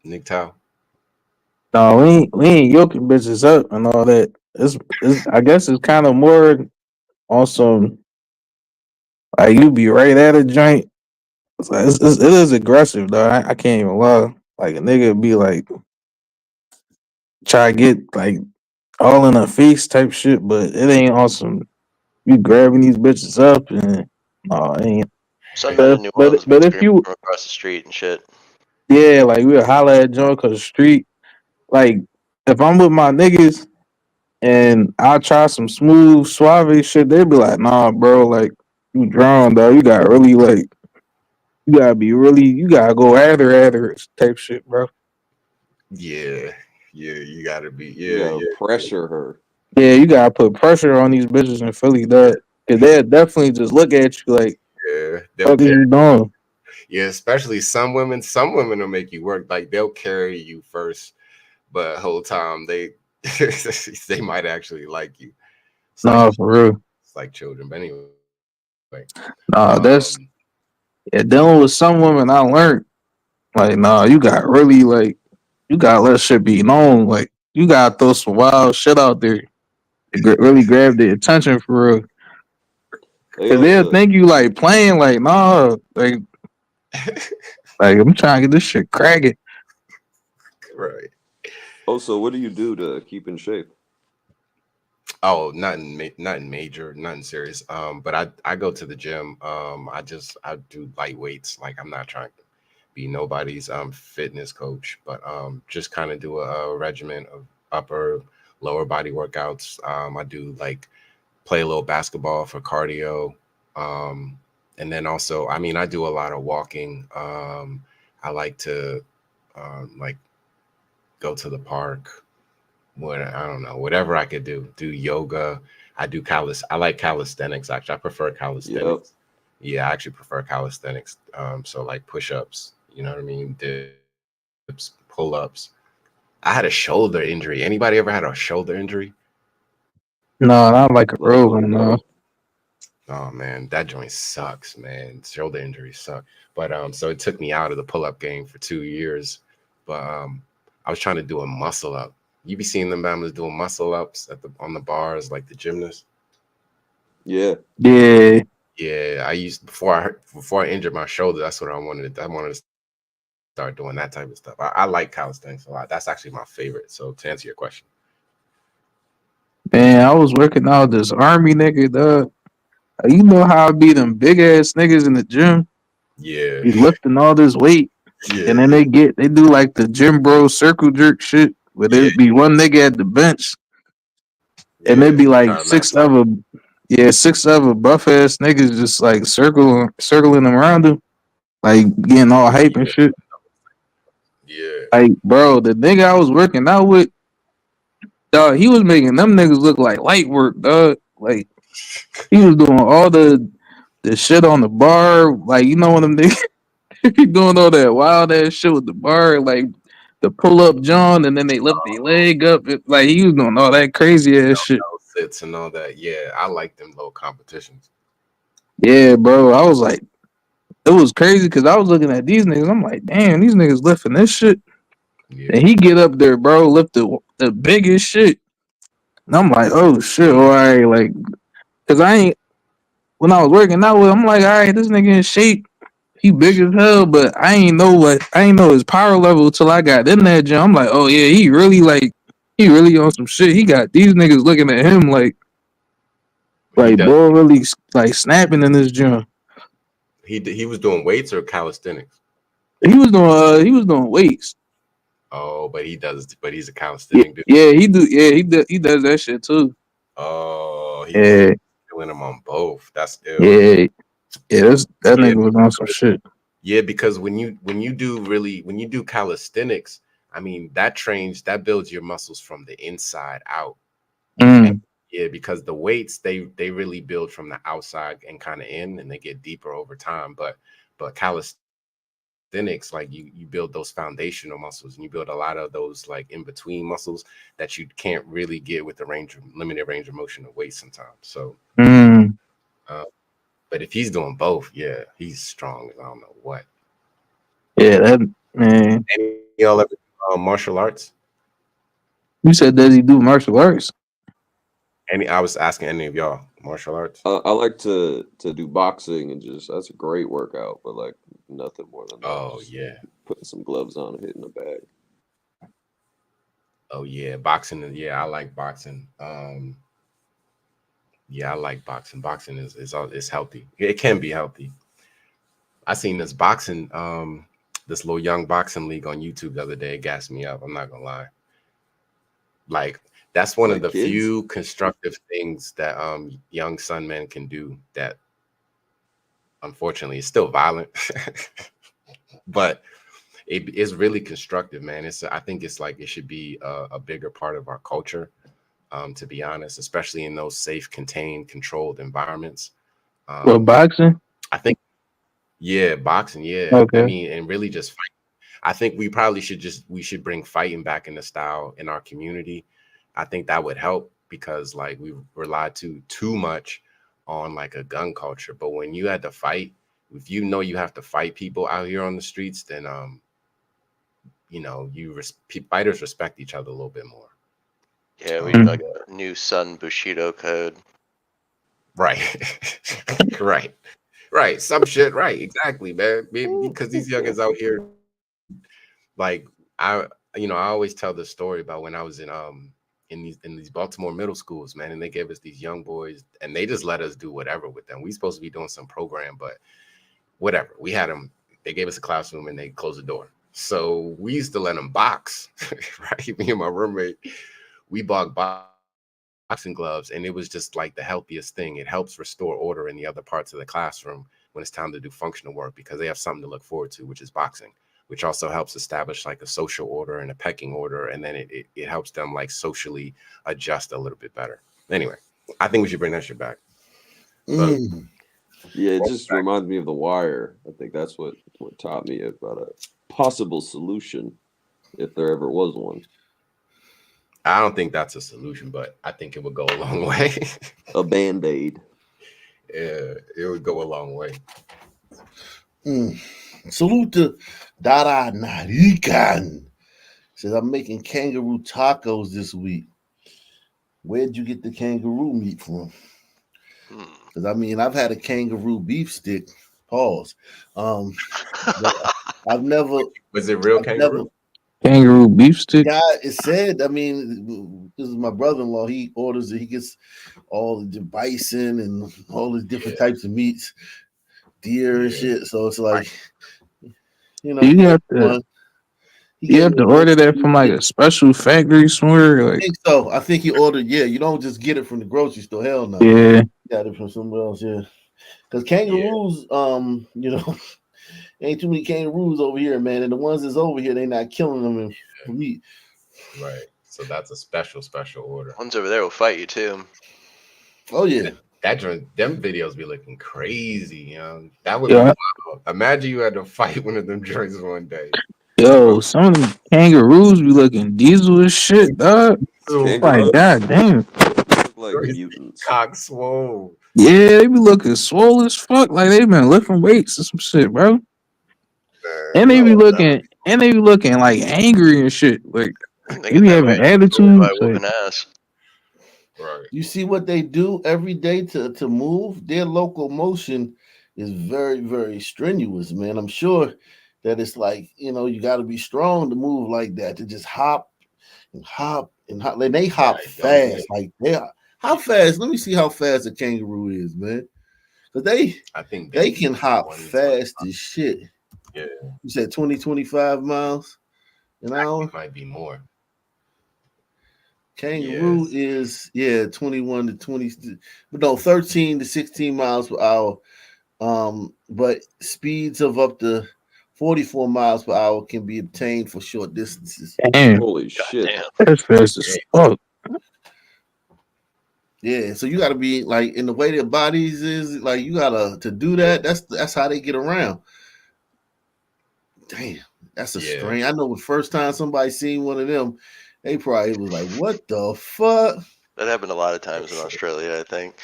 Speaker 10: Nick Tao.
Speaker 12: No, we ain't yoking bitches up and all that. It's I guess it's kind of more on some like you be right at a joint It is aggressive though. I can't even lie. Like a nigga be like try to get like all in her face type shit, but it ain't awesome. You grabbing these bitches up and no, it ain't.
Speaker 13: Some men in New Orleans
Speaker 12: But
Speaker 13: been
Speaker 12: if
Speaker 13: screaming
Speaker 12: you
Speaker 13: from across the street and shit.
Speaker 12: yeah, like we'll holler at John cause the street. Like if I'm with my niggas and I try some smooth suave shit, they be like, nah, bro, like you drowned, though. You got really like you gotta be really you gotta go after type shit, bro.
Speaker 10: Yeah, you gotta be.
Speaker 11: You
Speaker 10: Yeah,
Speaker 11: gotta
Speaker 10: yeah,
Speaker 11: pressure her.
Speaker 12: Yeah, you gotta put pressure on these bitches in Philly, dog. Cause they'll definitely just look at you like,
Speaker 10: yeah. They'll
Speaker 12: what are you doing?
Speaker 10: Yeah, especially some women. Some women will make you work. Like they'll carry you first, but whole time they might actually like you. It's like
Speaker 12: Nah, for real.
Speaker 10: it's like children. But anyway,
Speaker 12: Nah, that's
Speaker 10: um,
Speaker 12: dealing with some women I learned. Like, nah, you got really like you gotta let shit be known. Like you gotta throw some wild shit out there to really grab their attention for real.
Speaker 11: They
Speaker 12: Cause they'll
Speaker 11: also
Speaker 12: think you like playing, like, nah, like I'm trying to get this shit cracking.
Speaker 10: right.
Speaker 11: also, what do you do to keep in shape?
Speaker 10: Oh, nothing major, nothing serious. But I go to the gym. I do light weights. Like I'm not trying to be nobody's fitness coach, but just kind of do a regimen of upper lower body workouts. I do like play a little basketball for cardio. And then also, I mean, I do a lot of walking. I like to like go to the park. What I don't know, whatever I could do yoga. I like calisthenics. Actually, I prefer
Speaker 11: Yep.
Speaker 10: calisthenics. Yeah, I actually prefer calisthenics. So like push-ups, you know what I mean, dips, pull-ups. I had a shoulder injury. Anybody ever had a shoulder injury?
Speaker 12: No, not like a real one, no.
Speaker 10: Oh man, that joint sucks, man. Shoulder injuries suck. But so it took me out of the pull-up game for 2 years. But I was trying to do a muscle up. You be seeing them bammers doing muscle ups on the bars like the gymnast.
Speaker 11: Yeah.
Speaker 12: Yeah.
Speaker 10: Yeah, I used before I injured my shoulder. That's what I wanted. I wanted to start doing that type of stuff. I like calisthenics a lot. That's actually my favorite. So to answer your question,
Speaker 12: Man, I was working out with this army nigga, dog. You know how I be them big ass niggas in the gym?
Speaker 10: yeah,
Speaker 12: Be lifting all this weight.
Speaker 10: yeah,
Speaker 12: And then they do like the gym bro circle jerk shit where there be one nigga at the bench and there be like
Speaker 10: trying to max out.
Speaker 12: six other buff ass niggas just like circling around him, like getting all hype and shit.
Speaker 10: Yeah,
Speaker 12: Like, bro, the nigga I was working out with, dog, he was making them niggas look like light work, dog. Like he was doing all the shit on the bar, like you know when them niggas be doing all that wild ass shit with the bar, like the pull up John, and then they lift their leg up. Like he was doing all that crazy ass shit.
Speaker 10: sits and all that. Yeah, I like them little competitions.
Speaker 12: Yeah, bro. I was like, it was crazy because I was looking at these niggas. I'm like, damn, these niggas lifting this shit.
Speaker 10: Yeah,
Speaker 12: And he get up there, bro, lift the biggest shit. And I'm like, oh shit, all right, like, cause I ain't when I was working out with him, I'm like, all right, this nigga in shape. He big as hell, but I ain't know his power level till I got in that gym. I'm like, oh yeah, he really on some shit. He got these niggas looking at him like
Speaker 10: he does.
Speaker 12: boy really like snapping in this gym.
Speaker 10: He was doing weights or calisthenics.
Speaker 12: He was doing weights.
Speaker 10: Oh, but he's a calisthenic dude.
Speaker 12: Yeah, he does that shit too.
Speaker 10: Oh, he was
Speaker 12: Yeah,
Speaker 10: doing them on both. That's ill.
Speaker 12: yeah, that
Speaker 10: Yeah,
Speaker 12: nigga was on some shit.
Speaker 10: yeah, because when you do calisthenics, I mean that builds your muscles from the inside out. And
Speaker 12: Mm.
Speaker 10: yeah, because the weights they really build from the outside and kind of in, and they get deeper over time. But calisthenics, like you build those foundational muscles, and you build a lot of those like in between muscles that you can't really get with the limited range of motion of weight sometimes. So,
Speaker 12: Mm.
Speaker 10: uh, but if he's doing both, yeah, he's strong as I don't know what.
Speaker 12: Yeah, that man.
Speaker 10: Any y'all ever martial arts?
Speaker 12: You said does he do martial arts?
Speaker 10: I was asking any of y'all martial arts.
Speaker 11: I like to do boxing and just that's a great workout, but like nothing more than that.
Speaker 10: Oh
Speaker 11: Just
Speaker 10: yeah.
Speaker 11: putting some gloves on and hitting the bag.
Speaker 10: Oh yeah, boxing. Yeah, I like boxing. Yeah, I like boxing. Boxing is healthy. It can be healthy. I seen this boxing, this little young boxing league on YouTube the other day. It gassed me up. I'm not gonna lie. Like that's one of
Speaker 11: Like
Speaker 10: the
Speaker 11: kids?
Speaker 10: few constructive things that young sun men can do. That unfortunately is still violent, but it is really constructive, man. I think it's like it should be a bigger part of our culture. To be honest, especially in those safe, contained, controlled environments.
Speaker 12: Well, boxing.
Speaker 10: I think, yeah, boxing, yeah. I
Speaker 12: Okay.
Speaker 10: mean, and really just fight. I think we should bring fighting back in the style in our community. I think that would help because like we rely too much on like a gun culture. But when you had to fight, if you know you have to fight people out here on the streets, then fighters respect each other a little bit more.
Speaker 13: Yeah, we need like a new Sun Bushido code.
Speaker 10: Right. Right. Some shit. Right. Exactly, man. Because these youngins out here, like I always tell the story about when I was in these Baltimore middle schools, man, and they gave us these young boys and they just let us do whatever with them. We supposed to be doing some program, but whatever. We had them, they gave us a classroom and they closed the door. So we used to let them box, right? Me and my roommate, we bought boxing gloves, and it was just like the healthiest thing. It helps restore order in the other parts of the classroom when it's time to do functional work because they have something to look forward to, which is boxing, which also helps establish like a social order and a pecking order, and then it helps them like socially adjust a little bit better. Anyway, I think we should bring that shit back. But
Speaker 11: Yeah, it just reminds me of The Wire. I think that's what taught me about a possible solution, if there ever was one.
Speaker 10: I don't think that's a solution, but I think it would go a long way.
Speaker 11: A Band-Aid.
Speaker 10: Yeah, it would go a long way.
Speaker 1: Salute to Dada Narikan. Says, I'm making kangaroo tacos this week. Where'd you get the kangaroo meat from? Because I mean, I've had a kangaroo beef stick. Pause. But I've never.
Speaker 10: Was it real kangaroo?
Speaker 12: Kangaroo beef stick.
Speaker 1: Yeah, it said. I mean, this is my brother-in-law. He orders it. He gets all the bison and all the different types of meats, deer and shit. So it's like,
Speaker 12: You have to. You have to order that from like a special factory somewhere.
Speaker 1: I
Speaker 12: Like,
Speaker 1: think so. I think he ordered. Yeah, you don't just get it from the grocery store. Hell no.
Speaker 12: Yeah.
Speaker 1: You got it from somewhere else. Yeah, because kangaroos, ain't too many kangaroos over here, man. And the ones that's over here, they not killing them for meat.
Speaker 10: Right. So that's a special order.
Speaker 13: Ones over there will fight you too.
Speaker 1: Oh yeah.
Speaker 10: Them videos be looking crazy, That would
Speaker 12: Yeah.
Speaker 10: be wild. Imagine you had to fight one of them joints one day.
Speaker 12: Yo, some of them kangaroos be looking diesel as shit, dog. Like, god damn.
Speaker 11: Like mutants.
Speaker 10: Cock swole.
Speaker 12: Yeah, they be looking swole as fuck. Like they been lifting weights or some shit, bro. And they be looking like angry and shit. Like they be having attitude. Like,
Speaker 13: ass.
Speaker 10: Right.
Speaker 1: You see what they do every day to move? Their locomotion is very, very strenuous, man. I'm sure that it's like, you got to be strong to move like that, to just hop and hop and hop. Like they hop fast. Like how fast? Let me see how fast a kangaroo is, man. Because
Speaker 10: I think
Speaker 1: they can hop fast as shit.
Speaker 10: Yeah.
Speaker 1: You said 20, 25 miles an hour?
Speaker 10: Might be more.
Speaker 1: Kangaroo is 21 to 20, but no, 13 to 16 miles per hour. But speeds of up to 44 miles per hour can be obtained for short distances.
Speaker 12: damn.
Speaker 11: Holy shit.
Speaker 12: That's fast as fuck.
Speaker 1: Yeah, so you got to be like in the way their bodies is, like you gotta to do that. That's how they get around. Damn, that's a strange. I know the first time somebody seen one of them, they probably was like, "What the fuck?"
Speaker 13: That happened a lot of times in Australia, I think.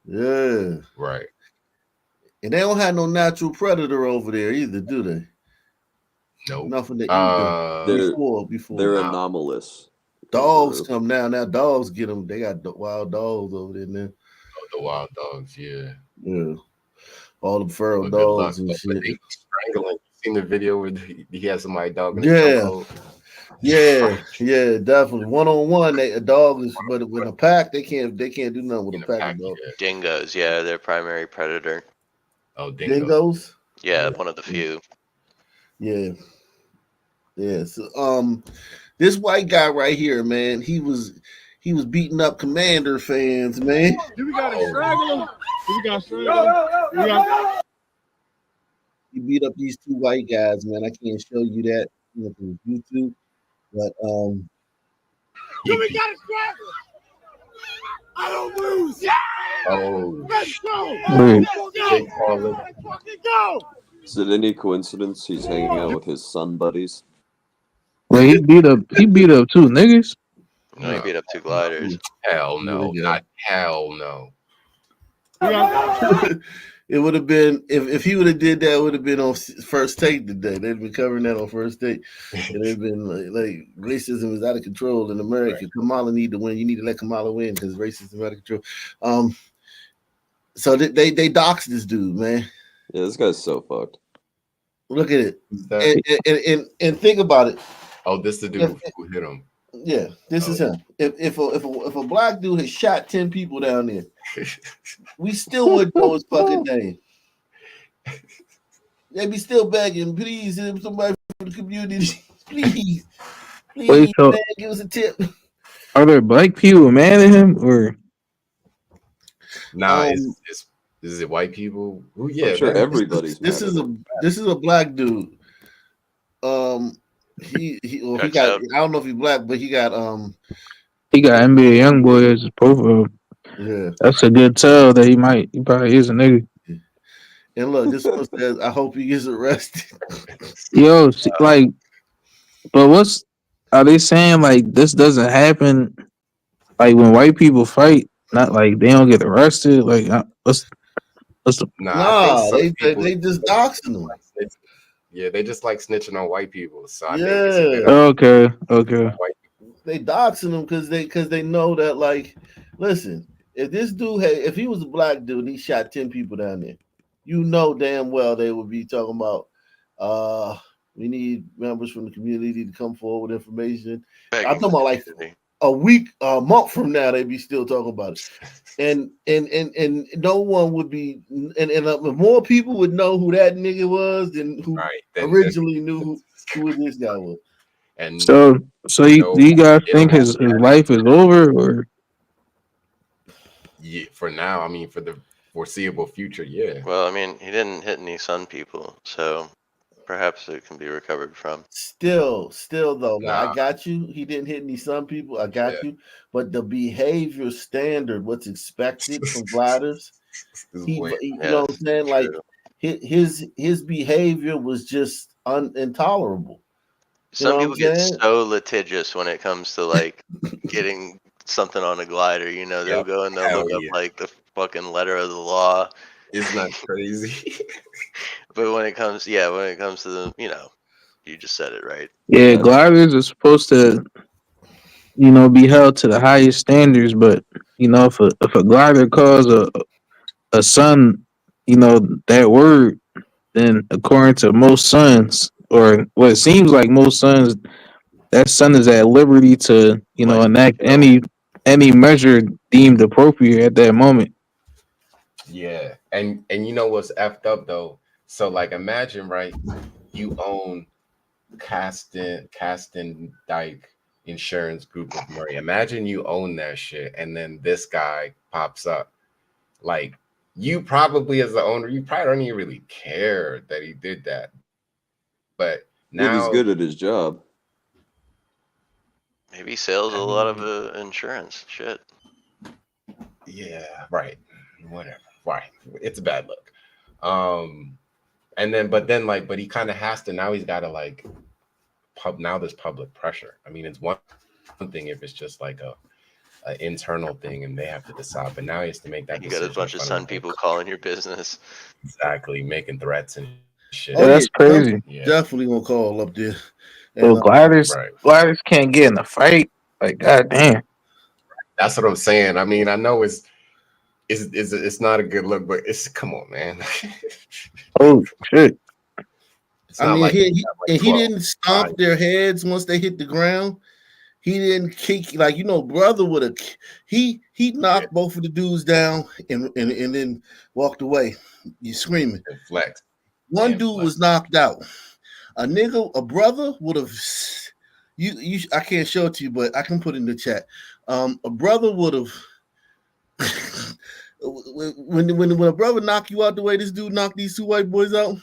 Speaker 1: Yeah,
Speaker 10: right.
Speaker 1: And they don't have no natural predator over there either, do they?
Speaker 10: Nope.
Speaker 1: Nothing to eat them before.
Speaker 11: They're anomalous.
Speaker 1: Dogs come now. Now dogs get them. They got wild dogs over there now.
Speaker 10: the wild dogs, yeah.
Speaker 1: Yeah, all the feral
Speaker 10: But good luck.
Speaker 1: dogs and
Speaker 10: But
Speaker 1: shit.
Speaker 10: they strangling. Seen the video where he has somebody dog in a
Speaker 1: Yeah,
Speaker 10: chokehold?
Speaker 1: yeah, definitely. One on one, a dog is, but in a pack, they can't do nothing with a pack of dogs.
Speaker 13: Dingoes, yeah, their primary predator.
Speaker 10: Oh,
Speaker 1: Dingoes.
Speaker 13: Yeah, one of the few.
Speaker 1: Yeah, yeah. So, this white guy right here, man, he was beating up Commander fans, man.
Speaker 18: Do we got a straggler? Do we got a straggler?
Speaker 1: He beat up these two white guys, man. I can't show you that through YouTube, but
Speaker 18: Do we got a straggler? I don't lose. Yeah!
Speaker 10: Oh,
Speaker 18: Let's go!
Speaker 11: Wait.
Speaker 18: Let's go! Let's fucking go!
Speaker 11: Is it any coincidence he's hanging out with his son buddies?
Speaker 12: Well, he beat up two niggas.
Speaker 13: No, he beat up two gliders.
Speaker 10: Hell no, not hell no.
Speaker 1: it would have been if he would have did that. It would have been on First Take today. They'd been covering that on First Take, and they've been like racism is out of control in America. Right. Kamala need to win. You need to let Kamala win because racism is out of control. So they doxed this dude, man.
Speaker 11: Yeah, this guy's so fucked.
Speaker 1: Look at it, and think about it.
Speaker 10: Oh, this the dude who hit him.
Speaker 1: Yeah, this is him. If a black dude had shot 10 people down there, we still wouldn't know his fucking name. They'd be still begging, please, somebody from the community, please,
Speaker 12: Wait, so
Speaker 1: man, give us a tip.
Speaker 12: are there black people mad at him or?
Speaker 10: Nah, is it white people? Ooh, yeah,
Speaker 11: I'm sure everybody's.
Speaker 1: This is a black dude. He got. I don't know if he's black, but he got
Speaker 12: NBA YoungBoy as his profile.
Speaker 1: Yeah,
Speaker 12: that's a good tell that he probably is a nigga.
Speaker 1: And look, this one says, "I hope he gets arrested."
Speaker 12: Yo, like, but are they saying like this doesn't happen? Like when white people fight, not like they don't get arrested. Like what's the?
Speaker 1: Nah, they just doxing them.
Speaker 10: Yeah, they just like snitching on white people. So I think
Speaker 12: Okay.
Speaker 1: They doxing them because they know that, like, listen, if he was a black dude and he shot 10 people down there, you know damn well they would be talking about we need members from the community to come forward with information. I'm talking about like a month from now, they'd be still talking about it. And no one would be, and more people would know who that nigga was than who originally knew who this guy was.
Speaker 10: And
Speaker 12: so do you guys think his life is over or?
Speaker 10: Yeah, for now, I mean, for the foreseeable future, yeah.
Speaker 13: Well, I mean, he didn't hit any sun people, so perhaps it can be recovered from.
Speaker 1: Still though, I got you. He didn't hit any sun people. I got you. But the behavior standard, what's expected from gliders, you know what I'm saying? Like his behavior was just intolerable.
Speaker 13: Some people get so litigious when it comes to like getting something on a glider. You know, they'll go and they'll look up like the fucking letter of the law.
Speaker 10: Isn't that crazy?
Speaker 13: But when it comes to the, you just said it right.
Speaker 12: Yeah, gliders are supposed to, be held to the highest standards. But if a glider calls a son, that word, then according to most sons, or what it seems like most sons, that son is at liberty to, enact any measure deemed appropriate at that moment.
Speaker 10: Yeah, and you know what's effed up though? So like, imagine, right? You own Caston Dyke Insurance Group of Murray. Imagine you own that shit, and then this guy pops up. Like, you probably, as the owner, you probably don't even really care that he did that. But now
Speaker 11: he's good at his job.
Speaker 13: Maybe he sells a lot of insurance shit.
Speaker 10: Yeah, right. Whatever. Right. It's a bad look. But he kind of has to, now he's got to like now there's public pressure. I mean, it's one thing if it's just like a internal thing and they have to decide, but now he has to make that decision.
Speaker 13: You got a bunch of sun people calling your business.
Speaker 10: Exactly, making threats and shit.
Speaker 12: Yeah, that's crazy.
Speaker 1: Definitely gonna call up there.
Speaker 12: So gliders can't get in a fight. Like, goddamn.
Speaker 10: That's what I'm saying. I mean, I know it's not a good look, but it's come on, man.
Speaker 12: Oh shit!
Speaker 10: It's
Speaker 1: I
Speaker 10: not
Speaker 1: mean,
Speaker 10: like
Speaker 1: he didn't stomp their heads once they hit the ground. He didn't kick like brother would have. He knocked both of the dudes down and then walked away. You screaming.
Speaker 10: flex.
Speaker 1: One dude was knocked out. A brother would have. You I can't show it to you, but I can put it in the chat. A brother would have. when a brother knock you out the way this dude knocked these two white boys out,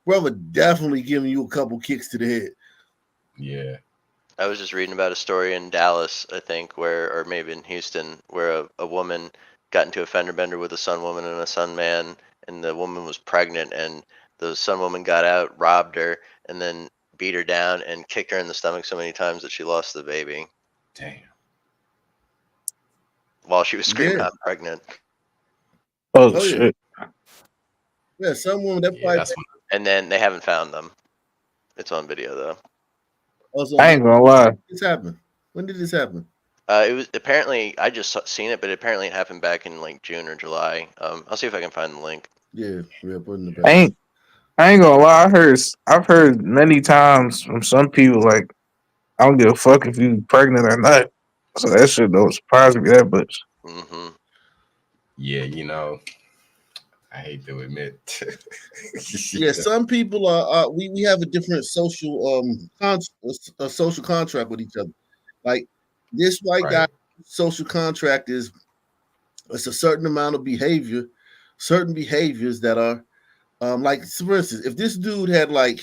Speaker 1: brother definitely giving you a couple kicks to the head.
Speaker 10: Yeah.
Speaker 13: I was just reading about a story in Dallas, I think, or maybe in Houston, where a woman got into a fender bender with a Sun woman and a Sun man, and the woman was pregnant, and the Sun woman got out, robbed her, and then beat her down and kicked her in the stomach so many times that she lost the baby.
Speaker 10: Damn.
Speaker 13: While she was screaming,
Speaker 1: Yeah.
Speaker 13: "I'm pregnant."
Speaker 12: Oh shit!
Speaker 1: Yeah, some woman that
Speaker 13: Yeah, and then they haven't found them. It's on video though.
Speaker 12: I ain't gonna lie.
Speaker 1: This happened. When did this happen?
Speaker 13: It was apparently I just seen it, but apparently it happened back in like June or July. I'll see if I can find the link.
Speaker 1: Yeah, put in the back.
Speaker 12: I ain't gonna lie. I've heard many times from some people like, I don't give a fuck if you pregnant or not. So that shit don't surprise me that much.
Speaker 13: Mm-hmm.
Speaker 10: Yeah, I hate to admit.
Speaker 1: Yeah, some people are we have a different social social contract with each other. Like this white guy social contract is it's a certain amount of certain behaviors that are like for instance, if this dude had like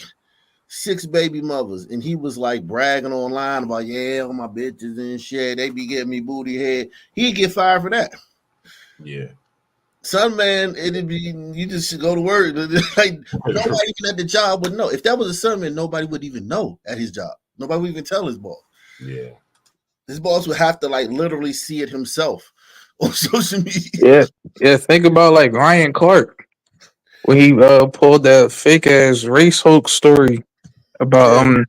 Speaker 1: 6 baby mothers and he was like bragging online about all my bitches and shit, they be getting me booty head, he'd get fired for that.
Speaker 10: Yeah.
Speaker 1: Some man, it'd be you just go to work. Like nobody even at the job would know. If that was a son man, nobody would even know at his job. Nobody would even tell his boss.
Speaker 10: Yeah.
Speaker 1: His boss would have to like literally see it himself on social media.
Speaker 12: Yeah. Think about like Ryan Clark when he pulled that fake ass race hoax story about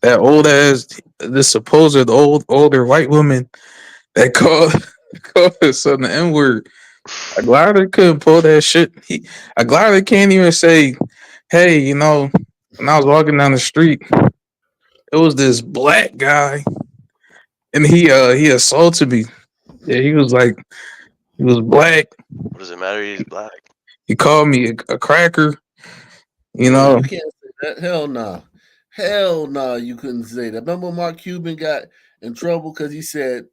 Speaker 12: that old ass the supposed older white woman that called his son the N word. I'm glad they couldn't pull that shit. I'm glad they can't even say, "Hey, when I was walking down the street, it was this black guy, and he assaulted me. Yeah, he was black.
Speaker 13: What does it matter? He's black.
Speaker 12: He called me a cracker.
Speaker 1: You can't say that. Hell no. Hell no, you couldn't say that. Remember Mark Cuban got in trouble because he said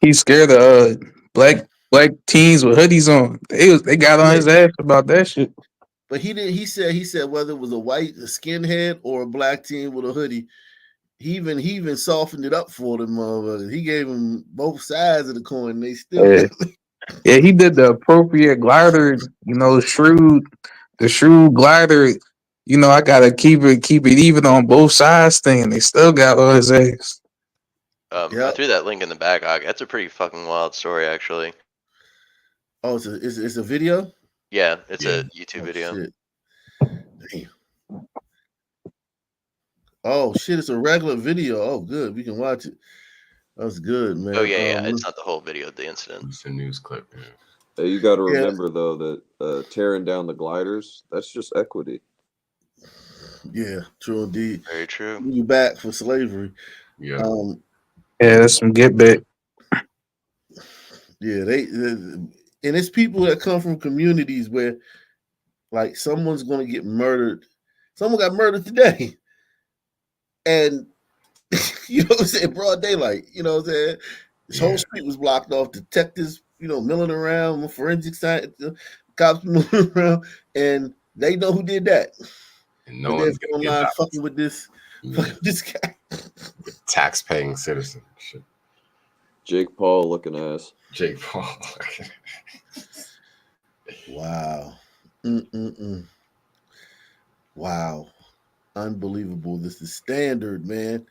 Speaker 12: he's scared of black teens with hoodies on. They got on his ass about that shit.
Speaker 1: But he did. He said whether it was a skinhead or a black teen with a hoodie, he even softened it up for them motherfuckers. He gave them both sides of the coin. They still
Speaker 12: Yeah, he did the appropriate glider. The shrewd glider. I gotta keep it even on both sides thing. And they still got on his ass.
Speaker 13: I threw that link in the back. That's a pretty fucking wild story, actually.
Speaker 1: Oh, it's a video?
Speaker 13: Yeah, it's a YouTube video.
Speaker 1: Shit. Damn. Oh shit, it's a regular video. Oh good, we can watch it. That's good, man.
Speaker 13: Oh yeah, it's not the whole video of the incident.
Speaker 10: It's a news clip. Yeah.
Speaker 11: Hey, you got to remember though that tearing down the gliders, that's just equity.
Speaker 1: Yeah, true indeed.
Speaker 13: Very true.
Speaker 1: You back for slavery.
Speaker 10: Yeah.
Speaker 12: That's some get back.
Speaker 1: Yeah, and it's people that come from communities where like someone's gonna get murdered. Someone got murdered today. And you know what I'm saying, broad daylight. You know what I'm saying? This whole street was blocked off. Detectives, milling around, forensic science, cops moving around, and they know who did that.
Speaker 10: And no one's gonna get
Speaker 1: online
Speaker 10: out.
Speaker 1: fucking with this guy.
Speaker 10: Tax-paying citizen. Shit.
Speaker 11: Jake Paul looking ass.
Speaker 10: Jake Paul.
Speaker 1: Wow. Wow. Unbelievable. This is standard, man.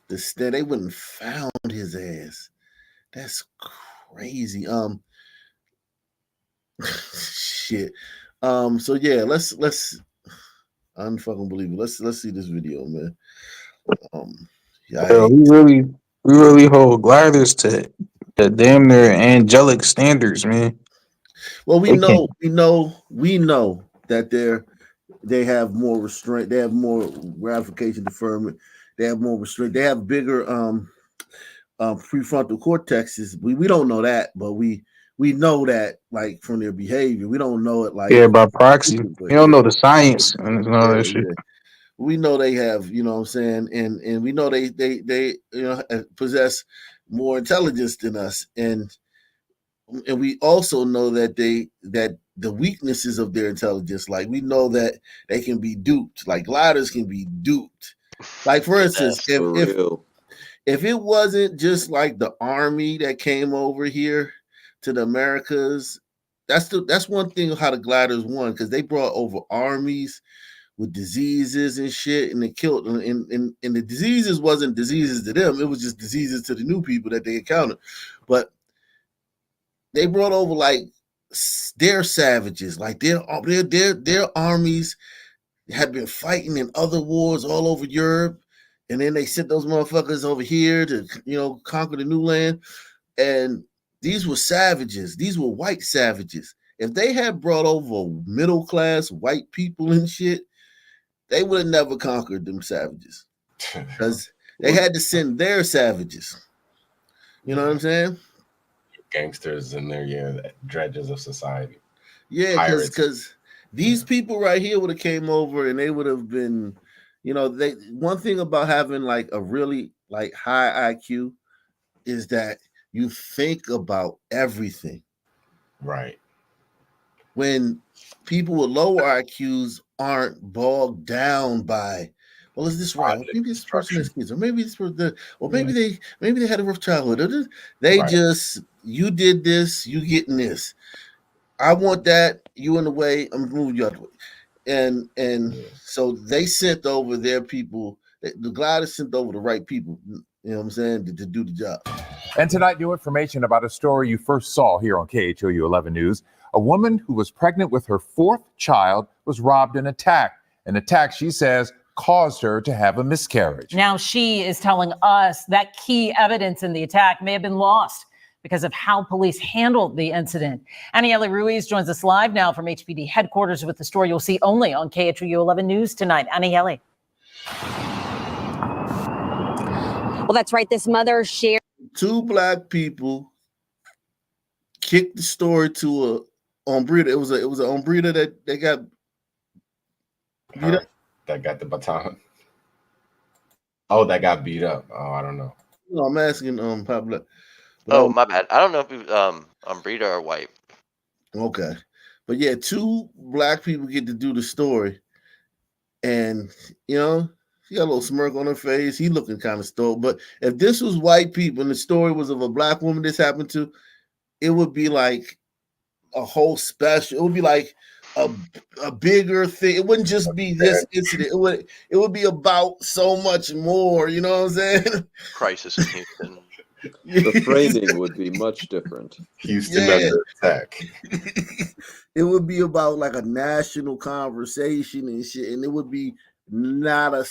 Speaker 1: They wouldn't found his ass. That's crazy. Shit. So yeah, let's unfucking believe it. Let's see this video, man.
Speaker 12: Yeah, we really hold gliders to the damn near angelic standards, man.
Speaker 1: Well, we
Speaker 12: They can't.
Speaker 1: know that they have more restraint. They have more ratification deferment. They have more restraint. They have bigger prefrontal cortexes. We don't know that, but we know that like from their behavior. We don't know it like
Speaker 12: Yeah, by proxy.
Speaker 1: but
Speaker 12: You don't
Speaker 1: yeah,
Speaker 12: know the science and all that shit.
Speaker 1: yeah. We know they have, you know what I'm saying, and we know they possess more intelligence than us, and we also know that the weaknesses of their intelligence, like we know that they can be duped, like gliders can be duped. Like for instance,
Speaker 11: For real.
Speaker 1: if it wasn't just like the army that came over here to the Americas, that's one thing how the gliders won, because they brought over armies with diseases and shit, and they killed and the diseases wasn't diseases to them, it was just diseases to the new people that they encountered. But they brought over like their savages, like their armies had been fighting in other wars all over Europe, and then they sent those motherfuckers over here to conquer the new land. And these were savages. These were white savages. If they had brought over middle class white people and shit, they would have never conquered them savages, because they had to send their savages. You know what I'm saying?
Speaker 10: Gangsters and their dredges of society.
Speaker 1: Yeah, because these people right here would have came over and they would have been, they one thing about having like a really like high IQ is that you think about everything.
Speaker 10: Right.
Speaker 1: When people with lower IQs aren't bogged down by, well, is this right? Well, maybe this person has kids, or maybe this person, or maybe they had a rough childhood. They just, you did this, you getting this. I want that. You in the way. I'm moving you out the way. And so they sent over their people. The gliders sent over the right people. You know what I'm saying, to do the job.
Speaker 14: And tonight, new information about a story you first saw here on KHOU 11 News. A woman who was pregnant with her fourth child was robbed and attacked. An attack, she says, caused her to have a miscarriage.
Speaker 15: Now she is telling us that key evidence in the attack may have been lost because of how police handled the incident. Aniele Ruiz joins us live now from HPD headquarters with the story you'll see only on KHOU 11 News tonight. Aniele.
Speaker 16: Well, that's right. This mother shared.
Speaker 1: 2 black people kicked the story to a hombrida. It was a hombrida that they got beat up.
Speaker 10: That got the baton. Oh, that got beat up. Oh, I don't know.
Speaker 1: No, I'm asking Pablo.
Speaker 13: Oh, my bad. I don't know if Breeder or white.
Speaker 1: Okay. But yeah, 2 black people get to do the story. And, she got a little smirk on her face. He looking kind of stoked. But if this was white people and the story was of a black woman this happened to, it would be like a whole special. It would be like a bigger thing. It wouldn't just be this incident. It would be about so much more. You know what I'm saying?
Speaker 13: Crisis in Houston.
Speaker 11: The framing would be much different.
Speaker 10: Houston under attack.
Speaker 1: It would be about like a national conversation and shit, and it would be not a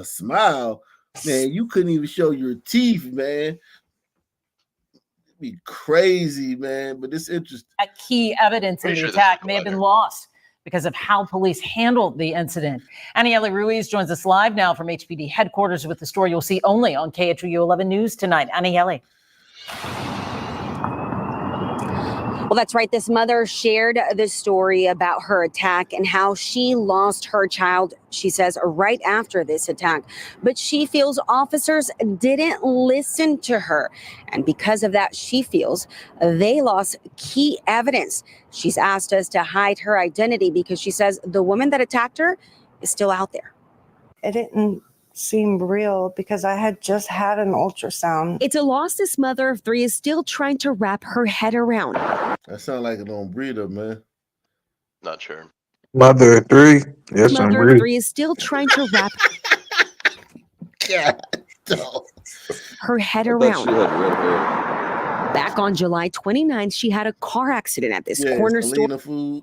Speaker 1: smile, man. You couldn't even show your teeth, man. It'd be crazy, man. But it's interesting.
Speaker 15: That key evidence in the attack may have been lost because of how police handled the incident. Aniele Ruiz joins us live now from HPD headquarters with the story you'll see only on KHOU 11 News tonight. Aniele.
Speaker 16: Well, that's right. This mother shared the story about her attack and how she lost her child, she says, right after this attack. But she feels officers didn't listen to her. And because of that, she feels they lost key evidence. She's asked us to hide her identity because she says the woman that attacked her is still out there.
Speaker 17: It didn't seem real because I had just had an ultrasound.
Speaker 16: It's a loss this mother of 3 is still trying to wrap her head around.
Speaker 1: That sounds like an hombrida, man.
Speaker 13: Not sure.
Speaker 12: Mother of 3. Yes, I'm
Speaker 16: Mother of
Speaker 12: ready.
Speaker 16: 3 is still trying to wrap her head around.
Speaker 11: She had red hair.
Speaker 16: Back on July 29th, she had a car accident at this corner store.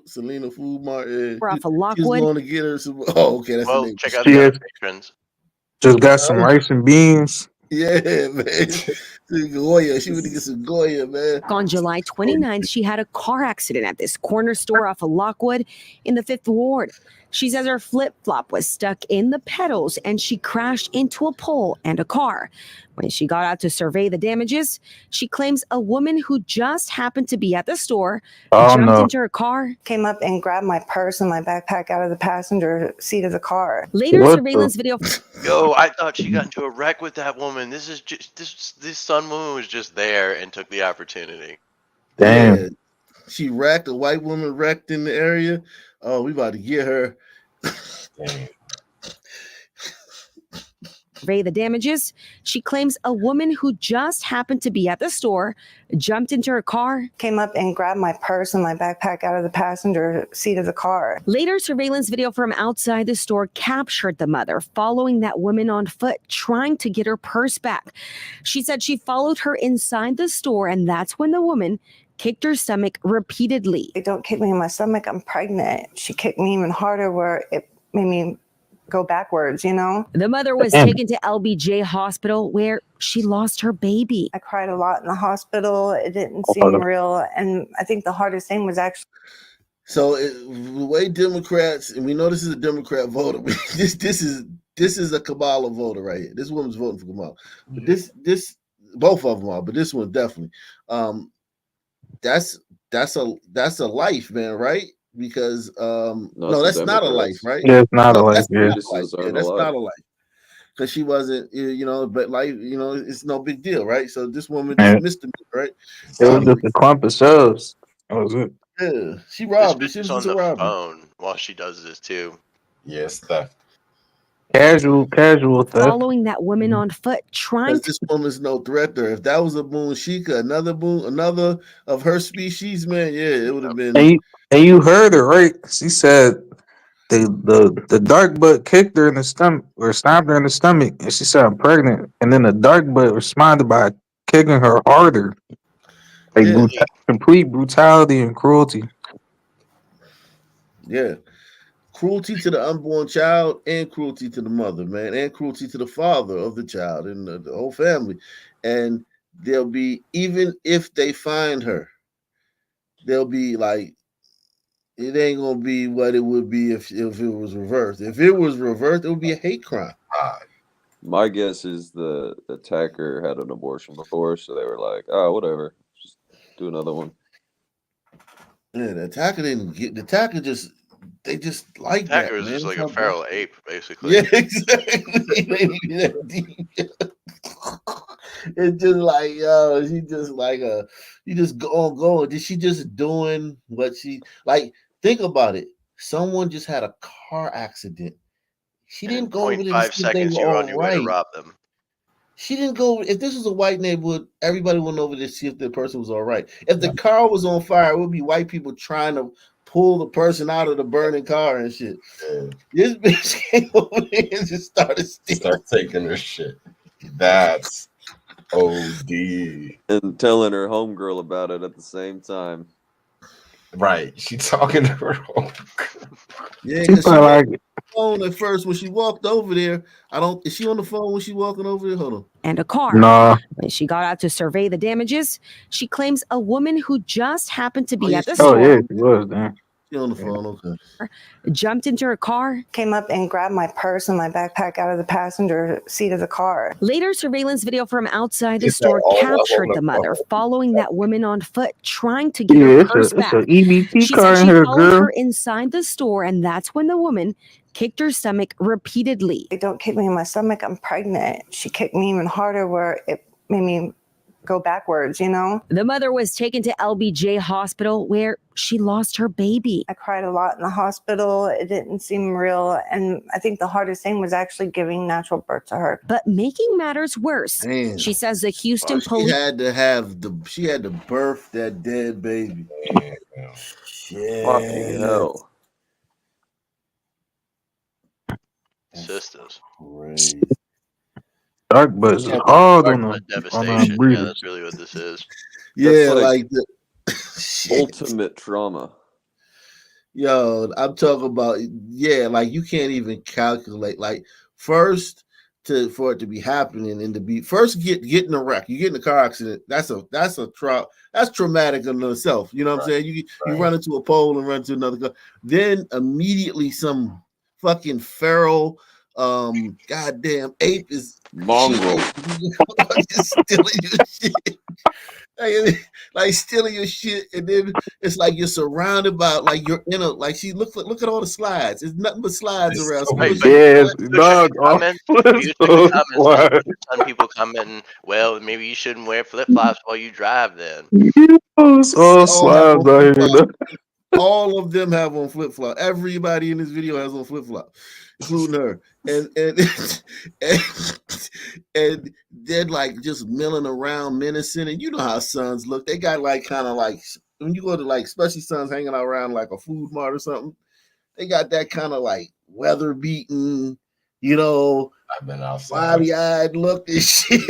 Speaker 1: Selena Food Mart.
Speaker 16: Off of
Speaker 1: She was
Speaker 16: Lockwood.
Speaker 1: going to get her some. Oh, okay, that's the name.
Speaker 13: Check out
Speaker 12: She
Speaker 13: the
Speaker 12: had
Speaker 13: patrons.
Speaker 12: just got some rice and beans.
Speaker 1: Yeah, man. Goya. She went to get some Goya, man.
Speaker 16: On July 29th, she had a car accident at this corner store off of Lockwood in the 5th Ward. She says her flip-flop was stuck in the pedals and she crashed into a pole and a car. When she got out to survey the damages, she claims a woman who just happened to be at the store jumped into her car,
Speaker 17: Came up and grabbed my purse and my backpack out of the passenger seat of the car.
Speaker 16: Later, surveillance video.
Speaker 13: Yo, I thought she got into a wreck with that woman. This is just this Sun woman was just there and took the opportunity.
Speaker 12: Damn.
Speaker 1: Yeah. She wrecked, a white woman wrecked in the area. Oh, we about to get her.
Speaker 16: Survey the damages. She claims a woman who just happened to be at the store jumped into her car.
Speaker 17: Came up and grabbed my purse and my backpack out of the passenger seat of the car.
Speaker 16: Later, surveillance video from outside the store captured the mother following that woman on foot, trying to get her purse back. She said she followed her inside the store, and that's when the woman kicked her stomach repeatedly.
Speaker 17: Don't kick me in my stomach, I'm pregnant. She kicked me even harder where it made me go backwards, you know?
Speaker 16: The mother was taken to LBJ Hospital where she lost her baby.
Speaker 17: I cried a lot in the hospital. It didn't seem real. And I think the hardest thing was actually.
Speaker 1: So the way Democrats, and we know this is a Democrat voter, this is a Kamala voter right here. This woman's voting for Kamala. But this both of them are, but this one definitely. That's a life, man, right? Because no, that's not a life, right?
Speaker 12: Yeah, it's not a life. Yeah,
Speaker 1: that's not a life. Because she wasn't, but life, it's no big deal, right? So this woman just missed the right?
Speaker 12: It was just a clump of subs. That was it.
Speaker 1: Yeah, she robbed her. She was
Speaker 13: on
Speaker 1: just a
Speaker 13: the
Speaker 1: robber.
Speaker 13: phone while she does this too.
Speaker 10: Yes, theft.
Speaker 12: Casual theft.
Speaker 16: Following that woman on foot, trying
Speaker 1: to. This woman's no threat to her. If that was a Boonshika, another of her species, man, yeah, it would have been.
Speaker 12: And you heard her, right? She said the dark butt kicked her in the stomach or stabbed her in the stomach, and she said, "I'm pregnant." And then the dark butt responded by kicking her harder. Like complete brutality and cruelty.
Speaker 1: Yeah. Cruelty to the unborn child and cruelty to the mother, man, and cruelty to the father of the child and the whole family. And they'll be, even if they find her, they'll be like, it ain't gonna be what it would be if it was reversed. If it was reversed, it would be a hate crime.
Speaker 11: My guess is the attacker had an abortion before, so they were like, "Oh, whatever, just do another one."
Speaker 1: Yeah, the attacker didn't get the attacker. They just like that.
Speaker 13: Attacker is
Speaker 1: man.
Speaker 13: just like a feral ape, basically.
Speaker 1: Yeah, exactly. It's just like, yo, she just like you just go. Did she just doing what she like? Think about it. Someone just had a car accident. She didn't go over there to
Speaker 13: 0.5
Speaker 1: see if they
Speaker 13: seconds,
Speaker 1: were
Speaker 13: you're
Speaker 1: all
Speaker 13: on your way to
Speaker 1: right.
Speaker 13: rob them.
Speaker 1: She didn't go. If this was a white neighborhood, everybody went over there to see if the person was all right. If the car was on fire, it would be white people trying to pull the person out of the burning car and shit. This bitch came over there and just started stealing.
Speaker 10: Start taking her shit. That's OD.
Speaker 11: And telling her homegirl about it at the same time.
Speaker 10: Right. She talking to her
Speaker 1: Yeah, because she was on the phone at first when she walked over there. Is she on the phone when she walking over there? Hold on.
Speaker 16: And a car.
Speaker 12: Nah.
Speaker 16: When she got out to survey the damages, she claims a woman who just happened to be at the
Speaker 12: Oh
Speaker 16: store
Speaker 12: yeah, she was. Damn.
Speaker 1: She on the phone. Okay.
Speaker 16: jumped into her car.
Speaker 17: Came up and grabbed my purse and my backpack out of the passenger seat of the car.
Speaker 16: Later, surveillance video from outside the store captured the mother following that woman on foot, trying to get her purse back.
Speaker 12: It's an EBT
Speaker 16: She
Speaker 12: car
Speaker 16: said
Speaker 12: in
Speaker 16: she
Speaker 12: here,
Speaker 16: followed
Speaker 12: girl.
Speaker 16: her inside the store, and that's when the woman kicked her stomach repeatedly.
Speaker 17: Don't kick me in my stomach, I'm pregnant. She kicked me even harder where it made me go backwards, you know?
Speaker 16: The mother was taken to LBJ Hospital where she lost her baby.
Speaker 17: I cried a lot in the hospital. It didn't seem real. And I think the hardest thing was actually giving natural birth to her.
Speaker 16: But making matters worse,
Speaker 1: Damn.
Speaker 16: she says the Houston
Speaker 1: She
Speaker 16: police
Speaker 1: had to birth that dead baby. Shit.
Speaker 11: Fucking hell.
Speaker 13: Systems.
Speaker 1: Crazy.
Speaker 12: Dark buzz is hard on them.
Speaker 13: Devastation. Yeah, that's really what this is.
Speaker 1: Yeah,
Speaker 11: That's
Speaker 1: like the
Speaker 11: ultimate trauma.
Speaker 1: Yo, I'm talking about, like you can't even calculate. Like, first for it to be happening and to be first get in a wreck. You get in a car accident. That's traumatic in itself. You know what I'm saying? You run into a pole and run into another car. Then immediately some fucking feral goddamn ape is
Speaker 11: mongrel
Speaker 1: just stealing your shit. Like stealing your shit, and then it's like you're surrounded by like you're in a like she look at all the slides. There's nothing but slides around. So
Speaker 12: Yes, dog.
Speaker 13: Comments, you just check the comments. Some people commenting, well, maybe you shouldn't wear flip flops while you drive. Then
Speaker 1: all have on flip-flop. All of them have on flip flop. Everybody in this video has on flip flop, including her. And and they're like just milling around, menacing. And you know how sons look. They got like kind of like when you go to like, especially sons hanging out around like a food mart or something. They got that kind of like weather beaten, you know,
Speaker 10: I've been outside,
Speaker 1: bobby eyed look and shit.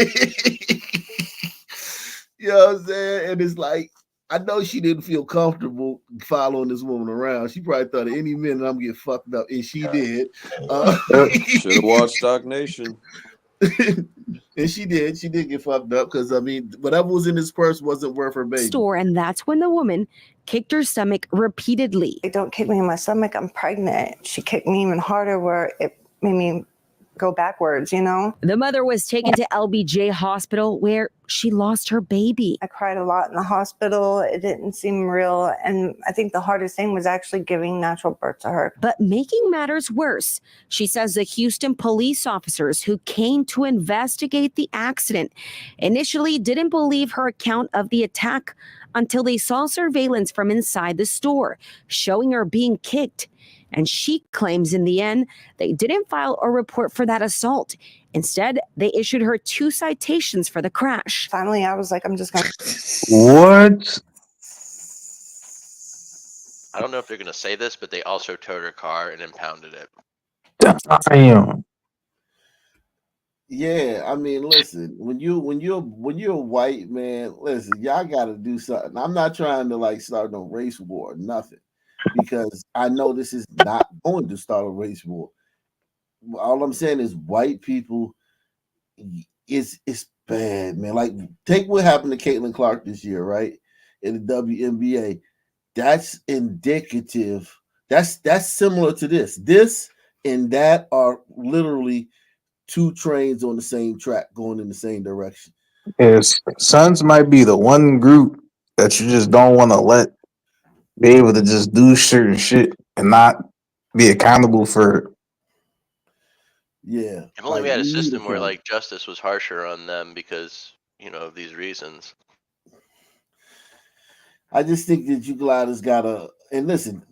Speaker 1: You know what I'm saying? And it's like, I know she didn't feel comfortable following this woman around. She probably thought at any minute I'm getting fucked up, and she did.
Speaker 11: Should have watched Stock Nation.
Speaker 1: And she did. She did get fucked up because I mean, whatever was in his purse wasn't worth her baby.
Speaker 16: Store, and that's when the woman kicked her stomach repeatedly.
Speaker 17: Don't kick me in my stomach. I'm pregnant. She kicked me even harder, where it made me go backwards, you know?
Speaker 16: The mother was taken to LBJ hospital where she lost her baby.
Speaker 17: I cried a lot in the hospital. It didn't seem real. And I think the hardest thing was actually giving natural birth to her.
Speaker 16: But making matters worse, she says the Houston police officers who came to investigate the accident initially didn't believe her account of the attack until they saw surveillance from inside the store showing her being kicked. And she claims in the end, they didn't file a report for that assault. Instead, they issued her 2 citations for the crash.
Speaker 17: Finally, I was like, I'm just going to...
Speaker 12: What?
Speaker 13: I don't know if they're gonna say this, but they also towed her car and impounded it.
Speaker 12: Damn.
Speaker 1: Yeah, I mean, listen, when you're a white man, listen, y'all got to do something. I'm not trying to like start no race war or nothing, because I know this is not going to start a race war. All I'm saying is white people, it's bad, man. Like, take what happened to Caitlin Clark this year, right? In the WNBA. That's indicative. That's similar to this. This and that are literally 2 trains on the same track going in the same direction.
Speaker 12: Yes, sons might be the one group that you just don't want to let be able to just do certain shit and not be accountable for it.
Speaker 1: Yeah.
Speaker 13: If only we had a system where like justice was harsher on them because, you know, of these reasons.
Speaker 1: I just think that you gliders gotta, and listen,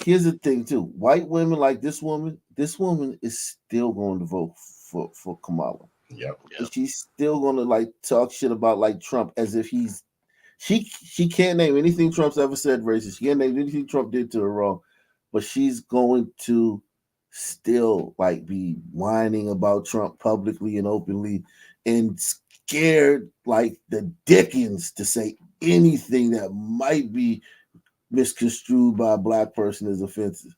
Speaker 1: here's the thing too. White women like this woman is still going to vote for Kamala.
Speaker 10: Yep.
Speaker 1: And she's still gonna like talk shit about like Trump as if she can't name anything Trump's ever said racist. She can't name anything Trump did to her wrong, but she's going to still like be whining about Trump publicly and openly and scared like the Dickens to say anything that might be misconstrued by a black person as offensive,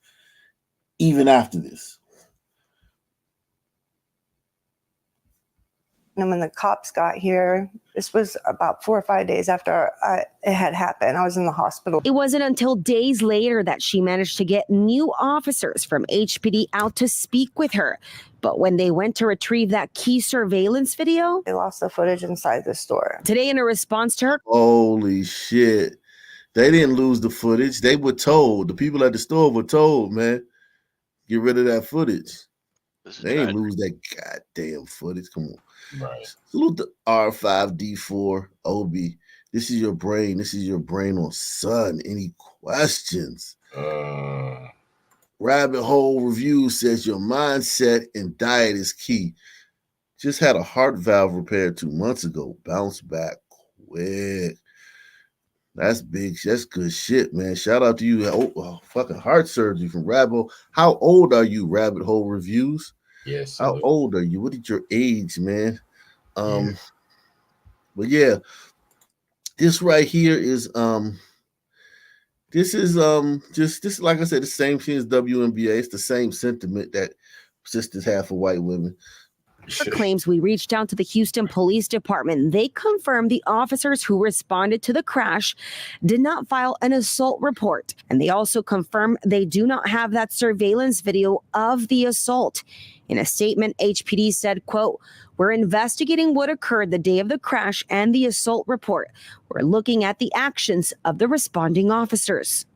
Speaker 1: even after this.
Speaker 17: And when the cops got here, this was about 4 or 5 days after it had happened. I was in the hospital.
Speaker 16: It wasn't until days later that she managed to get new officers from HPD out to speak with her. But when they went to retrieve that key surveillance video,
Speaker 17: they lost the footage inside the store.
Speaker 16: Today, in a response to her,
Speaker 1: holy shit, they didn't lose the footage. They were told, the people at the store were told, man, get rid of that footage. They didn't lose that goddamn footage. Come on.
Speaker 10: Right.
Speaker 1: Salute the R5D4 OB. This is your brain. This is your brain on Sun. Any questions? Rabbit Hole Review says your mindset and diet is key. Just had a heart valve repaired 2 months ago. Bounce back quick. That's big. That's good shit, man. Shout out to you. Oh, fucking heart surgery from Rabbit Hole. How old are you, Rabbit Hole Reviews?
Speaker 10: Yes.
Speaker 1: How old are you? What is your age, man? But yeah, this right here is this like I said, the same thing as WNBA. It's the same sentiment that sisters have for white women.
Speaker 16: claims we reached out to the Houston Police Department. They confirmed the officers who responded to the crash did not file an assault report. And they also confirmed they do not have that surveillance video of the assault. In a statement, HPD said, quote, "We're investigating what occurred the day of the crash and the assault report. We're looking at the actions of the responding officers."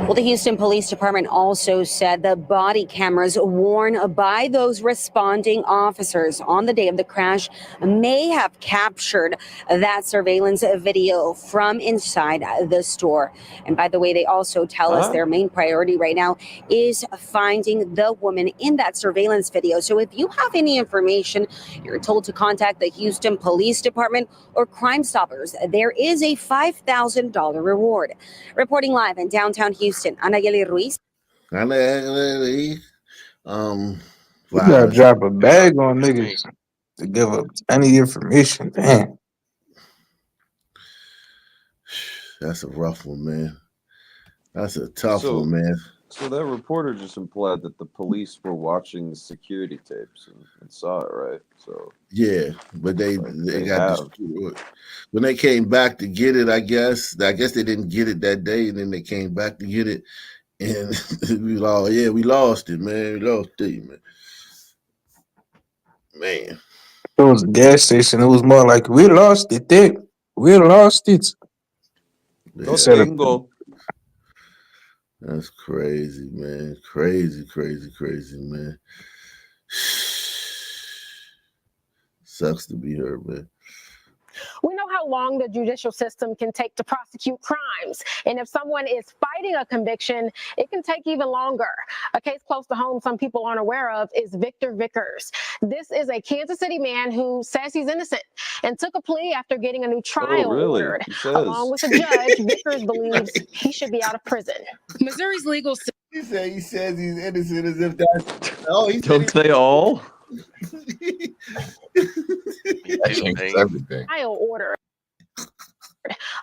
Speaker 16: Well, the Houston Police Department also said the body cameras worn by those responding officers on the day of the crash may have captured that surveillance video from inside the store. And by the way, they also tell us their main priority right now is finding the woman in that surveillance video. So if you have any information, you're told to contact the Houston Police Department or Crime Stoppers. There is a $5,000 reward. Reporting live in downtown Houston, Anayeli Ruiz.
Speaker 12: You
Speaker 1: Wow,
Speaker 12: gotta drop a bag on niggas to give up any information. Damn.
Speaker 1: that's a rough one, man. That's a tough one, man.
Speaker 11: So that reporter just implied that the police were watching the security tapes and saw it, right? So
Speaker 1: Yeah, but they got
Speaker 11: have.
Speaker 1: destroyed. When they came back to get it, I guess they didn't get it that day, and then they came back to get it, and we lost it, man. We lost it, man.
Speaker 12: It was a gas station. It was more like we lost it. We lost it.
Speaker 11: Bingo.
Speaker 1: That's crazy, man. Crazy, man. Sucks to be her, man.
Speaker 2: We know how long the judicial system can take to prosecute crimes. And if someone is fighting a conviction, it can take even longer. A case close to home some people aren't aware of is Victor Vickers. This is a Kansas City man who says he's innocent and took a plea after getting a new trial ordered. Along with a judge, Vickers believes he should be out of prison. Missouri's legal system.
Speaker 1: He says he's innocent as if that's
Speaker 11: Don't they all?
Speaker 2: Trial order.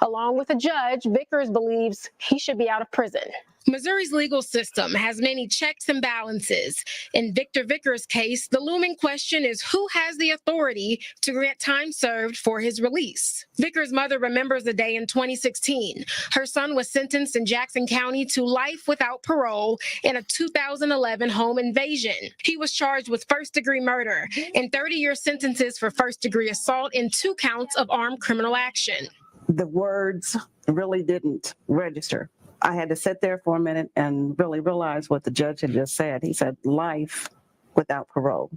Speaker 2: Along with a judge, Vickers believes he should be out of prison. Missouri's legal system has many checks and balances. In Victor Vickers' case, the looming question is who has the authority to grant time served for his release. Vickers' mother remembers the day in 2016. Her son was sentenced in Jackson County to life without parole in a 2011 home invasion. He was charged with first-degree murder and 30-year sentences for first-degree assault and 2 counts of armed criminal action.
Speaker 19: The words really didn't register. I had to sit there for a minute and really realize what the judge had just said. He said life without parole.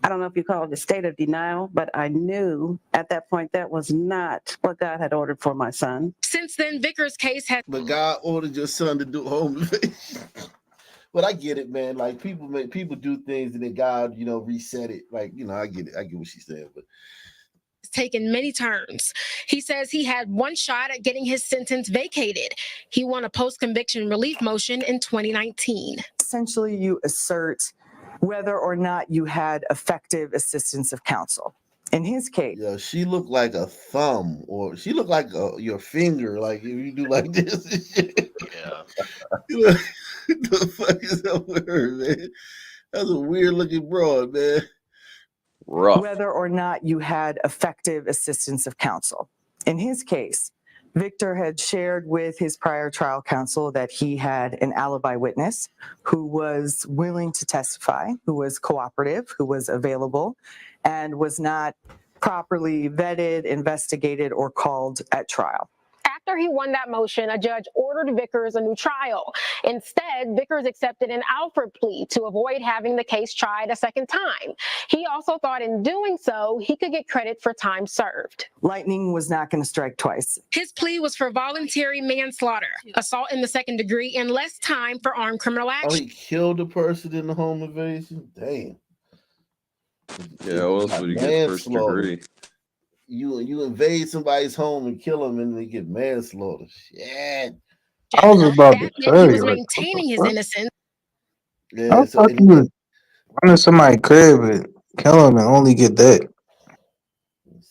Speaker 19: I don't know if you call it a state of denial, but I knew at that point that was not what God had ordered for my son.
Speaker 2: Since then, Vickers' case has...
Speaker 1: But God ordered your son to do home invasion. But I get it, man. Like people do things and then God, reset it. Like, I get it. I get what she's saying, but
Speaker 2: taken many turns. He says he had one shot at getting his sentence vacated. He won a post-conviction relief motion in 2019.
Speaker 19: Essentially, you assert whether or not you had effective assistance of counsel. In his case,
Speaker 1: she looked like a thumb, or she looked like your finger. Like if you do like this,
Speaker 13: yeah.
Speaker 1: The fuck is up with her, man? That's a weird looking broad, man.
Speaker 11: Rough.
Speaker 19: Whether or not you had effective assistance of counsel. In his case, Victor had shared with his prior trial counsel that he had an alibi witness who was willing to testify, who was cooperative, who was available, and was not properly vetted, investigated, or called at trial.
Speaker 2: After he won that motion, a judge ordered Vickers a new trial. Instead, Vickers accepted an Alford plea to avoid having the case tried a second time. He also thought in doing so, he could get credit for time served.
Speaker 19: Lightning was not going to strike twice.
Speaker 2: His plea was for voluntary manslaughter, assault in the second degree, and less time for armed criminal action.
Speaker 1: Oh, he killed a person in the home invasion? Damn.
Speaker 11: Yeah, what else would he get first degree?
Speaker 1: You invade somebody's home and kill them, and they get manslaughter. Shit.
Speaker 12: I was about to tell
Speaker 2: He was
Speaker 12: you.
Speaker 2: maintaining his innocence.
Speaker 1: Yeah,
Speaker 12: How
Speaker 1: so
Speaker 12: you run to somebody's crib and kill him and only get that?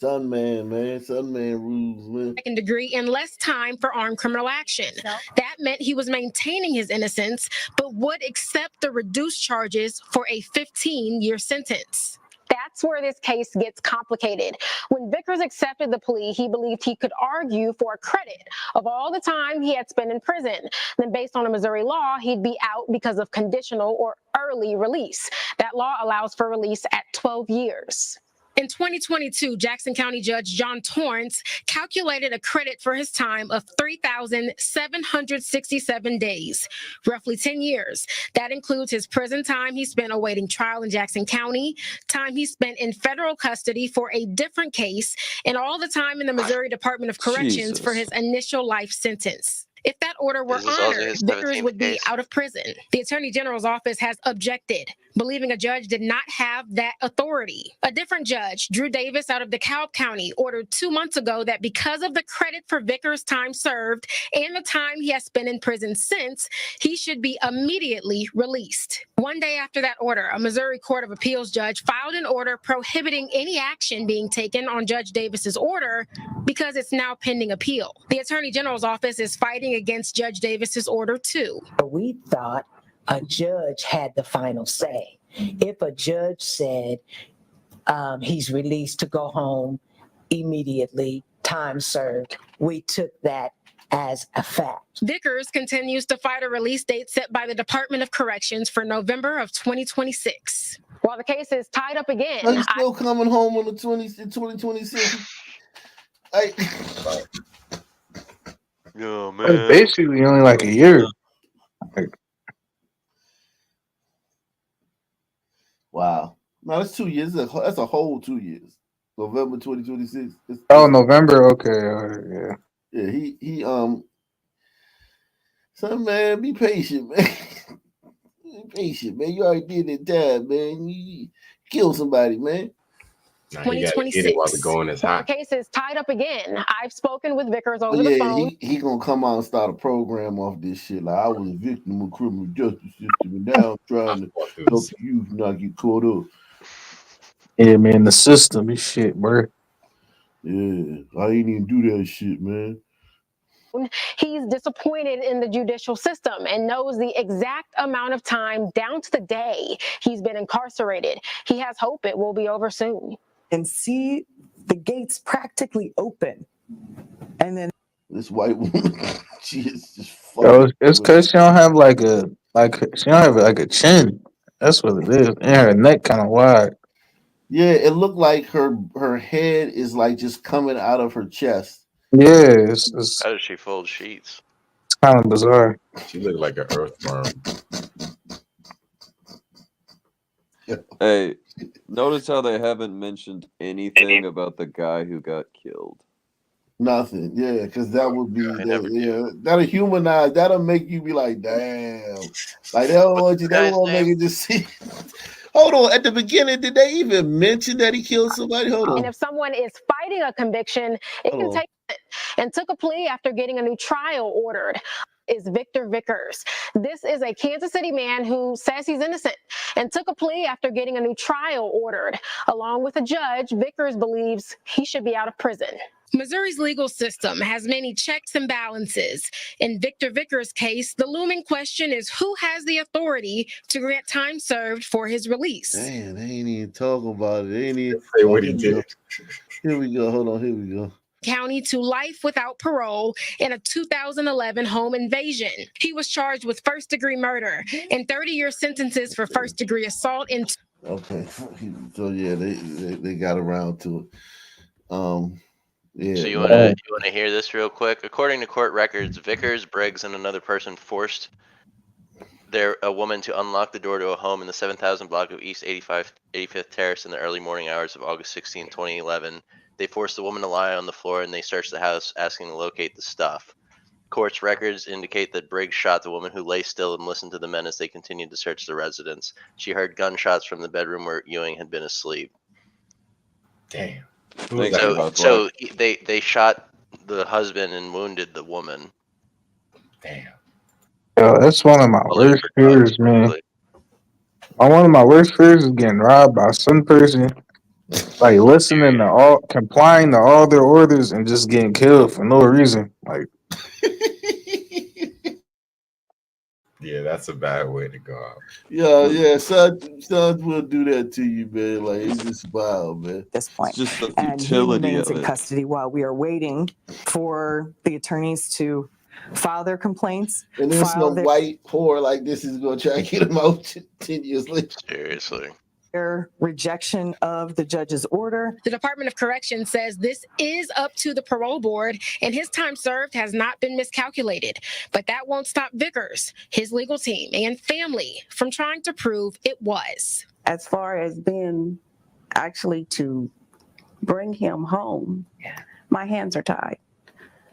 Speaker 1: Sunman, man. Sunman rules, man.
Speaker 2: Second degree and less time for armed criminal action. That meant he was maintaining his innocence, but would accept the reduced charges for a 15-year sentence. That's where this case gets complicated. When Vickers accepted the plea, he believed he could argue for a credit of all the time he had spent in prison. Then based on a Missouri law, he'd be out because of conditional or early release. That law allows for release at 12 years. In 2022, Jackson County Judge John Torrance calculated a credit for his time of 3,767 days, roughly 10 years. That includes his prison time he spent awaiting trial in Jackson County, time he spent in federal custody for a different case, and all the time in the Missouri Department of Corrections for his initial life sentence. If that order were
Speaker 13: Is this also
Speaker 2: honored,
Speaker 13: his
Speaker 2: Vickers
Speaker 13: 17th
Speaker 2: would be
Speaker 13: case?
Speaker 2: out of prison. The Attorney General's office has objected, believing a judge did not have that authority. A different judge, Drew Davis out of DeKalb County, ordered 2 months ago that because of the credit for Vickers' time served and the time he has spent in prison since, he should be immediately released. One day after that order, a Missouri Court of Appeals judge filed an order prohibiting any action being taken on Judge Davis's order because it's now pending appeal. The Attorney General's office is fighting against Judge Davis's order too.
Speaker 6: We thought a judge had the final say. If a judge said he's released to go home immediately, time served, we took that as a fact.
Speaker 2: Vickers continues to fight a release date set by the Department of Corrections for November of 2026. While the case is tied up again,
Speaker 1: He's still coming home on the 2026.
Speaker 13: Oh,
Speaker 12: That's basically only like a year. Like,
Speaker 1: Wow. No, that's 2 years. That's a whole 2 years. November 2026.
Speaker 12: oh, November. Okay, yeah.
Speaker 1: Yeah, he son, man, be patient, man. Be patient, man. You already did it time, man. You kill somebody, man.
Speaker 10: Nah, you gotta get it while the going is hot.
Speaker 2: The case is tied up again. I've spoken with Vickers over
Speaker 1: Oh,
Speaker 2: the
Speaker 1: yeah,
Speaker 2: phone.
Speaker 1: he gonna come out and start a program off this shit. Like, I was a victim of criminal justice system, and now I'm trying to help you not get caught up.
Speaker 12: Yeah, man, the system is shit, bro.
Speaker 1: Yeah, I ain't even do that shit, man.
Speaker 2: He's disappointed in the judicial system and knows the exact amount of time down to the day he's been incarcerated. He has hope it will be over soon.
Speaker 19: And see the gates practically open. And then
Speaker 1: this white woman, she is just
Speaker 12: Yo, it's because she don't have she don't have like a chin. That's what it is. And her neck kind of wide.
Speaker 1: Yeah, it looked like her head is like just coming out of her chest.
Speaker 12: Yeah, it's
Speaker 13: How does she fold sheets?
Speaker 12: kind of bizarre.
Speaker 10: She looked like an earthworm.
Speaker 11: Hey, notice how they haven't mentioned anything about the guy who got killed.
Speaker 1: Nothing, yeah, because that would be that'll humanize. That'll make you be like, damn, like they won't make it just see. Hold on, at the beginning, did they even mention that he killed somebody? Hold on.
Speaker 2: And if someone is fighting a conviction, it can take it. And took a plea after getting a new trial ordered. Is Victor Vickers. This is a Kansas City man who says he's innocent and took a plea after getting a new trial ordered. Along with a judge, Vickers believes he should be out of prison. Missouri's legal system has many checks and balances. In Victor Vickers' case, the looming question is who has the authority to grant time served for his release.
Speaker 1: Damn, they ain't even talking about it. They ain't even
Speaker 10: say what he did.
Speaker 1: Here we go. Hold on. Here we go.
Speaker 2: County to life without parole in a 2011 home invasion. He was charged with first-degree murder and 30-year sentences for first-degree assault.
Speaker 1: Okay, so yeah, they got around to it. Yeah.
Speaker 13: So you want to hear this real quick? According to court records, Vickers, Briggs, and another person forced a woman to unlock the door to a home in the 7,000 block of East 85th Terrace in the early morning hours of August 16, 2011. They forced the woman to lie on the floor and they searched the house, asking to locate the stuff. Court's records indicate that Briggs shot the woman who lay still and listened to the men as they continued to search the residence. She heard gunshots from the bedroom where Ewing had been asleep.
Speaker 10: Damn.
Speaker 13: So they shot the husband and wounded the woman.
Speaker 10: Damn.
Speaker 12: Yo, that's one of my worst fears, man. One of my worst fears is getting robbed by some person Like listening to all, complying to all their orders, and just getting killed for no reason. Like,
Speaker 10: Yeah, that's a bad way to go out.
Speaker 1: Yeah, sons will do that to you, man. Like it's just wild, man.
Speaker 19: At this point.
Speaker 11: Just the
Speaker 19: And he
Speaker 11: futility
Speaker 19: remains
Speaker 11: of
Speaker 19: in
Speaker 11: it.
Speaker 19: custody while we are waiting for the attorneys to file their complaints.
Speaker 1: And then some white whore like this is gonna try to get him out 10 years later.
Speaker 13: Seriously.
Speaker 19: Their rejection of the judge's order.
Speaker 2: The Department of Corrections says this is up to the parole board, and his time served has not been miscalculated. But that won't stop Vickers, his legal team, and family from trying to prove it was.
Speaker 20: As far as being actually to bring him home, my hands are tied.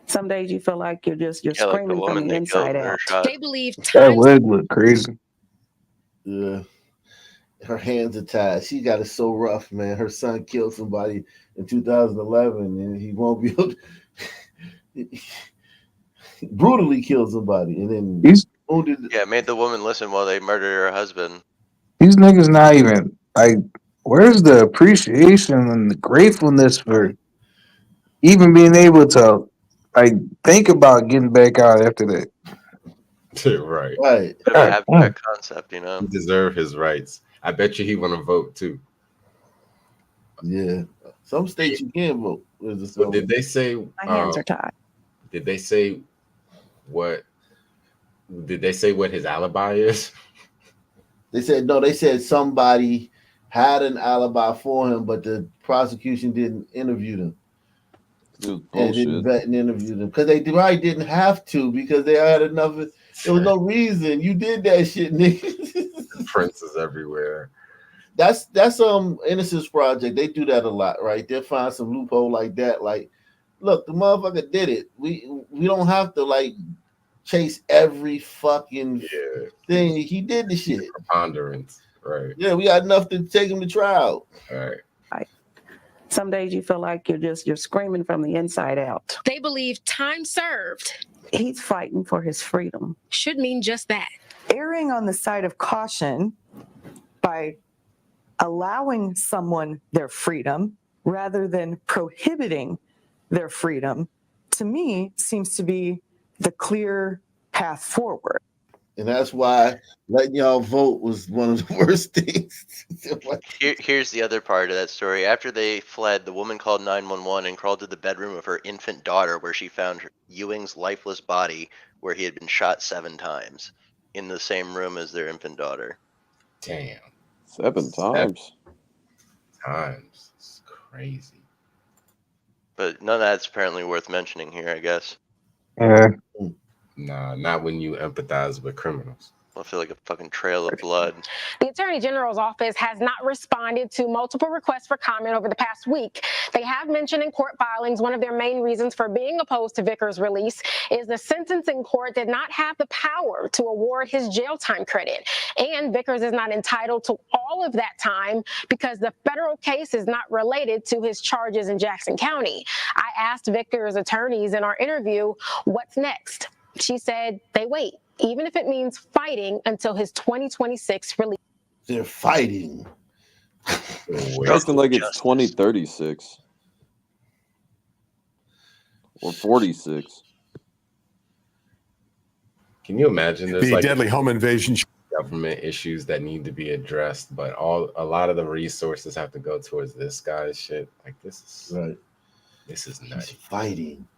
Speaker 20: Some days you feel like you're
Speaker 13: like the
Speaker 20: screaming
Speaker 13: woman
Speaker 20: from the
Speaker 13: they
Speaker 20: inside
Speaker 13: killed, her
Speaker 20: out.
Speaker 13: shot.
Speaker 2: They believe
Speaker 12: that
Speaker 2: time
Speaker 12: leg look crazy.
Speaker 1: Yeah. Her hands are tied. She got it so rough, man. Her son killed somebody in 2011, and he won't be able to brutally killed somebody, and then
Speaker 12: These
Speaker 13: Yeah, made the woman listen while they murdered her husband.
Speaker 12: niggas not even like. Where's the appreciation and the gratefulness for even being able to like think about getting back out after that?
Speaker 10: Right.
Speaker 1: Right.
Speaker 13: Bit of an abstract concept, you know.
Speaker 10: He deserve his rights. I bet you he want to vote too.
Speaker 1: Yeah. Some states you can vote.
Speaker 10: So did they say
Speaker 20: My hands are tied.
Speaker 10: Did they say what his alibi is?
Speaker 1: They said no. They said somebody had an alibi for him, but the prosecution didn't interview them. And didn't vet and interview them because they probably didn't have to because they had enough. There was no reason you did that shit, nigga.
Speaker 10: Princes everywhere.
Speaker 1: That's Innocence Project. They do that a lot, right? They'll find some loophole like that. Like, look, the motherfucker did it. We don't have to like chase every fucking thing. He did the shit.
Speaker 10: Preponderance, right?
Speaker 1: Yeah, we got enough to take him to trial.
Speaker 10: All right.
Speaker 20: Some days you feel like you're screaming from the inside out.
Speaker 2: They believe time served
Speaker 20: He's fighting for his freedom.
Speaker 2: should mean just that.
Speaker 19: Erring on the side of caution by allowing someone their freedom rather than prohibiting their freedom, to me, seems to be the clear path forward.
Speaker 1: And that's why letting y'all vote was one of the worst things.
Speaker 13: Here's the other part of that story. After they fled, the woman called 911 and crawled to the bedroom of her infant daughter, where she found Ewing's lifeless body, where he had been shot 7 times, in the same room as their infant daughter.
Speaker 10: Damn.
Speaker 11: 7 times.
Speaker 10: It's crazy.
Speaker 13: But none of that's apparently worth mentioning here, I guess.
Speaker 10: Nah, not when you empathize with criminals.
Speaker 13: I feel like a fucking trail of blood.
Speaker 2: The Attorney General's office has not responded to multiple requests for comment over the past week. They have mentioned in court filings one of their main reasons for being opposed to Vickers' release is the sentencing court did not have the power to award his jail time credit. And Vickers is not entitled to all of that time because the federal case is not related to his charges in Jackson County. I asked Vickers' attorneys in our interview, what's next? She said they wait, even if it means fighting until his 2026 release.
Speaker 1: They're fighting.
Speaker 11: Acting like it's 2036 or 46.
Speaker 10: Can you imagine there's
Speaker 21: The
Speaker 10: like
Speaker 21: deadly home invasion
Speaker 10: government issues that need to be addressed, but a lot of the resources have to go towards this guy's shit. Like this is nuts.
Speaker 1: He's fighting.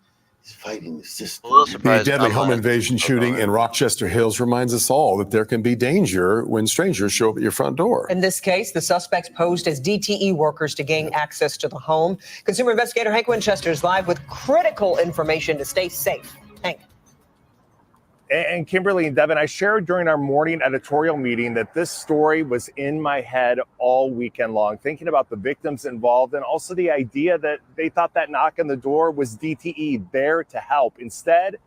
Speaker 1: He's fighting the system.
Speaker 21: The deadly home invasion shooting in Rochester Hills reminds us all that there can be danger when strangers show up at your front door.
Speaker 22: In this case, the suspects posed as DTE workers to gain access to the home. Consumer investigator Hank Winchester is live with critical information to stay safe. Hank.
Speaker 23: And Kimberly and Devin, I shared during our morning editorial meeting that this story was in my head all weekend long, thinking about the victims involved and also the idea that they thought that knock on the door was DTE there to help. Instead,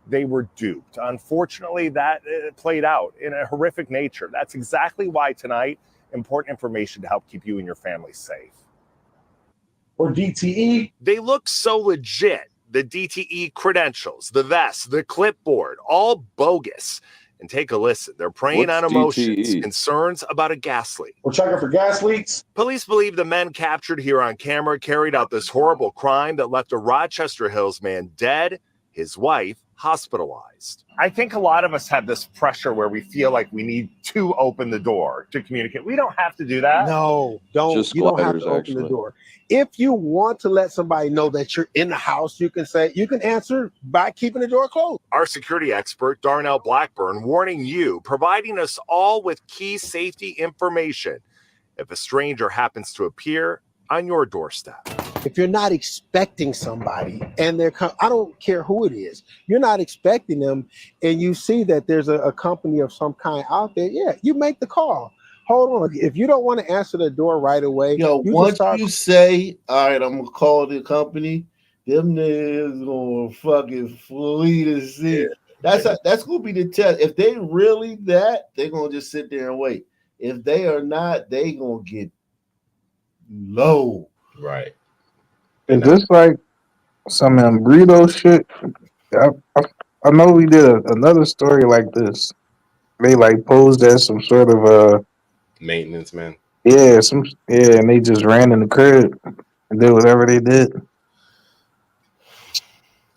Speaker 23: they were duped. Unfortunately, that played out in a horrific nature. That's exactly why tonight, important information to help keep you and your family safe.
Speaker 18: Or DTE?
Speaker 23: They look so legit. The DTE credentials, the vest, the clipboard, all bogus. And take a listen. They're preying
Speaker 11: What's
Speaker 23: on emotions,
Speaker 11: DTE?
Speaker 23: concerns about a gas leak.
Speaker 18: We're checking for gas leaks.
Speaker 23: Police believe the men captured here on camera carried out this horrible crime that left a Rochester Hills man dead, his wife hospitalized. I think a lot of us have this pressure where we feel like we need to open the door to communicate. We don't have to do that.
Speaker 18: No, don't.
Speaker 11: Just
Speaker 18: You don't have
Speaker 11: gliders,
Speaker 18: to open
Speaker 11: actually.
Speaker 18: the door. If you want to let somebody know that you're in the house, you can answer by keeping the door closed.
Speaker 23: Our security expert, Darnell Blackburn, warning you, providing us all with key safety information if a stranger happens to appear on your doorstep.
Speaker 18: If you're not expecting somebody and I don't care who it is, you're not expecting them and you see that there's a company of some kind out there, yeah, you make the call. Hold on. If you don't want to answer the door right away,
Speaker 1: Once you say, all right, I'm gonna call the company, them niggas gonna fucking flee the scene. That's gonna be the test. If they really that, they're gonna just sit there and wait. If they are not, they gonna get low.
Speaker 10: Right.
Speaker 12: Is this like some burrito shit? I know we did another story like this. They like posed as some sort of
Speaker 10: Maintenance man.
Speaker 12: and they just ran in the crib and did whatever they did.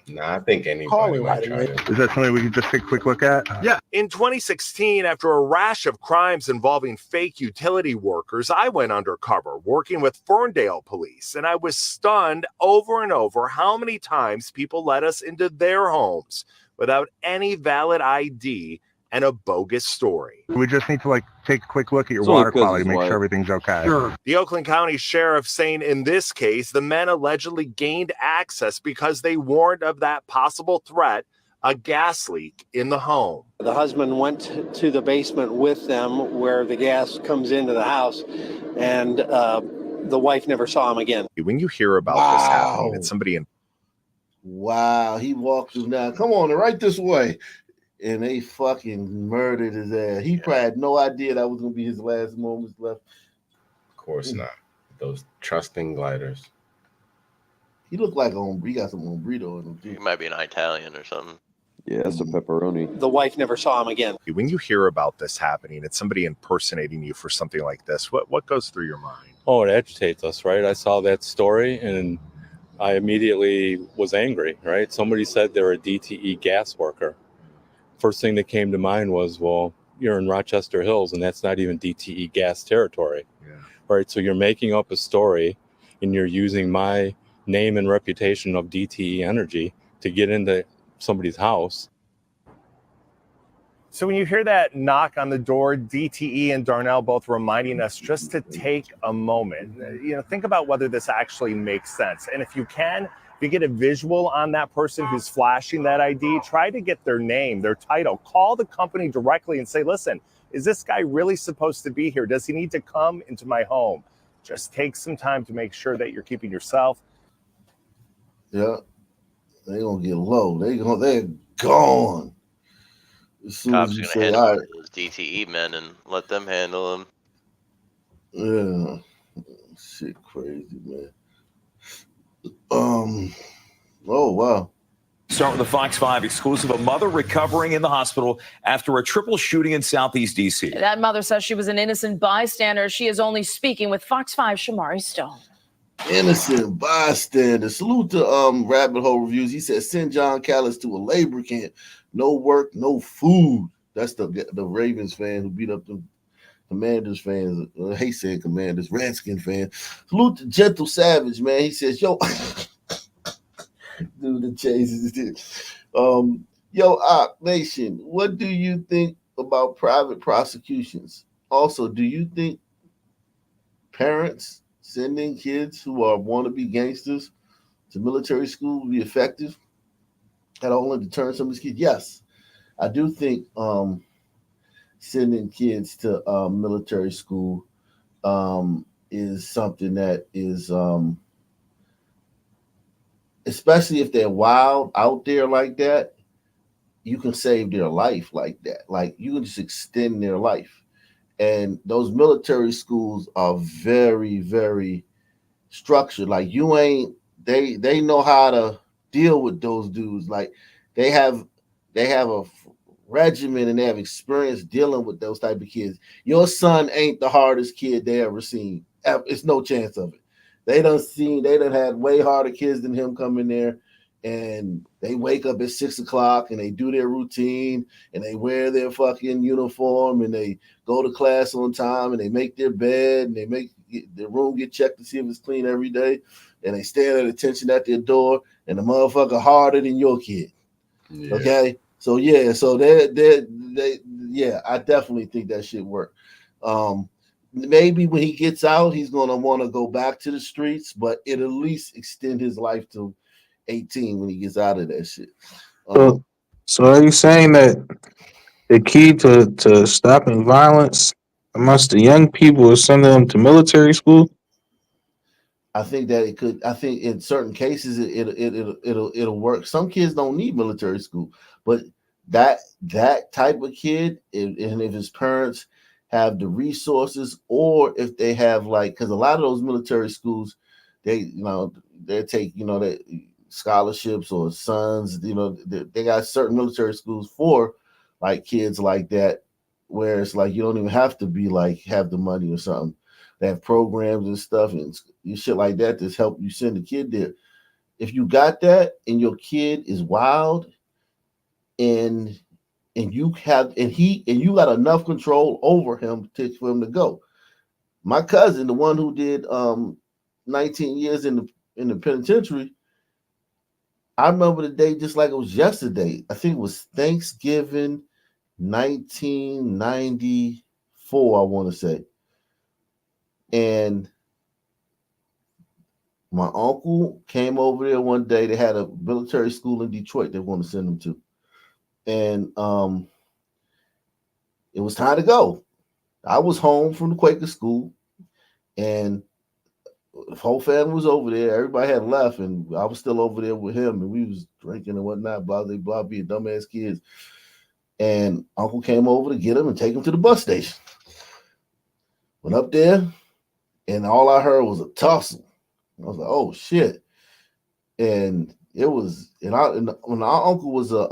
Speaker 10: Nah, I think anybody might try to.
Speaker 23: Is that something we can just take a quick look at? Yeah. In 2016, after a rash of crimes involving fake utility workers, I went undercover working with Ferndale police, and I was stunned over and over how many times people let us into their homes without any valid ID and a bogus story. We just need to take a quick look at your
Speaker 11: It's only
Speaker 23: water
Speaker 11: 'cause
Speaker 23: quality,
Speaker 11: it's
Speaker 23: make
Speaker 11: white.
Speaker 23: sure everything's okay.
Speaker 18: Sure.
Speaker 23: The Oakland County Sheriff saying in this case, the men allegedly gained access because they warned of that possible threat, a gas leak in the home.
Speaker 3: The husband went to the basement with them where the gas comes into the house, and the wife never saw him again.
Speaker 23: When you hear about this happening, it's somebody in.
Speaker 1: Wow, he walked through now. Come on, right this way. And they fucking murdered his ass. He probably had no idea that was gonna be his last moments left.
Speaker 10: Of course not. Those trusting gliders.
Speaker 1: He looked like he got some burrito in him too.
Speaker 13: He might be an Italian or something.
Speaker 11: Yeah, that's a pepperoni.
Speaker 3: The wife never saw him again.
Speaker 23: When you hear about this happening, it's somebody impersonating you for something like this. What goes through your mind?
Speaker 4: Oh, it agitates us, right? I saw that story and I immediately was angry, right? Somebody said they're a DTE gas worker. First thing that came to mind was, well, you're in Rochester Hills and that's not even DTE gas territory, right? So you're making up a story and you're using my name and reputation of DTE Energy to get into somebody's house.
Speaker 23: So when you hear that knock on the door, DTE and Darnell both reminding us just to take a moment, think about whether this actually makes sense. And if you can, if you get a visual on that person who's flashing that ID, try to get their name, their title, call the company directly and say, listen, is this guy really supposed to be here? Does he need to come into my home? Just take some time to make sure that you're keeping yourself.
Speaker 1: Yeah, they're gonna get low. They're gone. As soon
Speaker 13: Cops
Speaker 1: as
Speaker 13: are
Speaker 1: you
Speaker 13: going to
Speaker 1: say,
Speaker 13: handle
Speaker 1: all right,
Speaker 13: those DTE men and let them handle them.
Speaker 1: yeah, shit, crazy, man. Oh wow.
Speaker 7: Start with the Fox 5 exclusive. A mother recovering in the hospital after a triple shooting in Southeast D.C.
Speaker 24: That mother says she was an innocent bystander. She is only speaking with Fox 5's Shamari Stone.
Speaker 1: Innocent bystander. Salute to Rabbit Hole Reviews. He said send John Callis to a labor camp. No work, no food. That's the Ravens fan who beat up the Commanders fans. I hate saying Commanders, Redskin fans. Salute to Gentle Savage, man. He says, yo, dude, the chases did. Yo, Nation, what do you think about private prosecutions? Also, do you think parents sending kids who are wannabe gangsters to military school would be effective at all to deter some of these kids? Yes, I do think sending kids to military school is something that is, especially if they're wild out there like that, you can save their life like that. Like you can just extend their life. And those military schools are very, very structured. Like they know how to deal with those dudes. Like they have a regimen and they have experience dealing with those type of kids. Your son ain't the hardest kid they ever seen. It's no chance of it. They done had way harder kids than him come in there, and they wake up at 6 o'clock and they do their routine and they wear their fucking uniform and they go to class on time and they make their bed and they make their room get checked to see if it's clean every day, and they stand at attention at their door, and the motherfucker harder than your kid.
Speaker 21: Yeah.
Speaker 1: Okay, so yeah, I definitely think that shit work. Maybe when he gets out, he's gonna want to go back to the streets, but it at least extend his life to 18 when he gets out of that shit.
Speaker 12: So are you saying that the key to stopping violence amongst the young people is sending them to military school?
Speaker 1: I think that it could. I think in certain cases it'll work. Some kids don't need military school, but that type of kid, and if his parents have the resources, or if they have like, because a lot of those military schools, they take that scholarships or sons. They got certain military schools for like kids like that, where it's like you don't even have to be like have the money or something. They have programs and stuff and shit like that that's help you send a kid there. If you got that and your kid is wild and you you got enough control over him for him to go. My cousin, the one who did 19 years in the penitentiary, I remember the day just like it was yesterday. I think it was Thanksgiving 1994, I want to say. And my uncle came over there one day. They had a military school in Detroit they want to send him to. And it was time to go. I was home from the Quaker school, and the whole family was over there. Everybody had left, and I was still over there with him, and we was drinking and whatnot, blah, blah, blah, being dumbass kids. And Uncle came over to get him and take him to the bus station. Went up there, and all I heard was a tussle. I was like, oh shit. And it was, when our uncle was a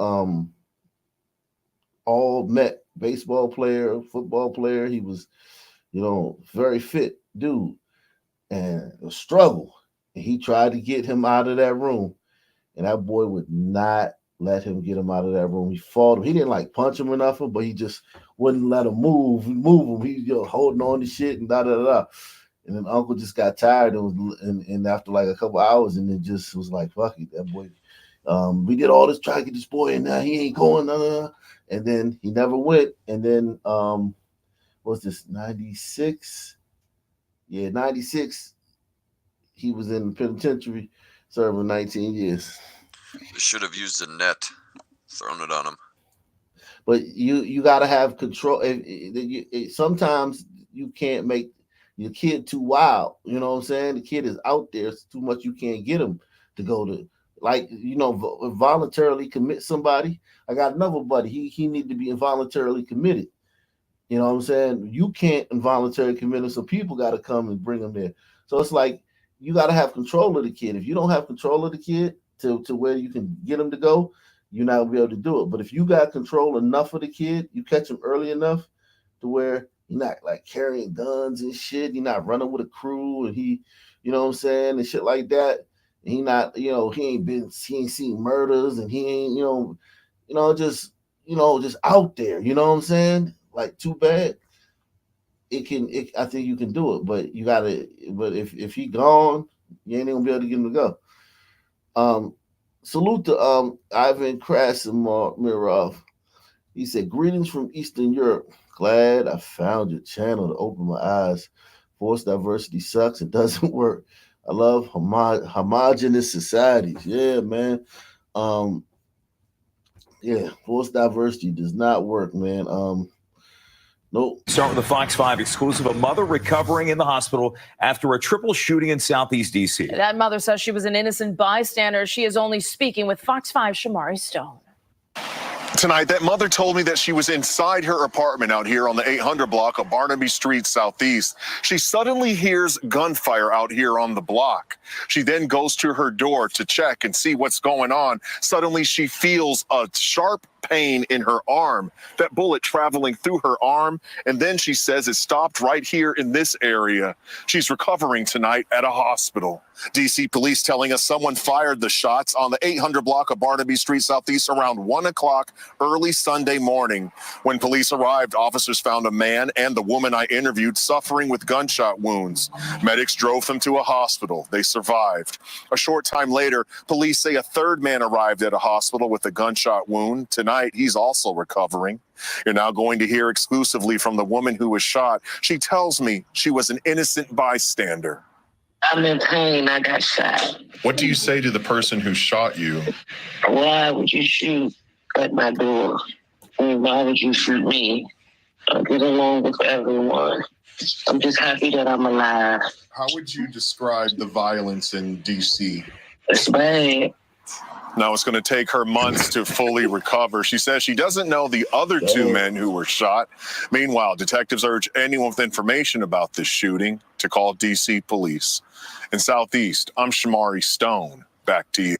Speaker 1: all met baseball player, football player, he was, very fit dude, and a struggle. And he tried to get him out of that room, and that boy would not let him get him out of that room. He fought him. He didn't like punch him or nothing, but he just wouldn't let him move him. He holding on to shit and da da da. And then Uncle just got tired and after like a couple hours, and then just was like, fuck it, that boy. We did all this try to get this boy in there. He ain't going. And then he never went. And then what's this? 96? Yeah, 96. He was in the penitentiary serving 19 years.
Speaker 11: They should have used a net, thrown it on him.
Speaker 1: But you got to have control. Sometimes you can't make your kid too wild. You know what I'm saying? The kid is out there. It's too much. You can't get him to go to, voluntarily commit somebody. I got another buddy. He need to be involuntarily committed. You know what I'm saying? You can't involuntarily commit him, so people got to come and bring him there. So it's like you got to have control of the kid. If you don't have control of the kid to where you can get him to go, you're not gonna be able to do it. But if you got control enough of the kid, you catch him early enough to where you're not like carrying guns and shit. You're not running with a crew, and he, you know what I'm saying, and shit like that. And he not, he ain't seen murders, and he ain't, just out there. You know what I'm saying? Like too bad. I think you can do it, but you gotta. But if he gone, you ain't gonna be able to get him to go. Salute to Ivan Krasimov. He said, "Greetings from Eastern Europe. Glad I found your channel to open my eyes. Forced diversity sucks. It doesn't work. I love homogenous societies. Yeah, man. Yeah, forced diversity does not work, man. Nope.
Speaker 7: Start with the Fox 5 exclusive. A mother recovering in the hospital after a triple shooting in Southeast D.C.
Speaker 24: That mother says she was an innocent bystander. She is only speaking with Fox 5's Shamari Stone.
Speaker 21: tonight, that mother told me that she was inside her apartment out here on the 800 block of Barnaby Street Southeast. She suddenly hears gunfire out here on the block. She then goes to her door to check and see what's going on. Suddenly, she feels a sharp pain in her arm, that bullet traveling through her arm, and then she says it stopped right here in this area. She's recovering tonight at a hospital. DC police telling us someone fired the shots on the 800 block of Barnaby Street Southeast around 1 o'clock early Sunday morning. When police arrived, officers found a man and the woman I interviewed suffering with gunshot wounds. Medics drove them to a hospital. They survived. A short time later, police say a third man arrived at a hospital with a gunshot wound. Tonight, he's also recovering. You're now going to hear exclusively from the woman who was shot. She tells me she was an innocent bystander.
Speaker 5: I'm in pain. I got shot.
Speaker 21: What do you say to the person who shot you?
Speaker 5: Why would you shoot at my door? And why would you shoot me? I get along with everyone. I'm just happy that I'm alive.
Speaker 21: How would you describe the violence in D.C.?
Speaker 5: It's bad.
Speaker 21: Now it's going to take her months to fully recover. She says she doesn't know the other two men who were shot. Meanwhile, detectives urge anyone with information about this shooting to call D.C. police. In Southeast, I'm Shamari Stone. Back to you.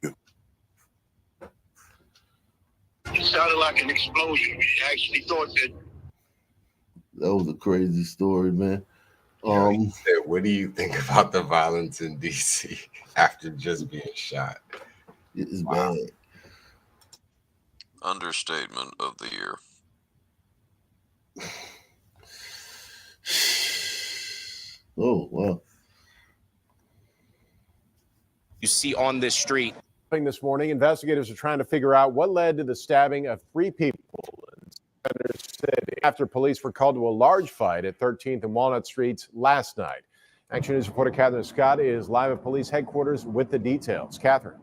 Speaker 5: It sounded like an explosion. I actually thought
Speaker 1: That was a crazy story, man.
Speaker 10: He said, what do you think about the violence in D.C. after just being shot?
Speaker 1: It's bad.
Speaker 8: Understatement of the year.
Speaker 1: Oh, wow.
Speaker 9: You see on this street.
Speaker 23: This morning, investigators are trying to figure out what led to the stabbing of 3 people in Center City after police were called to a large fight at 13th and Walnut Streets last night. Action News reporter Catherine Scott is live at police headquarters with the details. Catherine.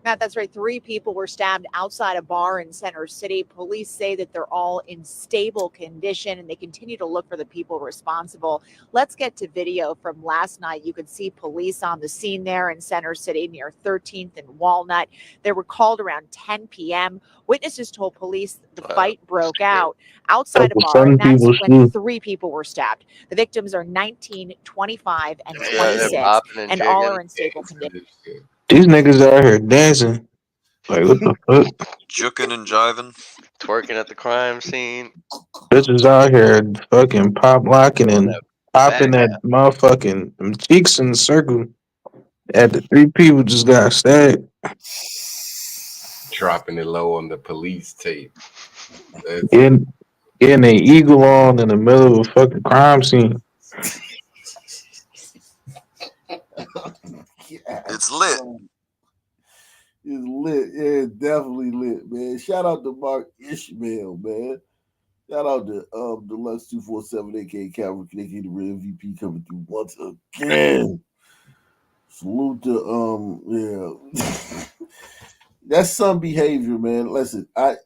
Speaker 14: Matt, that's right. 3 people were stabbed outside a bar in Center City. Police say that they're all in stable condition and they continue to look for the people responsible. Let's get to video from last night. You could see police on the scene there in Center City near 13th and Walnut. They were called around 10 p.m. Witnesses told police the fight broke out outside a bar, and that's when 3 people were stabbed. The victims are 19, 25, and 26, and all are in stable condition.
Speaker 12: These niggas out here dancing. Like, what the fuck?
Speaker 8: Juking and jiving.
Speaker 13: Twerking at the crime scene.
Speaker 12: Bitches out here fucking pop locking and popping that motherfucking them cheeks in the circle. At the 3 people just got stabbed.
Speaker 10: Dropping it low on the police tape.
Speaker 12: Getting an eagle on in the middle of a fucking crime scene.
Speaker 8: It's lit.
Speaker 1: It's lit. Yeah, it's definitely lit, man. Shout out to Mark Ishmael, man. Shout out to Deluxe 247, aka Calvin Kinnicky, the real MVP coming through once again. Salute to yeah. That's some behavior, man. Listen, I've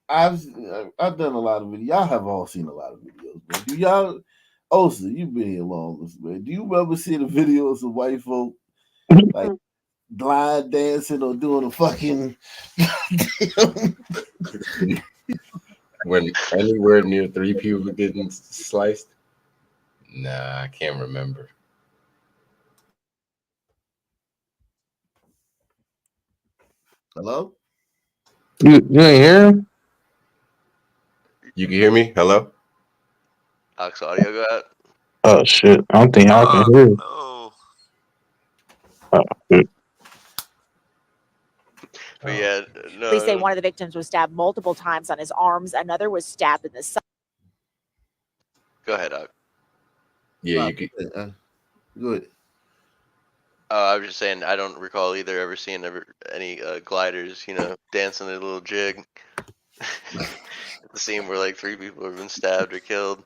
Speaker 1: done a lot of videos. Y'all have all seen a lot of videos, man. Do y'all Osa, you've been here longest, man. Do you ever see the videos of white folk like blind dancing or doing a fucking
Speaker 10: when anywhere near 3 people getting sliced? Nah, I can't remember.
Speaker 1: Hello?
Speaker 12: You ain't hear him?
Speaker 10: You can hear me? Hello?
Speaker 13: Ox audio go out.
Speaker 12: Oh shit. I don't think y'all can hear.
Speaker 8: No.
Speaker 12: Oh, shit.
Speaker 13: But yeah, no.
Speaker 14: Police say one of the victims was stabbed multiple times on his arms. Another was stabbed in the side.
Speaker 13: Go ahead, Ox.
Speaker 10: Yeah, you could.
Speaker 1: Good.
Speaker 13: I was just saying, I don't recall either ever seeing any gliders, dancing a little jig. The scene where like 3 people have been stabbed or killed.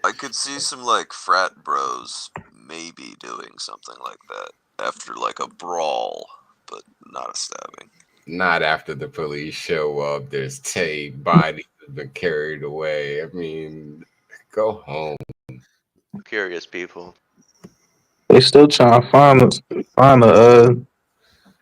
Speaker 8: I could see some like frat bros maybe doing something like that after like a brawl, but not a stabbing.
Speaker 10: Not after the police show up. There's tape, bodies have been carried away. I mean, go home.
Speaker 13: Curious people.
Speaker 12: They still trying to find a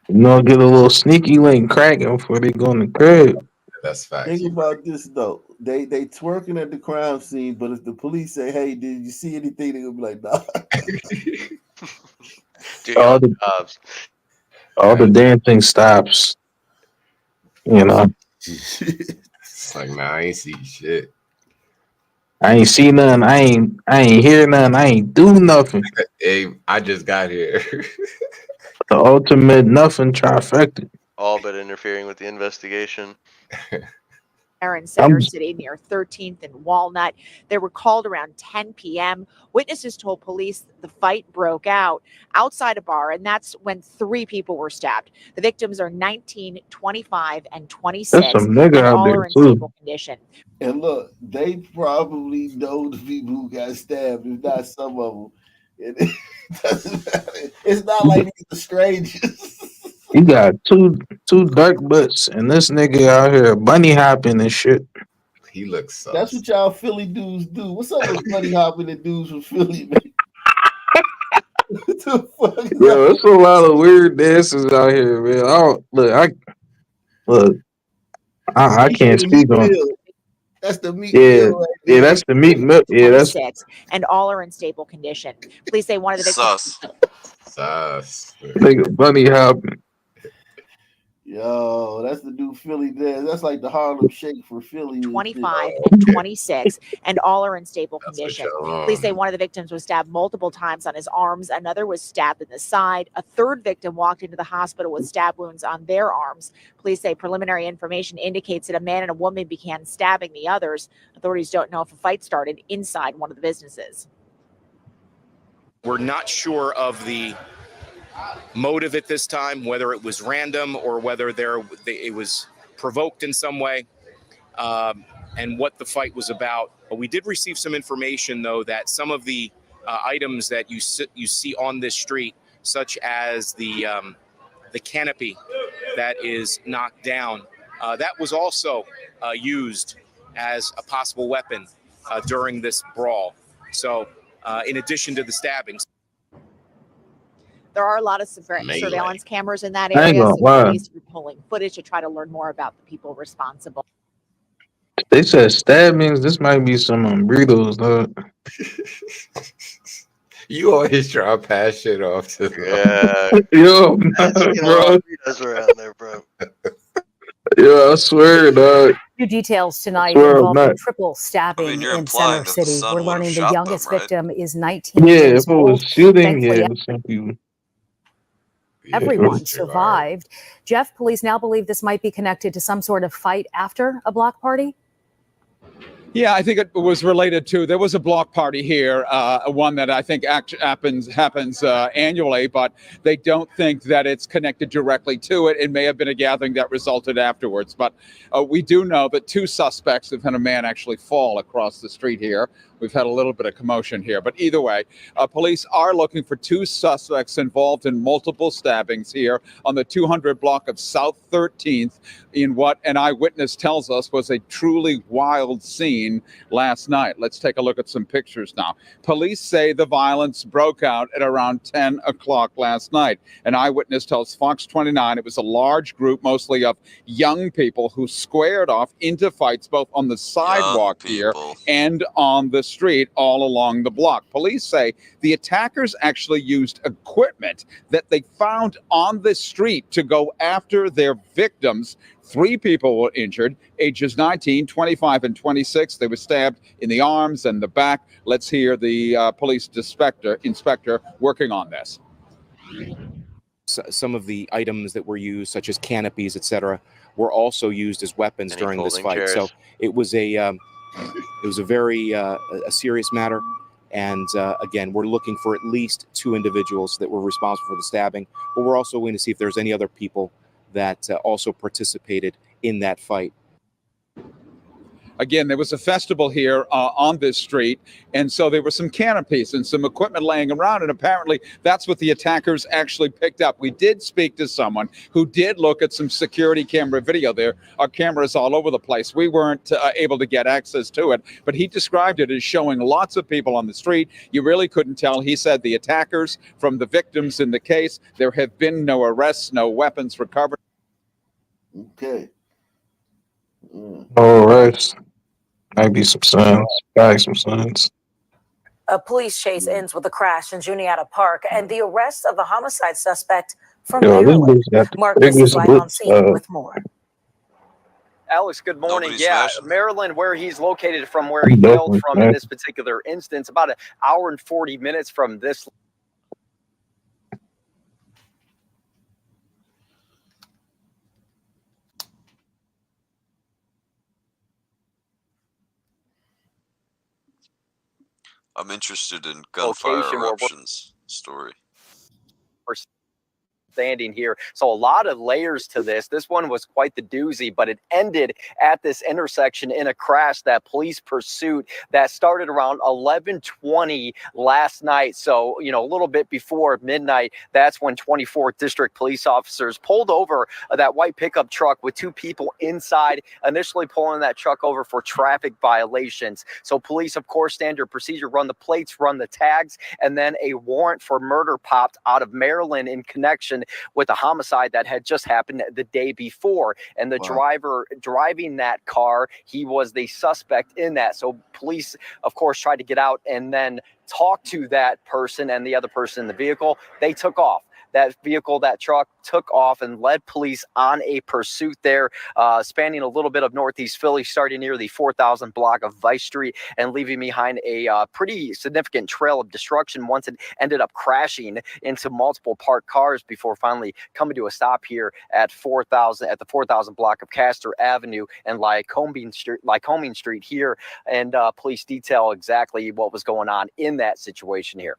Speaker 12: get a little sneaky link cracking before they go in the crib.
Speaker 10: That's facts.
Speaker 1: Think about this though. They twerking at the crime scene, but if the police say, "Hey, did you see anything?" They're gonna be like, "Nah."
Speaker 13: Dude,
Speaker 12: All the dancing stops. You know,
Speaker 10: It's like, nah, I ain't see shit.
Speaker 12: I ain't see nothing. I ain't hear nothing. I ain't do nothing.
Speaker 10: Hey, I just got here.
Speaker 12: The ultimate nothing trifecta.
Speaker 13: all but interfering with the investigation.
Speaker 14: In Center City near 13th and Walnut. They were called around 10 p.m. Witnesses told police the fight broke out outside a bar, and that's when 3 people were stabbed. The victims are 19, 25, and 26,
Speaker 12: There's some nigga
Speaker 14: and
Speaker 12: out
Speaker 14: all
Speaker 12: there
Speaker 14: are in
Speaker 12: too.
Speaker 14: stable condition.
Speaker 1: And look, they probably know the people who got stabbed, if not some of them. It doesn't matter. It's not like these are strangers.
Speaker 12: You got two dark butts, and this nigga out here bunny hopping and shit.
Speaker 10: He looks sus.
Speaker 1: That's what y'all Philly dudes do. What's up with bunny hopping and dudes from Philly, man? What the fuck is
Speaker 12: Yo,
Speaker 1: up?
Speaker 12: it's a lot of weird dances out here, man. I can't speak on.
Speaker 1: That's the meat
Speaker 12: Yeah,
Speaker 1: meal right
Speaker 12: yeah,
Speaker 1: there.
Speaker 12: that's the meat milk. Yeah, that's
Speaker 14: 26, and all are in stable condition. Police say one of the victims.
Speaker 10: Sus.
Speaker 12: nigga bunny hopping.
Speaker 1: Yo, that's the new Philly dance. That's like the Harlem Shake for Philly.
Speaker 14: 25 and 26, and all are in stable condition.
Speaker 10: y'all on.
Speaker 14: Police say one of the victims was stabbed multiple times on his arms. Another was stabbed in the side. A third victim walked into the hospital with stab wounds on their arms. Police say preliminary information indicates that a man and a woman began stabbing the others. Authorities don't know if a fight started inside one of the businesses.
Speaker 9: We're not sure of the motive at this time, whether it was random or whether it was provoked in some way, and what the fight was about. But we did receive some information, though, that some of the items that you see on this street, such as the canopy that is knocked down, that was also used as a possible weapon during this brawl. So, in addition to the stabbings.
Speaker 14: There are a lot of surveillance cameras in that
Speaker 12: I ain't
Speaker 14: area,
Speaker 12: gonna
Speaker 14: so
Speaker 12: lie.
Speaker 14: police are pulling footage to try to learn more about the people responsible.
Speaker 12: They said stabbings. This might be some burritos, dog.
Speaker 10: You always try to pass shit off to them.
Speaker 13: Yeah.
Speaker 12: Yo, bro.
Speaker 13: Around there, bro.
Speaker 12: Yo, I swear, dog.
Speaker 6: New details tonight
Speaker 12: Swear I'm
Speaker 6: involving a
Speaker 12: not.
Speaker 6: triple stabbing
Speaker 8: you're
Speaker 6: in Center
Speaker 8: implying that the
Speaker 6: City.
Speaker 8: son
Speaker 6: We're
Speaker 8: would've
Speaker 6: learning the
Speaker 8: shot
Speaker 6: youngest
Speaker 8: them, right?
Speaker 6: victim is 19
Speaker 12: Yeah,
Speaker 6: years
Speaker 12: if it was
Speaker 6: old.
Speaker 12: shooting, yeah,
Speaker 6: Thankfully,
Speaker 12: it was some people.
Speaker 6: everyone survived. Jeff, police now believe this might be connected to some sort of fight after a block party.
Speaker 15: Yeah, I think it was related to, there was a block party here, one that I think happens annually, but they don't think that it's connected directly to it. It may have been a gathering that resulted afterwards, but we do know that 2 suspects have had a man actually fall across the street here. We've had a little bit of commotion here, but either way, police are looking for 2 suspects involved in multiple stabbings here on the 200 block of South 13th in what an eyewitness tells us was a truly wild scene last night. Let's take a look at some pictures now. Police say the violence broke out at around 10 o'clock last night. An eyewitness tells Fox 29 it was a large group, mostly of young people, who squared off into fights both on the sidewalk here and on the street all along the block. Police say the attackers actually used equipment that they found on the street to go after their victims. 3 people were injured, ages 19, 25, and 26. They were stabbed in the arms and the back. Let's hear the police inspector working on this.
Speaker 9: Some of the items that were used, such as canopies, etc., were also used as weapons
Speaker 13: Any
Speaker 9: during this
Speaker 13: folding
Speaker 9: fight.
Speaker 13: chairs?
Speaker 9: So it was a very a serious matter. And again, we're looking for at least 2 individuals that were responsible for the stabbing. But we're also going to see if there's any other people that also participated in that fight.
Speaker 15: Again, there was a festival here on this street, and so there were some canopies and some equipment laying around, and apparently that's what the attackers actually picked up. We did speak to someone who did look at some security camera video. There are cameras all over the place. We weren't able to get access to it, but he described it as showing lots of people on the street. You really couldn't tell. He said the attackers from the victims in the case, there have been no arrests, no weapons recovered.
Speaker 1: Okay.
Speaker 12: No arrest. Might be some signs. Probably some signs.
Speaker 6: A police chase ends with a crash in Juniata Park and the arrest of a homicide suspect from
Speaker 12: Yo, this
Speaker 6: Maryland.
Speaker 12: bitch got the
Speaker 6: Marcus is
Speaker 12: biggest
Speaker 6: live on
Speaker 12: lips.
Speaker 6: scene with more.
Speaker 16: Alex, good morning.
Speaker 8: Nobody's
Speaker 16: Yeah,
Speaker 8: smashing.
Speaker 16: Maryland, where he's located from, where
Speaker 12: I'm
Speaker 16: he hailed
Speaker 12: definitely
Speaker 16: from in
Speaker 12: smashing.
Speaker 16: this particular instance, about an hour and 40 minutes from this.
Speaker 8: I'm interested in gunfire
Speaker 16: Location where
Speaker 8: eruptions story.
Speaker 16: we're standing here. So a lot of layers to this. This one was quite the doozy, but it ended at this intersection in a crash, that police pursuit that started around 11:20 last night. So, you know, a little bit before midnight, that's when 24th District police officers pulled over that white pickup truck with two people inside, initially pulling that truck over for traffic violations. So police, of course, standard procedure, run the plates, run the tags, and then a warrant for murder popped out of Maryland in connection with a homicide that had just happened the day before. And the driver driving that car, he was the suspect in that. So police, of course, tried to get out and then talk to that person and the other person in the vehicle. They took off. That vehicle, that truck, took off and led police on a pursuit there, spanning a little bit of Northeast Philly, starting near the 4,000 block of Vice Street and leaving behind a pretty significant trail of destruction once it ended up crashing into multiple parked cars before finally coming to a stop here at the 4,000 block of Castor Avenue and Lycoming Street here. And police detail exactly what was going on in that situation here.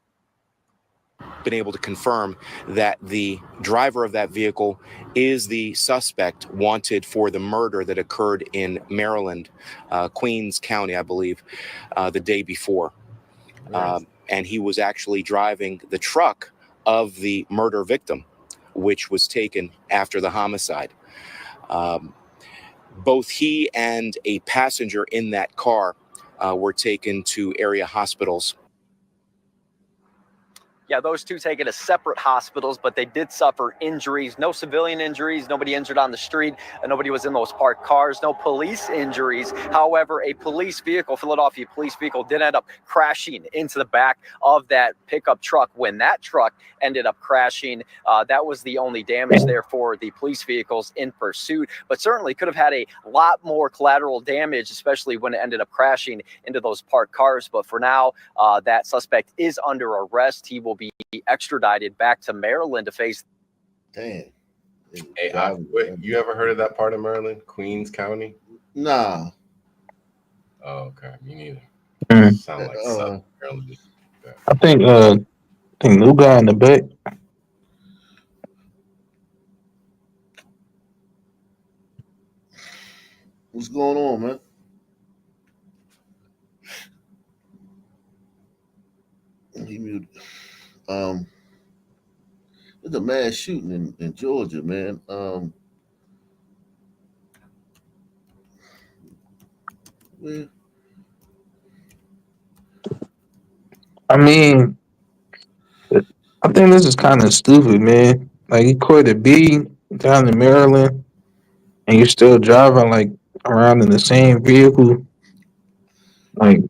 Speaker 9: Been able to confirm that the driver of that vehicle is the suspect wanted for the murder that occurred in Maryland, Queens County, I believe, the day before. And he was actually driving the truck of the murder victim, which was taken after the homicide. Both he and a passenger in that car were taken to area hospitals.
Speaker 16: Yeah, those two taken to separate hospitals, but they did suffer injuries. No civilian injuries, nobody injured on the street, and nobody was in those parked cars. No police injuries. However, a police vehicle, Philadelphia police vehicle, did end up crashing into the back of that pickup truck. When that truck ended up crashing, that was the only damage there for the police vehicles in pursuit, but certainly could have had a lot more collateral damage, especially when it ended up crashing into those parked cars. But for now, that suspect is under arrest. He will be extradited back to Maryland to face.
Speaker 10: Damn. Hey, you ever heard of that part of Maryland, Queens County?
Speaker 1: Nah.
Speaker 10: Oh, okay. Me neither. Sound like Southern Maryland.
Speaker 12: I think new guy in the back.
Speaker 1: What's going on, man? He muted. There's a mass shooting in Georgia, man. Well,
Speaker 12: I mean, I think this is kind of stupid, man. Like, you caught a B down in Maryland, and you're still driving like around in the same vehicle. Like,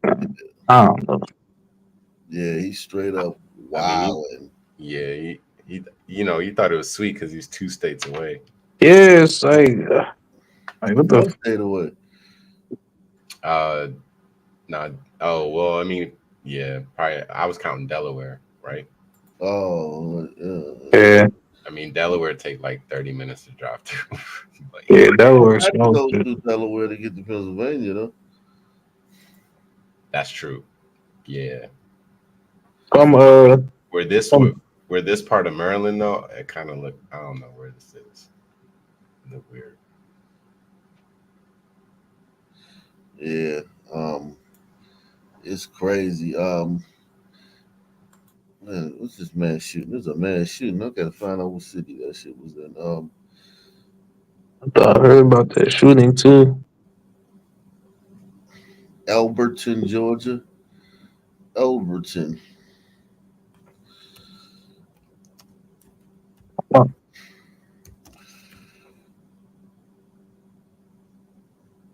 Speaker 12: I don't know.
Speaker 1: yeah, he's straight up
Speaker 10: wilding. He you thought it was sweet because he's 2 states away.
Speaker 12: Yeah, it's like what the?
Speaker 1: State away.
Speaker 10: Nah. Oh well, I mean, yeah, probably. I was counting Delaware, right?
Speaker 1: Oh,
Speaker 12: yeah.
Speaker 10: I mean, Delaware take like 30 minutes to drive through.
Speaker 12: Yeah, Delaware
Speaker 1: I had to
Speaker 12: smells
Speaker 1: go
Speaker 12: good.
Speaker 1: through Delaware to get to Pennsylvania, though.
Speaker 10: That's true. Yeah. Where this part of Maryland though, it kind of look. I don't know where this is. It look weird.
Speaker 1: Yeah, it's crazy. Man, what's this mass shooting? There's a mass shooting. I gotta find out what city that shit was in.
Speaker 12: I thought I heard about that shooting too.
Speaker 1: Alberton, Georgia. Alberton.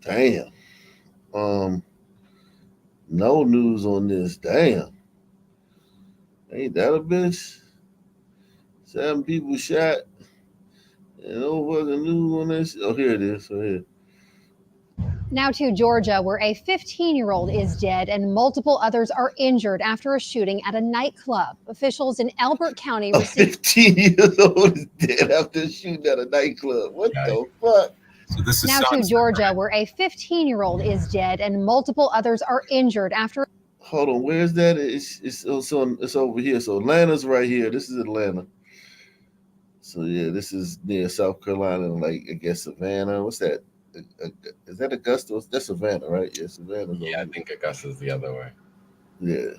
Speaker 1: Damn. No news on this. Damn. Ain't that a bitch? 7 people shot. And no fucking news on this. Oh, here it is. So here.
Speaker 2: Now to Georgia, where a 15-year-old is dead and multiple others are injured after a shooting at a nightclub. Officials in Elbert County
Speaker 1: A 15-year-old is dead after shooting at a nightclub. What the fuck?
Speaker 2: So this is now to Georgia, where a 15-year-old is dead and multiple others are injured after.
Speaker 1: Hold on, where's that? It's over here. So Atlanta's right here. This is Atlanta. So yeah, this is near South Carolina, like I guess Savannah. What's that? Is that Augusta? That's Savannah, right? Yeah, Savannah.
Speaker 10: Yeah, I think Augusta's the other way.
Speaker 1: Yeah.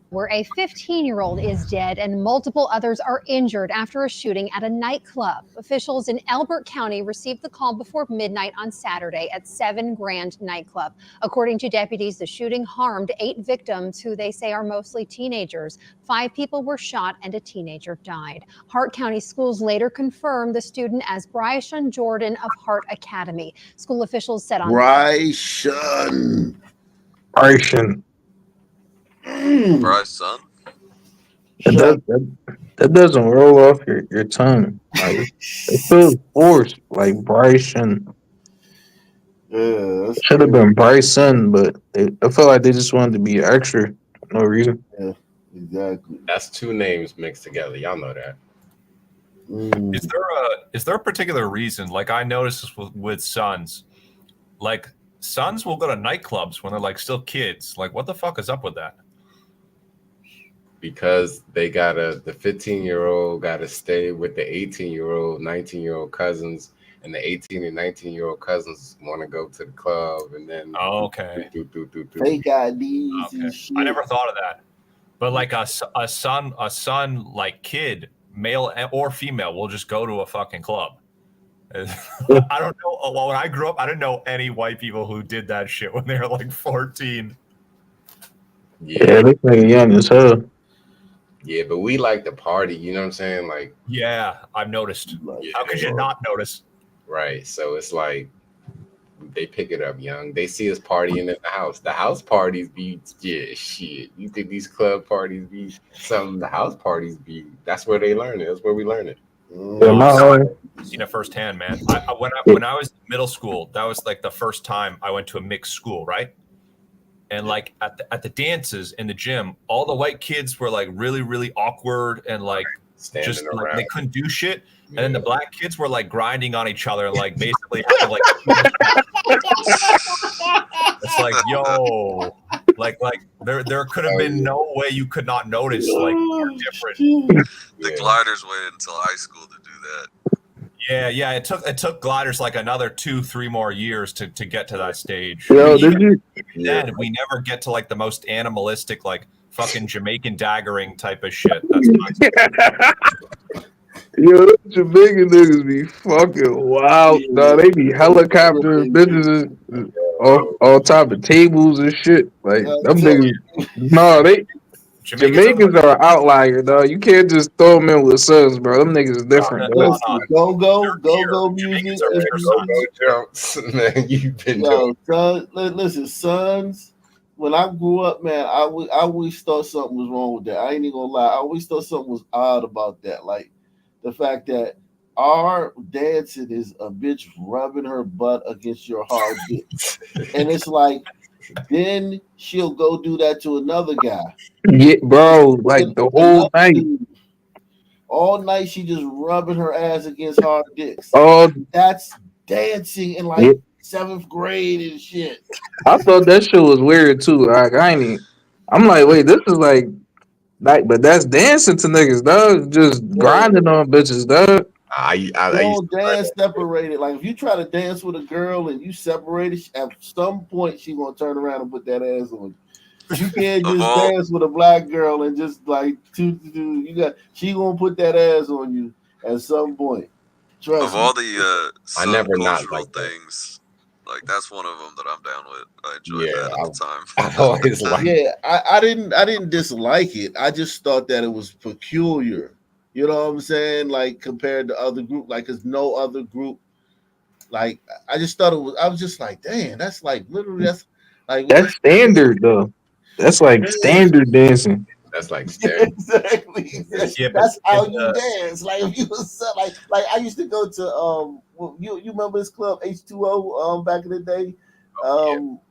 Speaker 2: Where a 15-year-old is dead and multiple others are injured after a shooting at a nightclub. Officials in Elbert County received the call before midnight on Saturday at 7 Grand nightclub. According to deputies, the shooting harmed 8 victims who they say are mostly teenagers. 5 people were shot and a teenager died. Hart County schools later confirmed the student as Bryson Jordan of Hart Academy. School officials said on
Speaker 1: Bryson.
Speaker 8: Bry's son?
Speaker 12: That doesn't roll off your tongue. Like it feels forced, like Bryson.
Speaker 1: Yeah,
Speaker 12: should have been Bryson, but I feel like they just wanted to be extra for no reason.
Speaker 1: Yeah, exactly.
Speaker 10: That's 2 names mixed together. Y'all know that.
Speaker 17: Is there a particular reason? Like I noticed this with sons, like sons will go to nightclubs when they're like still kids. Like what the fuck is up with that?
Speaker 10: Because the 15-year-old gotta stay with the 18-year-old, 19-year-old cousins, and the 18 and 19-year-old cousins want to go to the club, and then
Speaker 17: okay,
Speaker 1: fake IDs and shit.
Speaker 17: I never thought of that. But like a son like kid, male or female, will just go to a fucking club. I don't know. Well, when I grew up, I didn't know any white people who did that shit when they were like 14.
Speaker 12: Yeah, this nigga young as hell.
Speaker 10: Yeah, but we like to party, you know what I'm saying? Like,
Speaker 17: yeah, I've noticed. How could you not notice?
Speaker 10: Right. So it's like they pick it up young. They see us partying in the house. The house parties be shit. You think these club parties be something? The house parties be. That's where they learn it. That's where we learn it.
Speaker 17: I've seen it firsthand, man. When I was in middle school, that was like the first time I went to a mixed school, right? And like at the dances in the gym, all the white kids were like really, really awkward and like
Speaker 10: standing
Speaker 17: just
Speaker 10: around.
Speaker 17: like they couldn't do shit. And then the black kids were like grinding on each other, like basically having like it's like, yo, like there could have been no way you could not notice like we're different.
Speaker 8: The gliders waited until high school to do that.
Speaker 17: Yeah. It took gliders like another 2-3 more years to get to that stage.
Speaker 12: Yo,
Speaker 17: even then, we never get to like the most animalistic, like fucking Jamaican daggering type of shit. That's
Speaker 12: Yo, those Jamaican niggas be fucking wild. No, they be helicopter bitches on top of tables and shit. Like them niggas. No, Jamaicans are an outlier, dog. You can't just throw them in with sons, bro. Them niggas is different.
Speaker 1: Go music.
Speaker 10: Go jumps, man. You've been
Speaker 1: listen, sons. When I grew up, man, I always thought something was wrong with that. I ain't even gonna lie. I always thought something was odd about that. Like the fact that our dancing is a bitch rubbing her butt against your hard dick. And it's like, then she'll go do that to another guy.
Speaker 12: Yeah, bro, like the whole night.
Speaker 1: All night she just rubbing her ass against hard dicks.
Speaker 12: Oh,
Speaker 1: that's dancing in like 7th grade and shit.
Speaker 12: I thought that shit was weird too. Like I'm like, wait, this is like, but that's dancing to niggas, dog. Just grinding on bitches, dog.
Speaker 10: I
Speaker 1: don't dance separated. Like if you try to dance with a girl and you separate it, at some point she gonna turn around and put that ass on you. You can't just dance with a black girl and just like she gonna put that ass on you at some point. Trust
Speaker 8: me.
Speaker 1: All
Speaker 8: the
Speaker 10: I never not
Speaker 8: cultural
Speaker 10: like
Speaker 8: things. Like that's one of them that I'm down with. I enjoyed that at the time.
Speaker 10: I've always liked.
Speaker 1: Yeah, I didn't dislike it. I just thought that it was peculiar. You know what I'm saying? Like compared to other group, like there's no other group Like I just thought it was. I was just like, damn, that's like literally that's like
Speaker 12: That's standard though. That's like standard dancing.
Speaker 10: That's like
Speaker 1: exactly.
Speaker 17: Yeah, but
Speaker 1: That's how
Speaker 17: in
Speaker 1: you dance. Like if you was like I used to go to well, you remember this club H2O back in the day.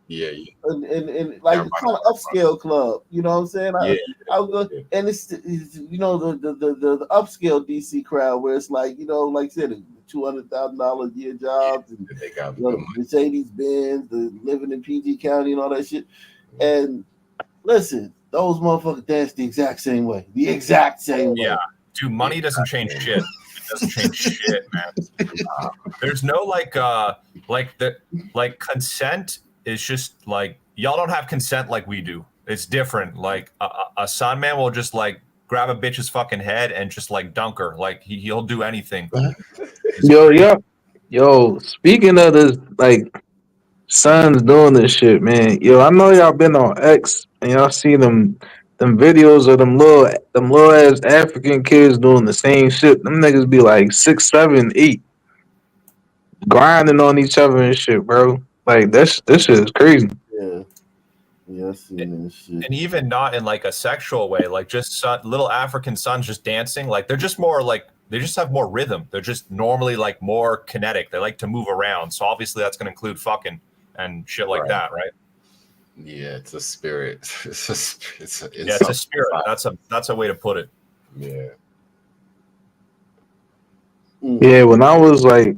Speaker 10: Yeah.
Speaker 1: And like the kind of upscale club, you know what I'm saying? I would go, and it's you know the upscale DC crowd where it's like, you know, like I said, $200,000 a year jobs and
Speaker 10: they got
Speaker 1: you know, Mercedes Benz, the living in PG County and all that shit. And listen, those motherfuckers dance the exact same way, the exact same way.
Speaker 17: Yeah, dude, money doesn't change shit. It doesn't change shit, man. There's no like consent is just like y'all don't have consent like we do. It's different. Like a son man will just like grab a bitch's fucking head and just like dunk her. Like he'll do anything.
Speaker 12: Yo, speaking of this, like sons doing this shit, man. Yo, I know y'all been on X and y'all see them videos of them little ass African kids doing the same shit. Them niggas be like 6, 7, 8, grinding on each other and shit, bro. Like this shit is crazy.
Speaker 1: Yeah, I seen that shit.
Speaker 17: And even not in like a sexual way, like just little African sons just dancing. Like they're just more like they just have more rhythm. They're just normally like more kinetic. They like to move around. So obviously that's going to include fucking and shit like that, right?
Speaker 10: Yeah, it's a spirit. It's a
Speaker 17: spirit. That's a way to put it.
Speaker 10: Yeah.
Speaker 12: Yeah, when I was like,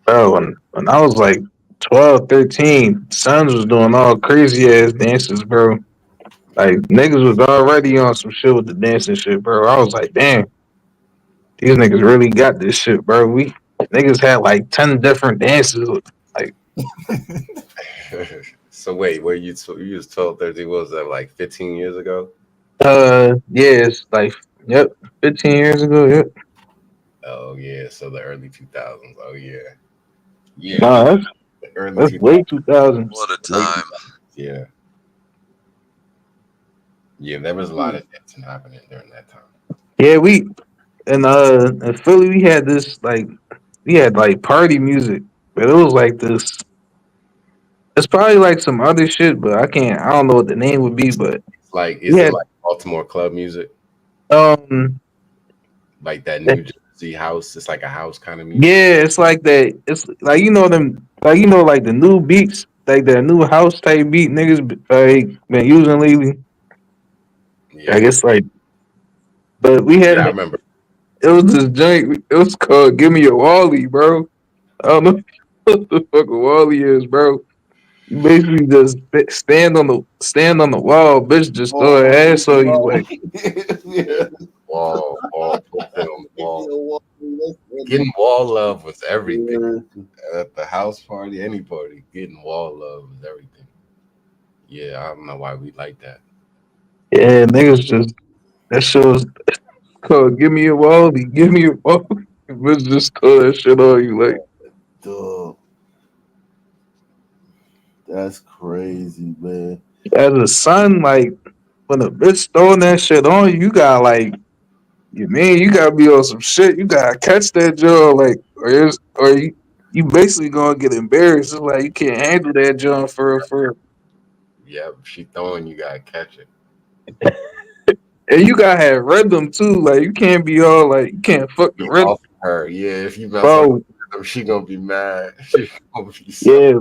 Speaker 12: bro, when I was like 12, 13, sons was doing all crazy ass dances, bro. Like niggas was already on some shit with the dancing shit, bro. I was like, damn, these niggas really got this shit, bro. We niggas had like 10 different dances. Like,
Speaker 10: So wait, where you was 12, 13? What was that, like 15 years ago?
Speaker 12: yeah, it's like 15 years ago. Yep.
Speaker 10: Oh yeah, so the early 2000s. Oh yeah.
Speaker 12: Nah,
Speaker 10: The early
Speaker 12: that's
Speaker 10: 2000s.
Speaker 12: late 2000s.
Speaker 8: What a time.
Speaker 10: Yeah. Yeah, there was a lot of dancing happening during that time.
Speaker 12: Yeah, in Philly we had this like party music, but it was like this. It's probably like some other shit, but I don't know what the name would be, but
Speaker 10: Is it like Baltimore club music? Like that New Jersey house. It's like a house kind of music.
Speaker 12: Yeah, it's like that. It's like them, like the new beats, like that new house type beat niggas like been using lately.
Speaker 10: Yeah.
Speaker 12: I guess but we had.
Speaker 10: I remember.
Speaker 12: It was this joint. It was called "Give Me a Wally," bro. I don't know what the fuck a Wally is, bro. You basically just stand on the wall, bitch. Just throw her ass on you, like.
Speaker 10: Wall, put it on the wall. Getting wall love was everything. At the house party, any party, getting wall love was everything. Yeah, I don't know why we like that.
Speaker 12: Yeah, niggas just that shit was called "Give Me a Wally," give me a Wally. Bitch, just throw that shit on you, like.
Speaker 1: Duh. That's crazy, man.
Speaker 12: As a son, like when a bitch throwing that shit on you, you gotta like, you gotta be on some shit. You gotta catch that joint, like, or you basically gonna get embarrassed. It's like you can't handle that joint for.
Speaker 10: Yeah, if she throwing, you gotta catch it.
Speaker 12: And you gotta have rhythm too. Like you can't be all like you can't fuck the rhythm.
Speaker 10: Off her, yeah. If you mess
Speaker 12: Bro.
Speaker 10: up rhythm, she gonna be mad. She gonna be
Speaker 12: Yeah,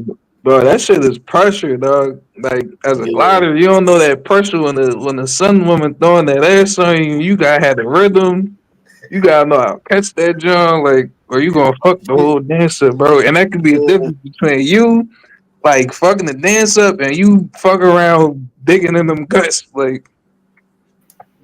Speaker 12: bro, that shit is pressure, dog. Like as a glider, you don't know that pressure when the sun woman throwing that ass on you. You gotta have the rhythm. You gotta know how to catch that joint, like, or you gonna fuck the whole dance up, bro. And that could be a difference between you, like, fucking the dance up, and you fuck around digging in them guts, like.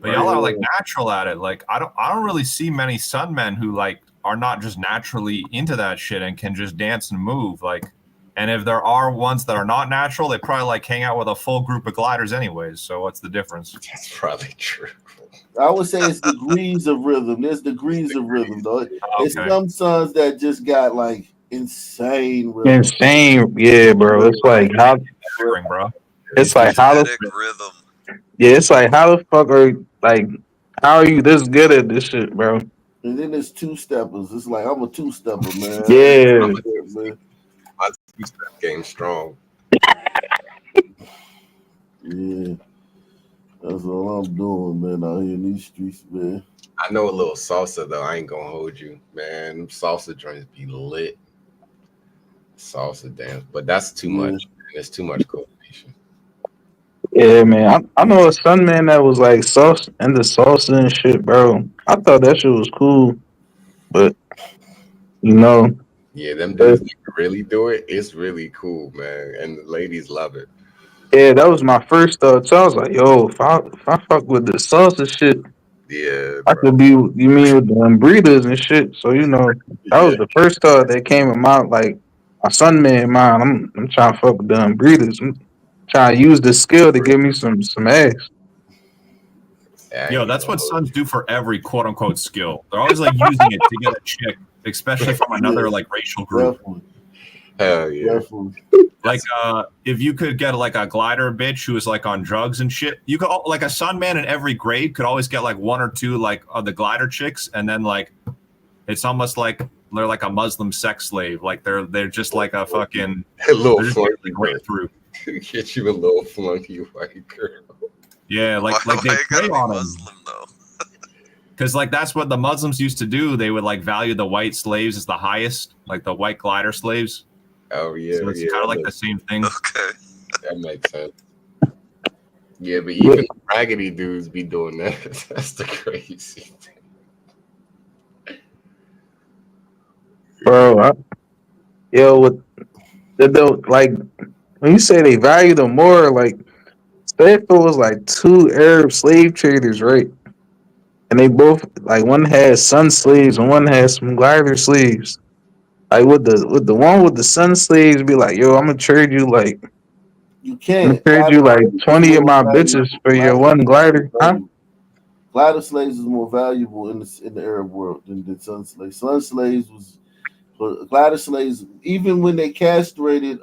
Speaker 17: But y'all are like natural at it. Like I don't really see many sun men who like are not just naturally into that shit and can just dance and move. Like, and if there are ones that are not natural, they probably like hang out with a full group of gliders anyways. So what's the difference?
Speaker 10: That's probably true.
Speaker 1: I would say it's degrees of rhythm. There's degrees of rhythm, though. It's some sons that just got like insane rhythm.
Speaker 12: Insane, yeah, bro. It's like how,
Speaker 17: bro.
Speaker 12: It's like how the
Speaker 8: rhythm.
Speaker 12: Yeah, it's like how the fuck are like how are you this good at this shit, bro?
Speaker 1: And then there's two steppers. It's like I'm a two stepper, man.
Speaker 12: Yeah.
Speaker 1: Man.
Speaker 10: My two-step game strong.
Speaker 1: Yeah. That's all I'm doing, man, out here in these streets, man.
Speaker 10: I know a little salsa though. I ain't gonna hold you, man. Them salsa joints be lit. Salsa dance, but that's too much. Man. It's too much coordination.
Speaker 12: Yeah, man. I know a son, man, that was like sauce and the salsa and shit, bro. I thought that shit was cool, but you know.
Speaker 10: Yeah, them dudes that can really do it. It's really cool, man, and the ladies love it.
Speaker 12: Yeah, that was my first thought. So I was like, yo, if I fuck with the salsa shit,
Speaker 10: yeah,
Speaker 12: I could be, you mean, with the breathers and shit. So, you know, that was the first thought that came in my, like, my son man mind. I'm trying to fuck with the breathers. I'm trying to use the skill to give me some ass.
Speaker 17: Yo, that's what sons do for every quote unquote skill. They're always like using it to get a chick, especially from another like racial group.
Speaker 10: Hell yeah.
Speaker 17: Like if you could get like a glider bitch who is like on drugs and shit, you could like a son man in every grade could always get like one or two like of the glider chicks, and then like it's almost like they're like a Muslim sex slave. Like they're just like a fucking
Speaker 10: little flunky
Speaker 17: right through.
Speaker 10: Get you a little flunky white girl.
Speaker 17: Yeah, like they prey on them. Because like that's what the Muslims used to do. They would like value the white slaves as the highest, like the white glider slaves.
Speaker 10: Oh yeah,
Speaker 17: so it's kind of like the same thing.
Speaker 8: Okay,
Speaker 10: that makes sense. Yeah, but even raggedy dudes be doing that. That's the crazy thing.
Speaker 12: Bro, with the like when you say they value them more, like Stanford was like two Arab slave traders, right? And they both like one had sun slaves and one had some glider slaves. Like with the one with the sun slaves, be like, yo, I'm gonna trade you like
Speaker 1: you can't.
Speaker 12: I'm gonna trade you like 20 of my bitches for your one glider, huh?
Speaker 1: Glider slaves is more valuable in the Arab world than the sun slaves. Sun slaves was, but glider slaves, even when they castrated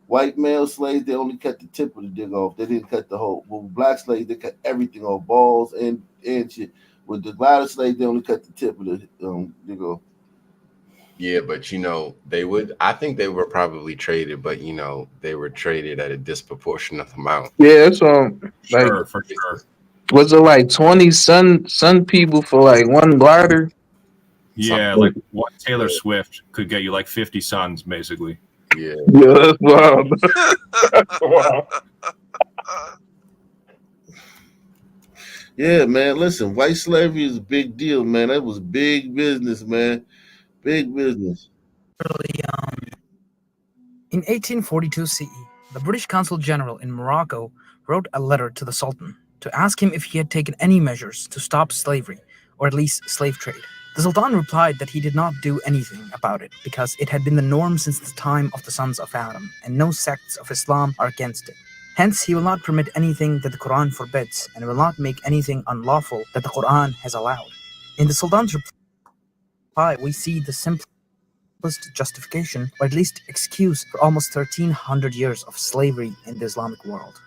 Speaker 1: white male slaves, they only cut the tip of the dick off. They didn't cut the whole. Well, black slaves, they cut everything off, balls and shit. With the glider slaves, they only cut the tip of the dick off.
Speaker 10: Yeah, but you know, I think they were probably traded, but you know, they were traded at a disproportionate amount.
Speaker 12: Yeah, that's like
Speaker 17: sure, for sure.
Speaker 12: Was it like 20 sun people for like one glider?
Speaker 17: Yeah, like what Taylor Swift could get you like 50 sons, basically.
Speaker 10: Yeah.
Speaker 12: Yeah, that's wild. That's wild.
Speaker 1: Yeah, man. Listen, white slavery is a big deal, man. That was big business, man. Big business.
Speaker 18: In 1842 CE, the British Consul General in Morocco wrote a letter to the Sultan to ask him if he had taken any measures to stop slavery, or at least slave trade. The Sultan replied that he did not do anything about it because it had been the norm since the time of the sons of Adam, and no sects of Islam are against it. Hence, he will not permit anything that the Quran forbids, and will not make anything unlawful that the Quran has allowed. In the Sultan's reply, we see the simplest justification, or at least excuse, for almost 1300 years of slavery in the Islamic world.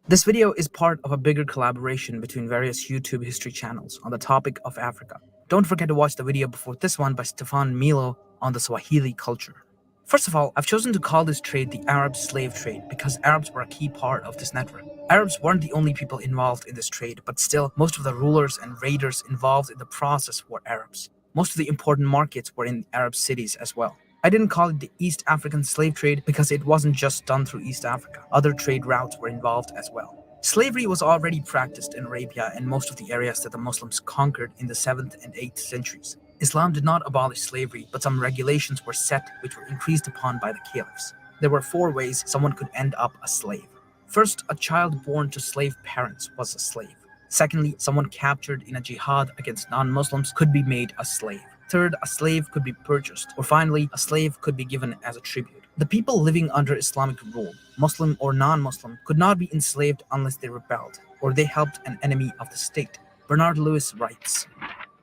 Speaker 18: This video is part of a bigger collaboration between various YouTube history channels on the topic of Africa. Don't forget to watch the video before this one by Stefan Milo on the Swahili culture. First of all, I've chosen to call this trade the Arab slave trade because Arabs were a key part of this network. Arabs weren't the only people involved in this trade, but still, most of the rulers and raiders involved in the process were Arabs. Most of the important markets were in Arab cities as well. I didn't call it the East African slave trade because it wasn't just done through East Africa. Other trade routes were involved as well. Slavery was already practiced in Arabia and most of the areas that the Muslims conquered in the 7th and 8th centuries. Islam did not abolish slavery, but some regulations were set which were increased upon by the caliphs. There were 4 ways someone could end up a slave. First, a child born to slave parents was a slave. Secondly, someone captured in a jihad against non-Muslims could be made a slave. Third, a slave could be purchased. Or finally, a slave could be given as a tribute. The people living under Islamic rule, Muslim or non-Muslim, could not be enslaved unless they rebelled or they helped an enemy of the state. Bernard Lewis writes,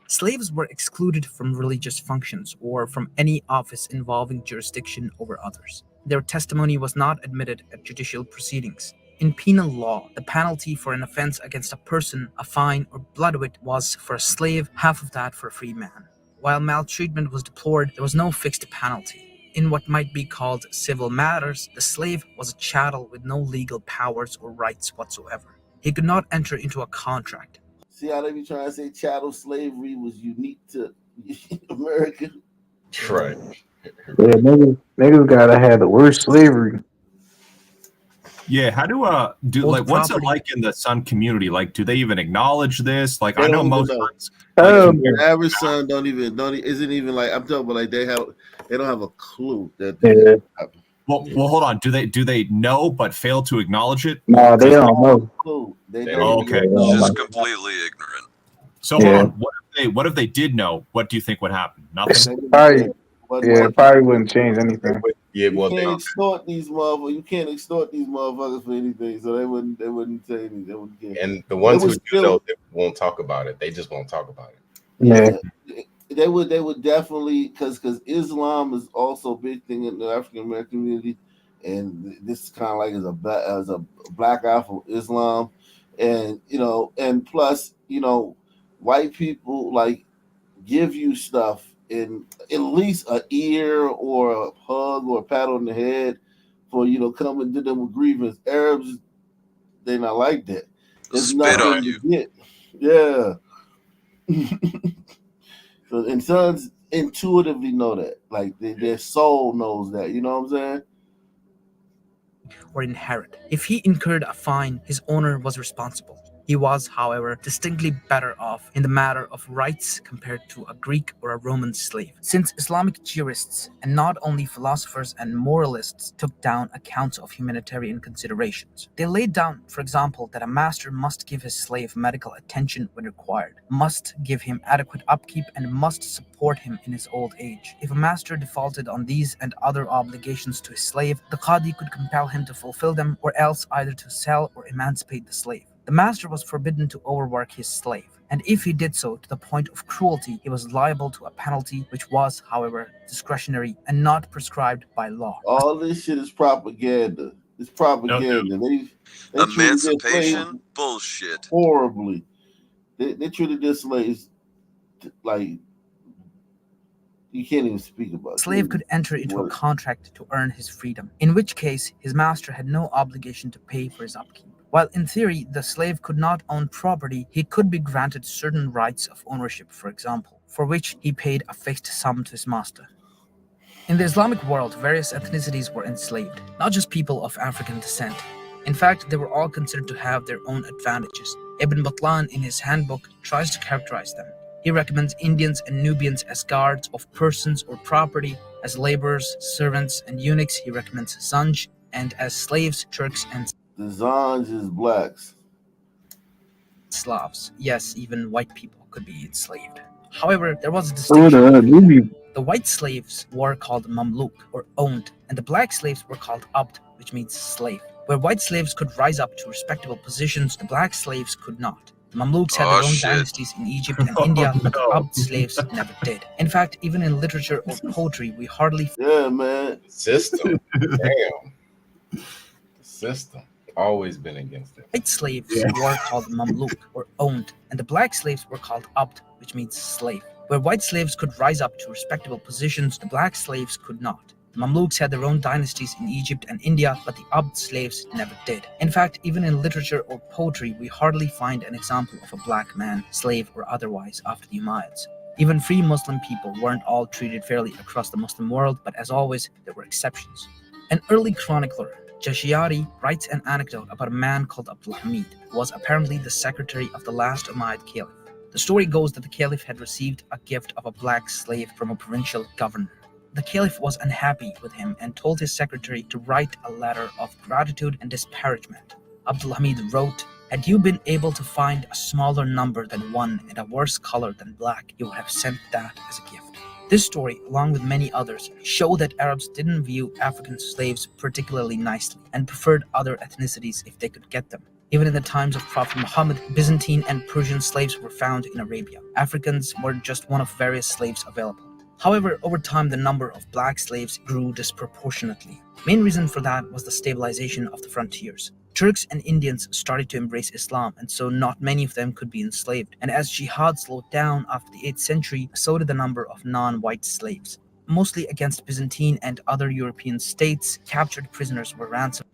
Speaker 18: Slaves were excluded from religious functions or from any office involving jurisdiction over others. Their testimony was not admitted at judicial proceedings. In penal law, the penalty for an offense against a person, a fine or bloodwit, was for a slave half of that for a free man. While maltreatment was deplored, there was no fixed penalty. In what might be called civil matters, the slave was a chattel with no legal powers or rights whatsoever. He could not enter into a contract.
Speaker 1: See how they be trying to say chattel slavery was unique to America?
Speaker 10: Right.
Speaker 12: Yeah, niggas gotta have the worst slavery.
Speaker 17: Yeah, how do
Speaker 18: Hold
Speaker 17: like what's it
Speaker 18: property.
Speaker 17: like in the Sun community? Like, do they even acknowledge this? Like,
Speaker 1: They
Speaker 17: I know
Speaker 1: don't even
Speaker 17: most
Speaker 1: know.
Speaker 17: Suns, like,
Speaker 1: The average son isn't even like, I'm talking about, like they don't have a clue that this
Speaker 12: Yeah.
Speaker 1: happened.
Speaker 17: well, hold on. Do they know but fail to acknowledge it?
Speaker 12: No, they don't know.
Speaker 1: Clue. They
Speaker 10: They
Speaker 1: don't
Speaker 10: don't
Speaker 1: even
Speaker 17: Okay.
Speaker 1: know.
Speaker 8: It's just completely ignorant.
Speaker 17: So
Speaker 12: Yeah.
Speaker 17: hold on. What if they did know? What do you think would happen? Nothing.
Speaker 12: Probably, yeah, probably wouldn't change anything.
Speaker 10: Yeah,
Speaker 1: You
Speaker 10: well,
Speaker 1: can't extort these motherfuckers. You can't extort these motherfuckers for anything, so they wouldn't say anything. They wouldn't care.
Speaker 10: and the ones
Speaker 1: They
Speaker 10: who
Speaker 1: would
Speaker 10: do know, they won't talk about it. They just won't talk about it.
Speaker 12: Yeah.
Speaker 1: They would definitely, because Islam is also a big thing in the African American community, and this is kind of like as a black eye for Islam, and and plus white people like give you stuff in at least an ear or a hug or a pat on the head for coming to them with grievance. Arabs, they're not like that. There's
Speaker 8: Spit on
Speaker 1: nothing
Speaker 8: you.
Speaker 1: to get. Yeah. So, and sons intuitively know that, like their soul knows that. You know what I'm saying?
Speaker 18: Or inherit. If he incurred a fine, his owner was responsible. He was, however, distinctly better off in the matter of rights compared to a Greek or a Roman slave, since Islamic jurists, and not only philosophers and moralists, took down accounts of humanitarian considerations. They laid down, for example, that a master must give his slave medical attention when required, must give him adequate upkeep, and must support him in his old age. If a master defaulted on these and other obligations to his slave, the Qadi could compel him to fulfill them, or else either to sell or emancipate the slave. The master was forbidden to overwork his slave, and if he did so to the point of cruelty, he was liable to a penalty which was, however, discretionary and not prescribed by law.
Speaker 1: All this shit is propaganda. It's propaganda. They treated their slaves
Speaker 8: Emancipation? Bullshit.
Speaker 1: horribly. They treated their slaves like you can't even speak about.
Speaker 18: A slave could enter into a contract to earn his freedom, in which case his master had no obligation to pay for his upkeep. While in theory the slave could not own property, he could be granted certain rights of ownership, for example, for which he paid a fixed sum to his master. In the Islamic world, various ethnicities were enslaved, not just people of African descent. In fact, they were all considered to have their own advantages. Ibn Batlan, in his handbook, tries to characterize them. He recommends Indians and Nubians as guards of persons or property, as laborers, servants, and eunuchs he recommends Zanj, and as slaves, Turks, and
Speaker 1: The Zanj is blacks.
Speaker 18: Slavs. Yes, even white people could be enslaved. However, there was a distinction. The white slaves were called Mamluk, or owned, and the black slaves were called Abd, which means slave. Where white slaves could rise up to respectable positions, the black slaves could not. The Mamluks had their own dynasties in Egypt and India, but the Abd slaves never did. In fact, even in literature or poetry, we hardly...
Speaker 1: Yeah, man.
Speaker 10: System. Damn. System. Always been against it.
Speaker 18: White slaves were called Mamluk, or owned, and the black slaves were called Abd, which means slave. Where white slaves could rise up to respectable positions, the black slaves could not. The Mamluks had their own dynasties in Egypt and India, but the Abd slaves never did. In fact, even in literature or poetry, we hardly find an example of a black man, slave or otherwise, after the Umayyads. Even free Muslim people weren't all treated fairly across the Muslim world, but as always, there were exceptions. An early chronicler, Jashiyari, writes an anecdote about a man called Abdul Hamid, who was apparently the secretary of the last Umayyad caliph. The story goes that the caliph had received a gift of a black slave from a provincial governor. The caliph was unhappy with him and told his secretary to write a letter of gratitude and disparagement. Abdul Hamid wrote, "Had you been able to find a smaller number than one and a worse color than black, you would have sent that as a gift." This story, along with many others, show that Arabs didn't view African slaves particularly nicely and preferred other ethnicities if they could get them. Even in the times of Prophet Muhammad, Byzantine and Persian slaves were found in Arabia. Africans were just one of various slaves available. However, over time, the number of black slaves grew disproportionately. Main reason for that was the stabilization of the frontiers. Turks and Indians started to embrace Islam, and so not many of them could be enslaved. And as jihad slowed down after the 8th century, so did the number of non-white slaves. Mostly against Byzantine and other European states, captured prisoners were ransomed.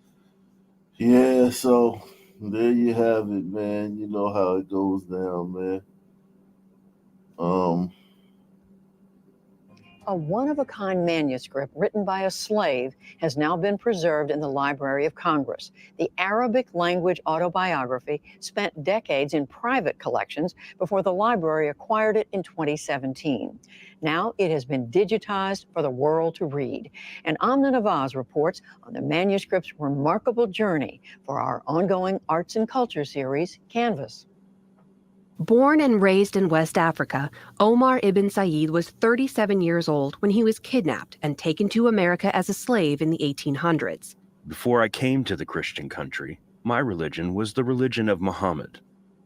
Speaker 1: Yeah, so there you have it, man. You know how it goes down, man.
Speaker 3: A one-of-a-kind manuscript written by a slave has now been preserved in the Library of Congress. The Arabic language autobiography spent decades in private collections before the library acquired it in 2017. Now it has been digitized for the world to read. And Amna Nawaz reports on the manuscript's remarkable journey for our ongoing arts and culture series, Canvas.
Speaker 19: Born and raised in West Africa, Omar ibn Said was 37 years old when he was kidnapped and taken to America as a slave in the 1800s.
Speaker 20: Before I came to the Christian country, my religion was the religion of Muhammad.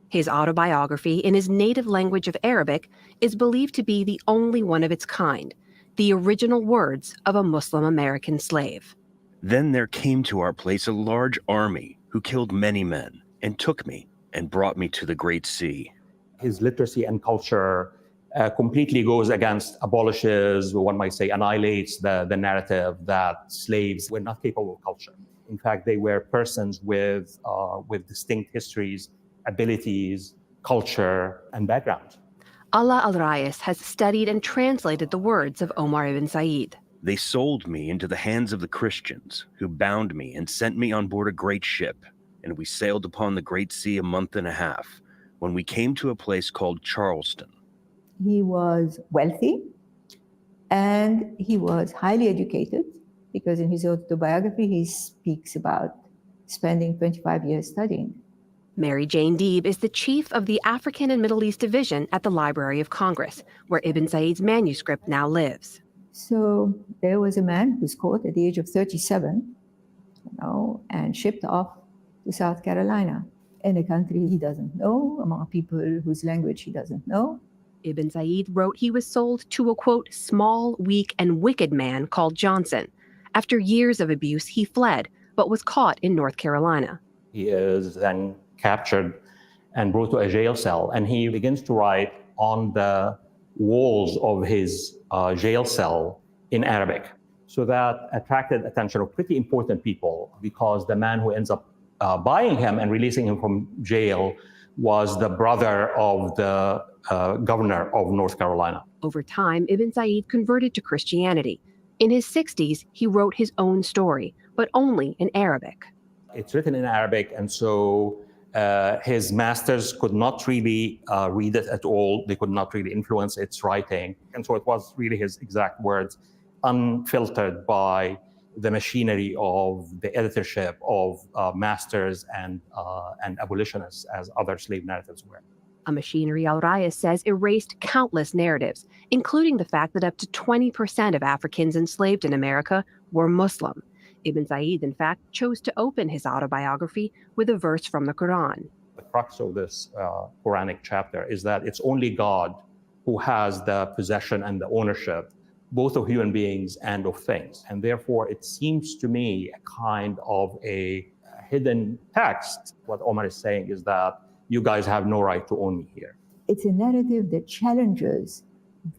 Speaker 19: His autobiography in his native language of Arabic is believed to be the only one of its kind, the original words of a Muslim American slave.
Speaker 20: Then there came to our place a large army who killed many men and took me and brought me to the Great Sea.
Speaker 22: His literacy and culture completely goes against, abolishes, one might say, annihilates the narrative that slaves were not capable of culture. In fact, they were persons with distinct histories, abilities, culture, and background.
Speaker 19: Allah al-Rais has studied and translated the words of Omar ibn Said.
Speaker 20: They sold me into the hands of the Christians, who bound me and sent me on board a great ship, and we sailed upon the Great Sea a month and a half, when we came to a place called Charleston.
Speaker 25: He was wealthy and he was highly educated, because in his autobiography he speaks about spending 25 years studying.
Speaker 19: Mary Jane Deeb is the chief of the African and Middle East Division at the Library of Congress, where Ibn Said's manuscript now lives.
Speaker 25: So there was a man who's caught at the age of 37, and shipped off to South Carolina, in a country he doesn't know, among people whose language he doesn't know.
Speaker 19: Ibn Said wrote he was sold to a, quote, small, weak, and wicked man called Johnson. After years of abuse, he fled, but was caught in North Carolina.
Speaker 22: He is then captured and brought to a jail cell, and he begins to write on the walls of his jail cell in Arabic. So that attracted attention of pretty important people, because the man who ends up buying him and releasing him from jail was the brother of the governor of North Carolina.
Speaker 19: Over time, Ibn Said converted to Christianity. In his 60s, he wrote his own story, but only in Arabic.
Speaker 22: It's written in Arabic, and so his masters could not really read it at all. They could not really influence its writing. And so it was really his exact words, unfiltered by the machinery of the editorship of masters and abolitionists, as other slave narratives were.
Speaker 19: A machinery al-Rais says erased countless narratives, including the fact that up to 20% of Africans enslaved in America were Muslim. Ibn Said, in fact, chose to open his autobiography with a verse from the Quran.
Speaker 22: The crux of this Quranic chapter is that it's only God who has the possession and the ownership, both of human beings and of things. And therefore, it seems to me a kind of a hidden text. What Omar is saying is that you guys have no right to own me here.
Speaker 25: It's a narrative that challenges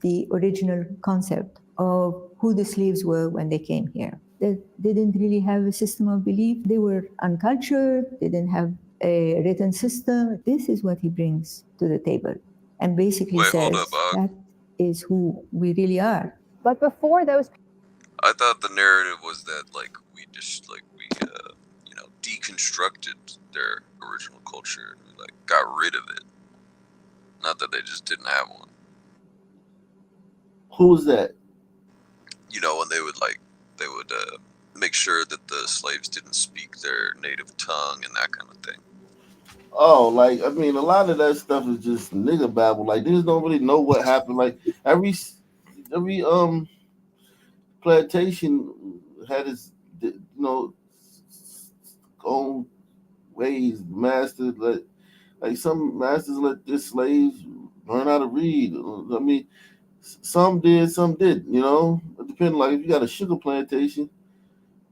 Speaker 25: the original concept of who the slaves were when they came here. They didn't really have a system of belief. They were uncultured. They didn't have a written system. This is what he brings to the table, and basically says that is who we really are.
Speaker 2: But before those,
Speaker 8: I thought the narrative was that we deconstructed their original culture and we got rid of it. Not that they just didn't have one.
Speaker 1: Who's that?
Speaker 8: When they would make sure that the slaves didn't speak their native tongue and that kind of thing.
Speaker 1: Oh, a lot of that stuff is just nigga babble. They just don't really know what happened. Every plantation had its own ways. Masters like some masters let their slaves learn how to read. I mean, some did, some didn't. You know, it depends. Like if you got a sugar plantation,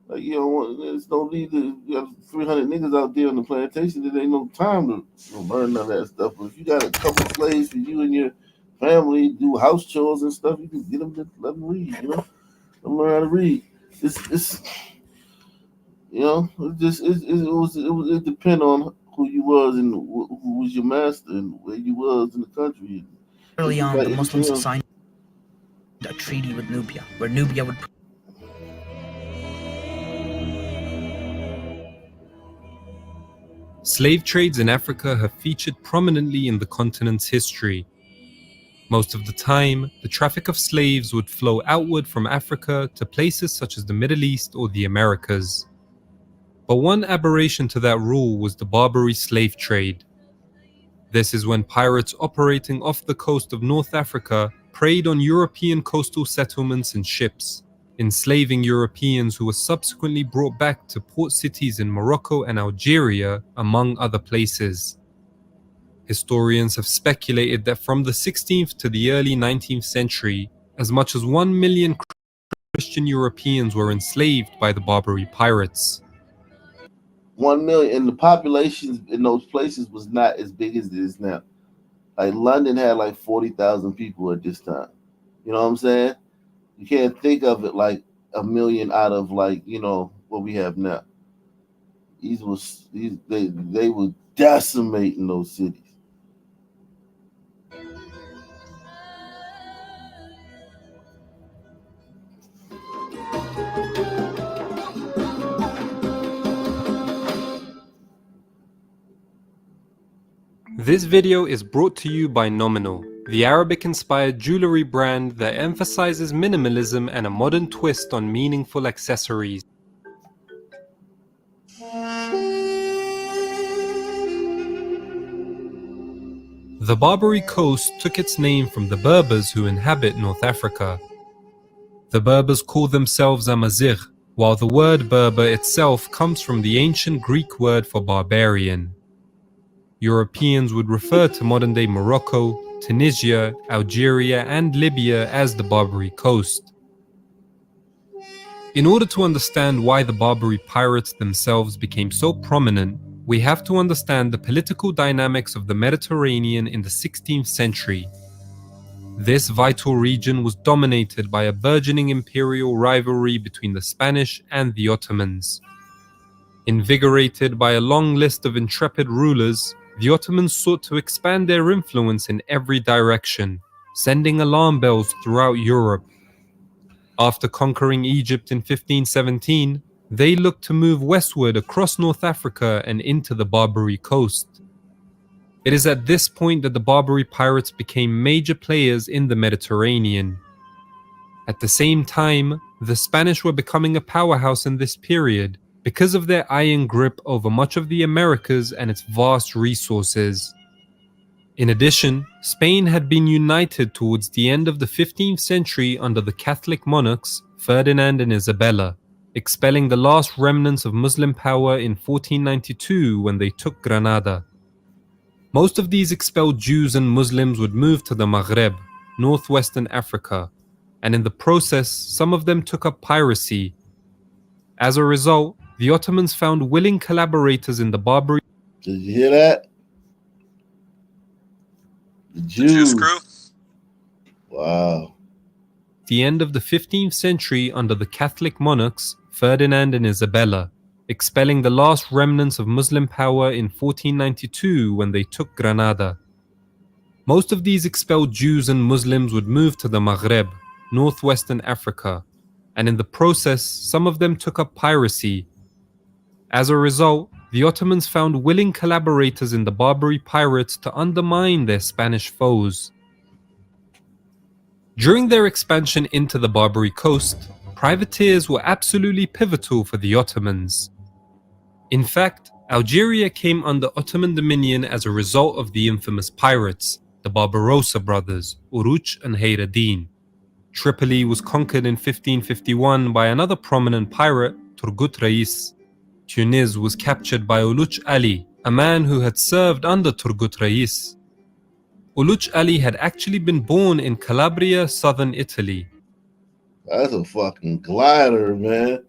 Speaker 1: like you know, there's no need to. You have 300 niggas out there on the plantation. There ain't no time to learn none of that stuff. But if you got a couple slaves for you and your family do house chores and stuff, you can get them to let them read. You know, let them learn how to read. It's you know, it depend on who you was and who was your master and where you was in the country.
Speaker 18: Early on, the Muslims signed a treaty with Nubia, where Nubia would.
Speaker 4: Slave trades in Africa have featured prominently in the continent's history. Most of the time, the traffic of slaves would flow outward from Africa to places such as the Middle East or the Americas. But one aberration to that rule was the Barbary slave trade. This is when pirates operating off the coast of North Africa preyed on European coastal settlements and ships, enslaving Europeans who were subsequently brought back to port cities in Morocco and Algeria, among other places. Historians have speculated that from the 16th to the early 19th century, as much as 1 million Christian Europeans were enslaved by the Barbary pirates.
Speaker 1: 1 million, and the population in those places was not as big as it is now. Like London had like 40,000 people at this time. You know what I'm saying? You can't think of it like a million out of like, you know, what we have now. They were decimating those cities.
Speaker 4: This video is brought to you by Nominal, the Arabic-inspired jewelry brand that emphasizes minimalism and a modern twist on meaningful accessories. The Barbary Coast took its name from the Berbers who inhabit North Africa. The Berbers call themselves Amazigh, while the word Berber itself comes from the ancient Greek word for barbarian. Europeans would refer to modern-day Morocco, Tunisia, Algeria, and Libya as the Barbary Coast. In order to understand why the Barbary pirates themselves became so prominent, we have to understand the political dynamics of the Mediterranean in the 16th century. This vital region was dominated by a burgeoning imperial rivalry between the Spanish and the Ottomans. Invigorated by a long list of intrepid rulers, the Ottomans sought to expand their influence in every direction, sending alarm bells throughout Europe. After conquering Egypt in 1517, they looked to move westward across North Africa and into the Barbary Coast. It is at this point that the Barbary pirates became major players in the Mediterranean. At the same time, the Spanish were becoming a powerhouse in this period because of their iron grip over much of the Americas and its vast resources. In addition, Spain had been united towards the end of the 15th century under the Catholic monarchs Ferdinand and Isabella, expelling the last remnants of Muslim power in 1492 when they took Granada. Most of these expelled Jews and Muslims would move to the Maghreb, northwestern Africa, and in the process, some of them took up piracy. As a result, the Ottomans found willing collaborators in the Barbary.
Speaker 1: Did you hear that? The Jews crew. Wow.
Speaker 4: The end of the 15th century under the Catholic monarchs Ferdinand and Isabella, expelling the last remnants of Muslim power in 1492 when they took Granada. Most of these expelled Jews and Muslims would move to the Maghreb, northwestern Africa, and in the process, some of them took up piracy. As a result, the Ottomans found willing collaborators in the Barbary pirates to undermine their Spanish foes. During their expansion into the Barbary Coast, privateers were absolutely pivotal for the Ottomans. In fact, Algeria came under Ottoman dominion as a result of the infamous pirates, the Barbarossa brothers, Uruch and Hayr ad-Din. Tripoli was conquered in 1551 by another prominent pirate, Turgut Rais. Tunis was captured by Uluç Ali, a man who had served under Turgut Reis. Uluç Ali had actually been born in Calabria, southern Italy.
Speaker 1: That's a fucking glider, man.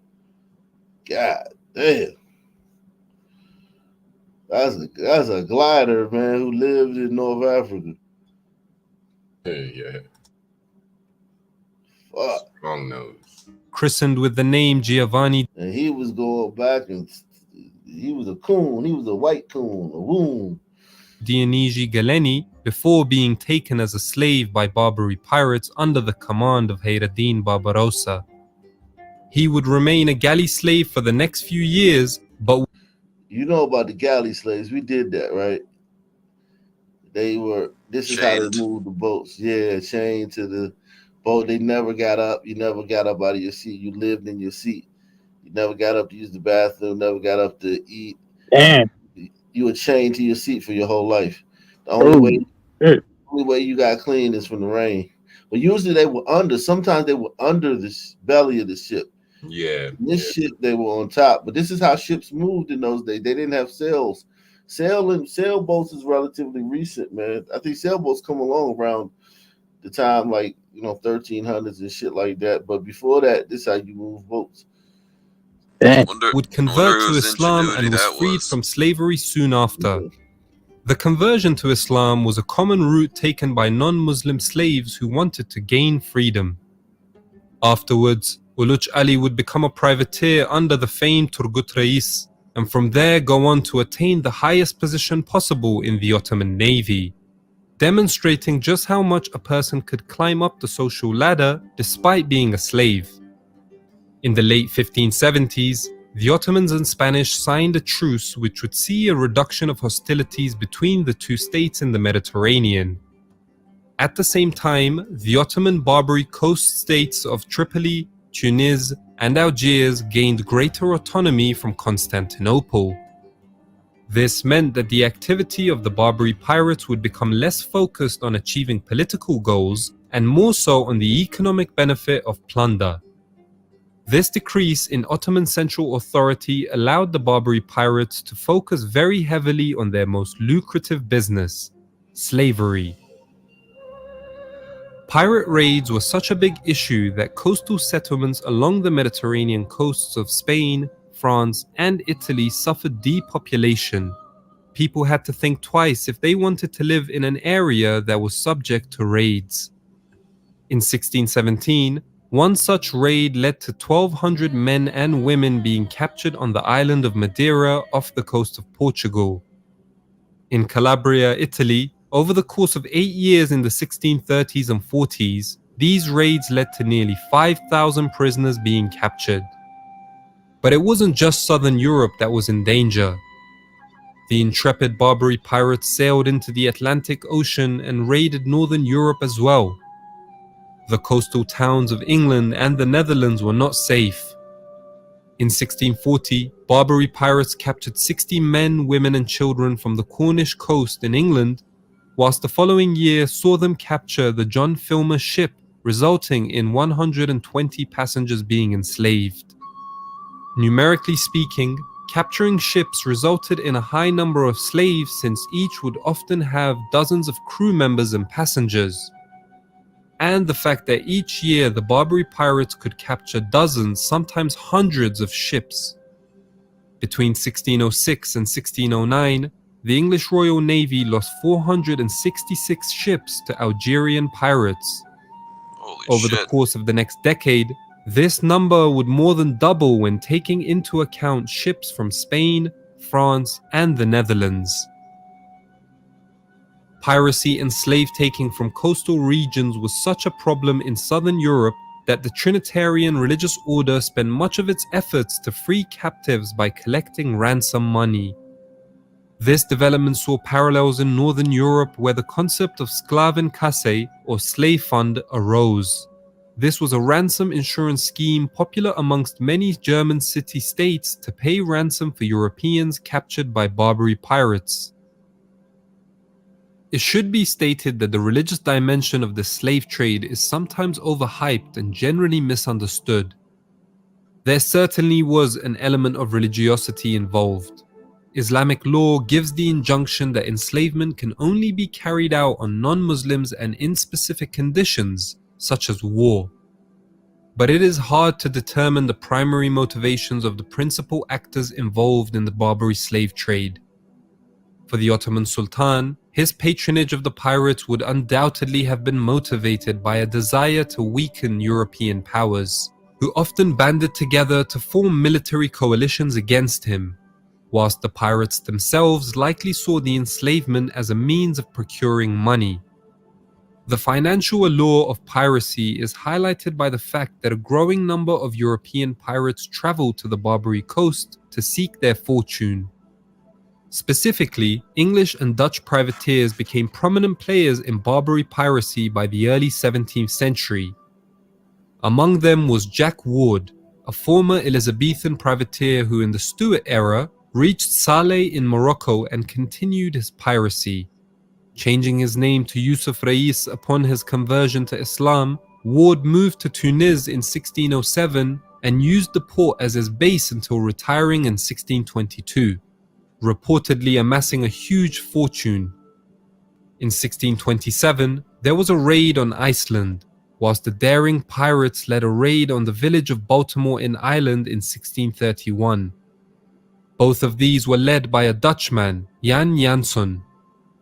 Speaker 1: God damn. That's a glider, man, who lived in North Africa.
Speaker 10: Yeah.
Speaker 1: Fuck.
Speaker 10: Strong nose.
Speaker 4: Christened with the name Giovanni,
Speaker 1: And he was going back and he was a coon. He was a white coon, a woon.
Speaker 4: Dionigi Galeni, before being taken as a slave by Barbary pirates under the command of Hayreddin Barbarossa. He would remain a galley slave for the next few years, but
Speaker 1: you know about the galley slaves. We did that, right? This is how they moved the boats. Yeah, chained to the boat. They never got up. You never got up out of your seat. You lived in your seat. You never got up to use the bathroom, never got up to eat.
Speaker 12: Damn.
Speaker 1: You were chained to your seat for your whole life. The only way you got clean is from the rain. But usually they were under. Sometimes they were under the belly of the ship.
Speaker 10: Yeah.
Speaker 1: This ship they were on top. But this is how ships moved in those days. They didn't have sails. Sailboats is relatively recent, man. I think sailboats come along around the time 1300s and shit like that. But before that, this is how you move boats.
Speaker 4: Would convert to Islam and was freed from slavery soon after. The conversion to Islam was a common route taken by non-Muslim slaves who wanted to gain freedom. Afterwards, Uluç Ali would become a privateer under the famed Turgut Reis, and from there go on to attain the highest position possible in the Ottoman Navy, demonstrating just how much a person could climb up the social ladder despite being a slave. In the late 1570s, the Ottomans and Spanish signed a truce which would see a reduction of hostilities between the two states in the Mediterranean. At the same time, the Ottoman Barbary coast states of Tripoli, Tunis, and Algiers gained greater autonomy from Constantinople. This meant that the activity of the Barbary pirates would become less focused on achieving political goals and more so on the economic benefit of plunder. This decrease in Ottoman central authority allowed the Barbary pirates to focus very heavily on their most lucrative business, slavery. Pirate raids were such a big issue that coastal settlements along the Mediterranean coasts of Spain, France, and Italy suffered depopulation. People had to think twice if they wanted to live in an area that was subject to raids. In 1617, one such raid led to 1,200 men and women being captured on the island of Madeira off the coast of Portugal. In Calabria, Italy, over the course of 8 years in the 1630s and 40s, these raids led to nearly 5,000 prisoners being captured. But it wasn't just southern Europe that was in danger. The intrepid Barbary pirates sailed into the Atlantic Ocean and raided northern Europe as well. The coastal towns of England and the Netherlands were not safe. In 1640, Barbary pirates captured 60 men, women and children from the Cornish coast in England, whilst the following year saw them capture the John Filmer ship, resulting in 120 passengers being enslaved. Numerically speaking, capturing ships resulted in a high number of slaves since each would often have dozens of crew members and passengers. And the fact that each year the Barbary pirates could capture dozens, sometimes hundreds of ships. Between 1606 and 1609, the English Royal Navy lost 466 ships to Algerian pirates. Over the course of the next decade, this number would more than double when taking into account ships from Spain, France, and the Netherlands. Piracy and slave-taking from coastal regions was such a problem in southern Europe that the Trinitarian religious order spent much of its efforts to free captives by collecting ransom money. This development saw parallels in northern Europe where the concept of Sklavenkasse or slave fund arose. This was a ransom insurance scheme popular amongst many German city-states to pay ransom for Europeans captured by Barbary pirates. It should be stated that the religious dimension of the slave trade is sometimes overhyped and generally misunderstood. There certainly was an element of religiosity involved. Islamic law gives the injunction that enslavement can only be carried out on non-Muslims and in specific conditions, such as war. But it is hard to determine the primary motivations of the principal actors involved in the Barbary slave trade. For the Ottoman Sultan, his patronage of the pirates would undoubtedly have been motivated by a desire to weaken European powers, who often banded together to form military coalitions against him, whilst the pirates themselves likely saw the enslavement as a means of procuring money. The financial allure of piracy is highlighted by the fact that a growing number of European pirates traveled to the Barbary coast to seek their fortune. Specifically, English and Dutch privateers became prominent players in Barbary piracy by the early 17th century. Among them was Jack Ward, a former Elizabethan privateer who in the Stuart era reached Saleh in Morocco and continued his piracy. Changing his name to Yusuf Rais upon his conversion to Islam, Ward moved to Tunis in 1607 and used the port as his base until retiring in 1622, reportedly amassing a huge fortune. In 1627, there was a raid on Iceland, whilst the daring pirates led a raid on the village of Baltimore in Ireland in 1631. Both of these were led by a Dutchman, Jan Janson.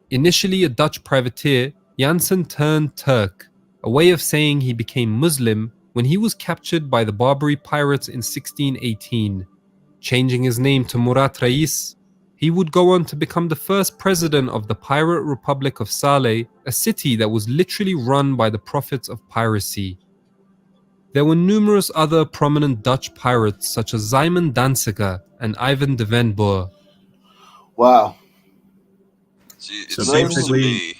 Speaker 4: Initially a Dutch privateer, Janssen turned Turk, a way of saying he became Muslim when he was captured by the Barbary pirates in 1618. Changing his name to Murat Rais, he would go on to become the first president of the Pirate Republic of Saleh, a city that was literally run by the prophets of piracy. There were numerous other prominent Dutch pirates such as Simon Danziger and Ivan de Van Boer.
Speaker 1: Wow.
Speaker 8: See, it
Speaker 17: So
Speaker 8: seems
Speaker 17: basically,
Speaker 8: to me,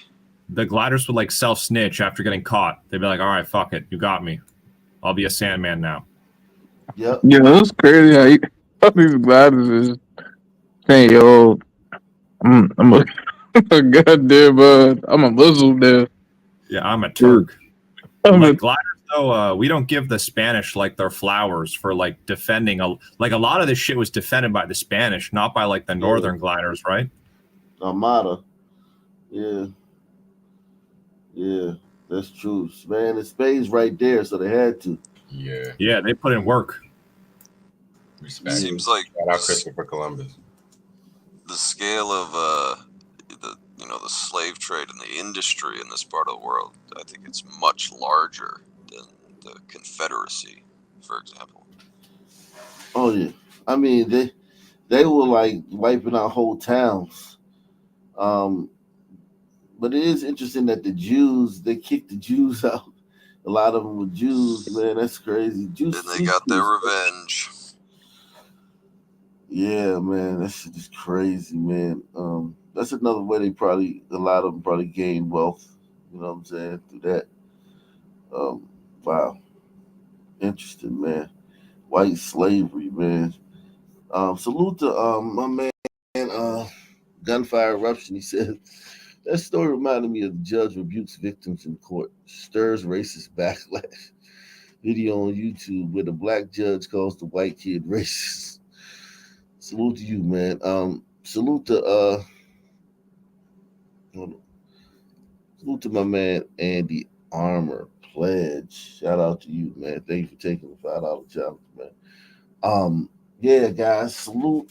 Speaker 17: the gliders would like self-snitch after getting caught. They'd be like, all right, fuck it. You got me. I'll be a Sandman now.
Speaker 1: Yep.
Speaker 12: Yeah, that's crazy how all these gliders is saying, yo, I'm a goddamn, I'm a Muslim now.
Speaker 17: Yeah, I'm a Turk.
Speaker 12: I'm
Speaker 17: Like
Speaker 12: a-
Speaker 17: gliders, though, we don't give the Spanish like their flowers for like defending. A lot of this shit was defended by the Spanish, not by like the northern gliders, right?
Speaker 1: Armada. Yeah. Yeah, that's true. Man, the Spain's right there, so they had to.
Speaker 10: Yeah.
Speaker 17: Yeah, they put in work.
Speaker 10: Respect.
Speaker 8: seems like
Speaker 10: Shout out Christopher Columbus.
Speaker 8: the scale of the slave trade and the industry in this part of the world, I think it's much larger than the Confederacy, for example.
Speaker 1: Oh yeah, I mean they were like wiping out whole towns. But it is interesting that the Jews, they kicked the Jews out. A lot of them were Jews, man. That's crazy. Jews.
Speaker 8: And they got their revenge.
Speaker 1: Yeah, man, that shit is crazy, man. That's another way a lot of them probably gained wealth. You know what I'm saying? Through that. Wow, interesting, man. White slavery, man. Salute to my man, Gunfire Eruption. He said that story reminded me of the judge rebukes victims in court, stirs racist backlash. Video on YouTube where the black judge calls the white kid racist. Salute to you, man. Salute to salute to my man Andy Armour Pledge. Shout out to you, man. Thank you for taking the $5 challenge, man. Yeah, guys, salute.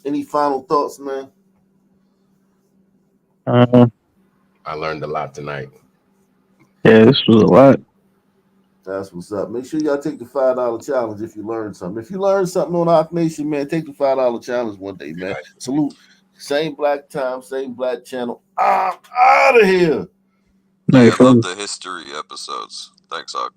Speaker 1: Any final thoughts, man?
Speaker 10: I learned a lot tonight.
Speaker 12: Yeah, this was a lot.
Speaker 1: That's what's up. Make sure y'all take the $5 challenge if you learned something. If you learned something on Arc Nation, man, take the $5 challenge one day, man. Salute. Same black time, same black channel. I'm out of here.
Speaker 8: Yeah, I love the history episodes. Thanks, Ark.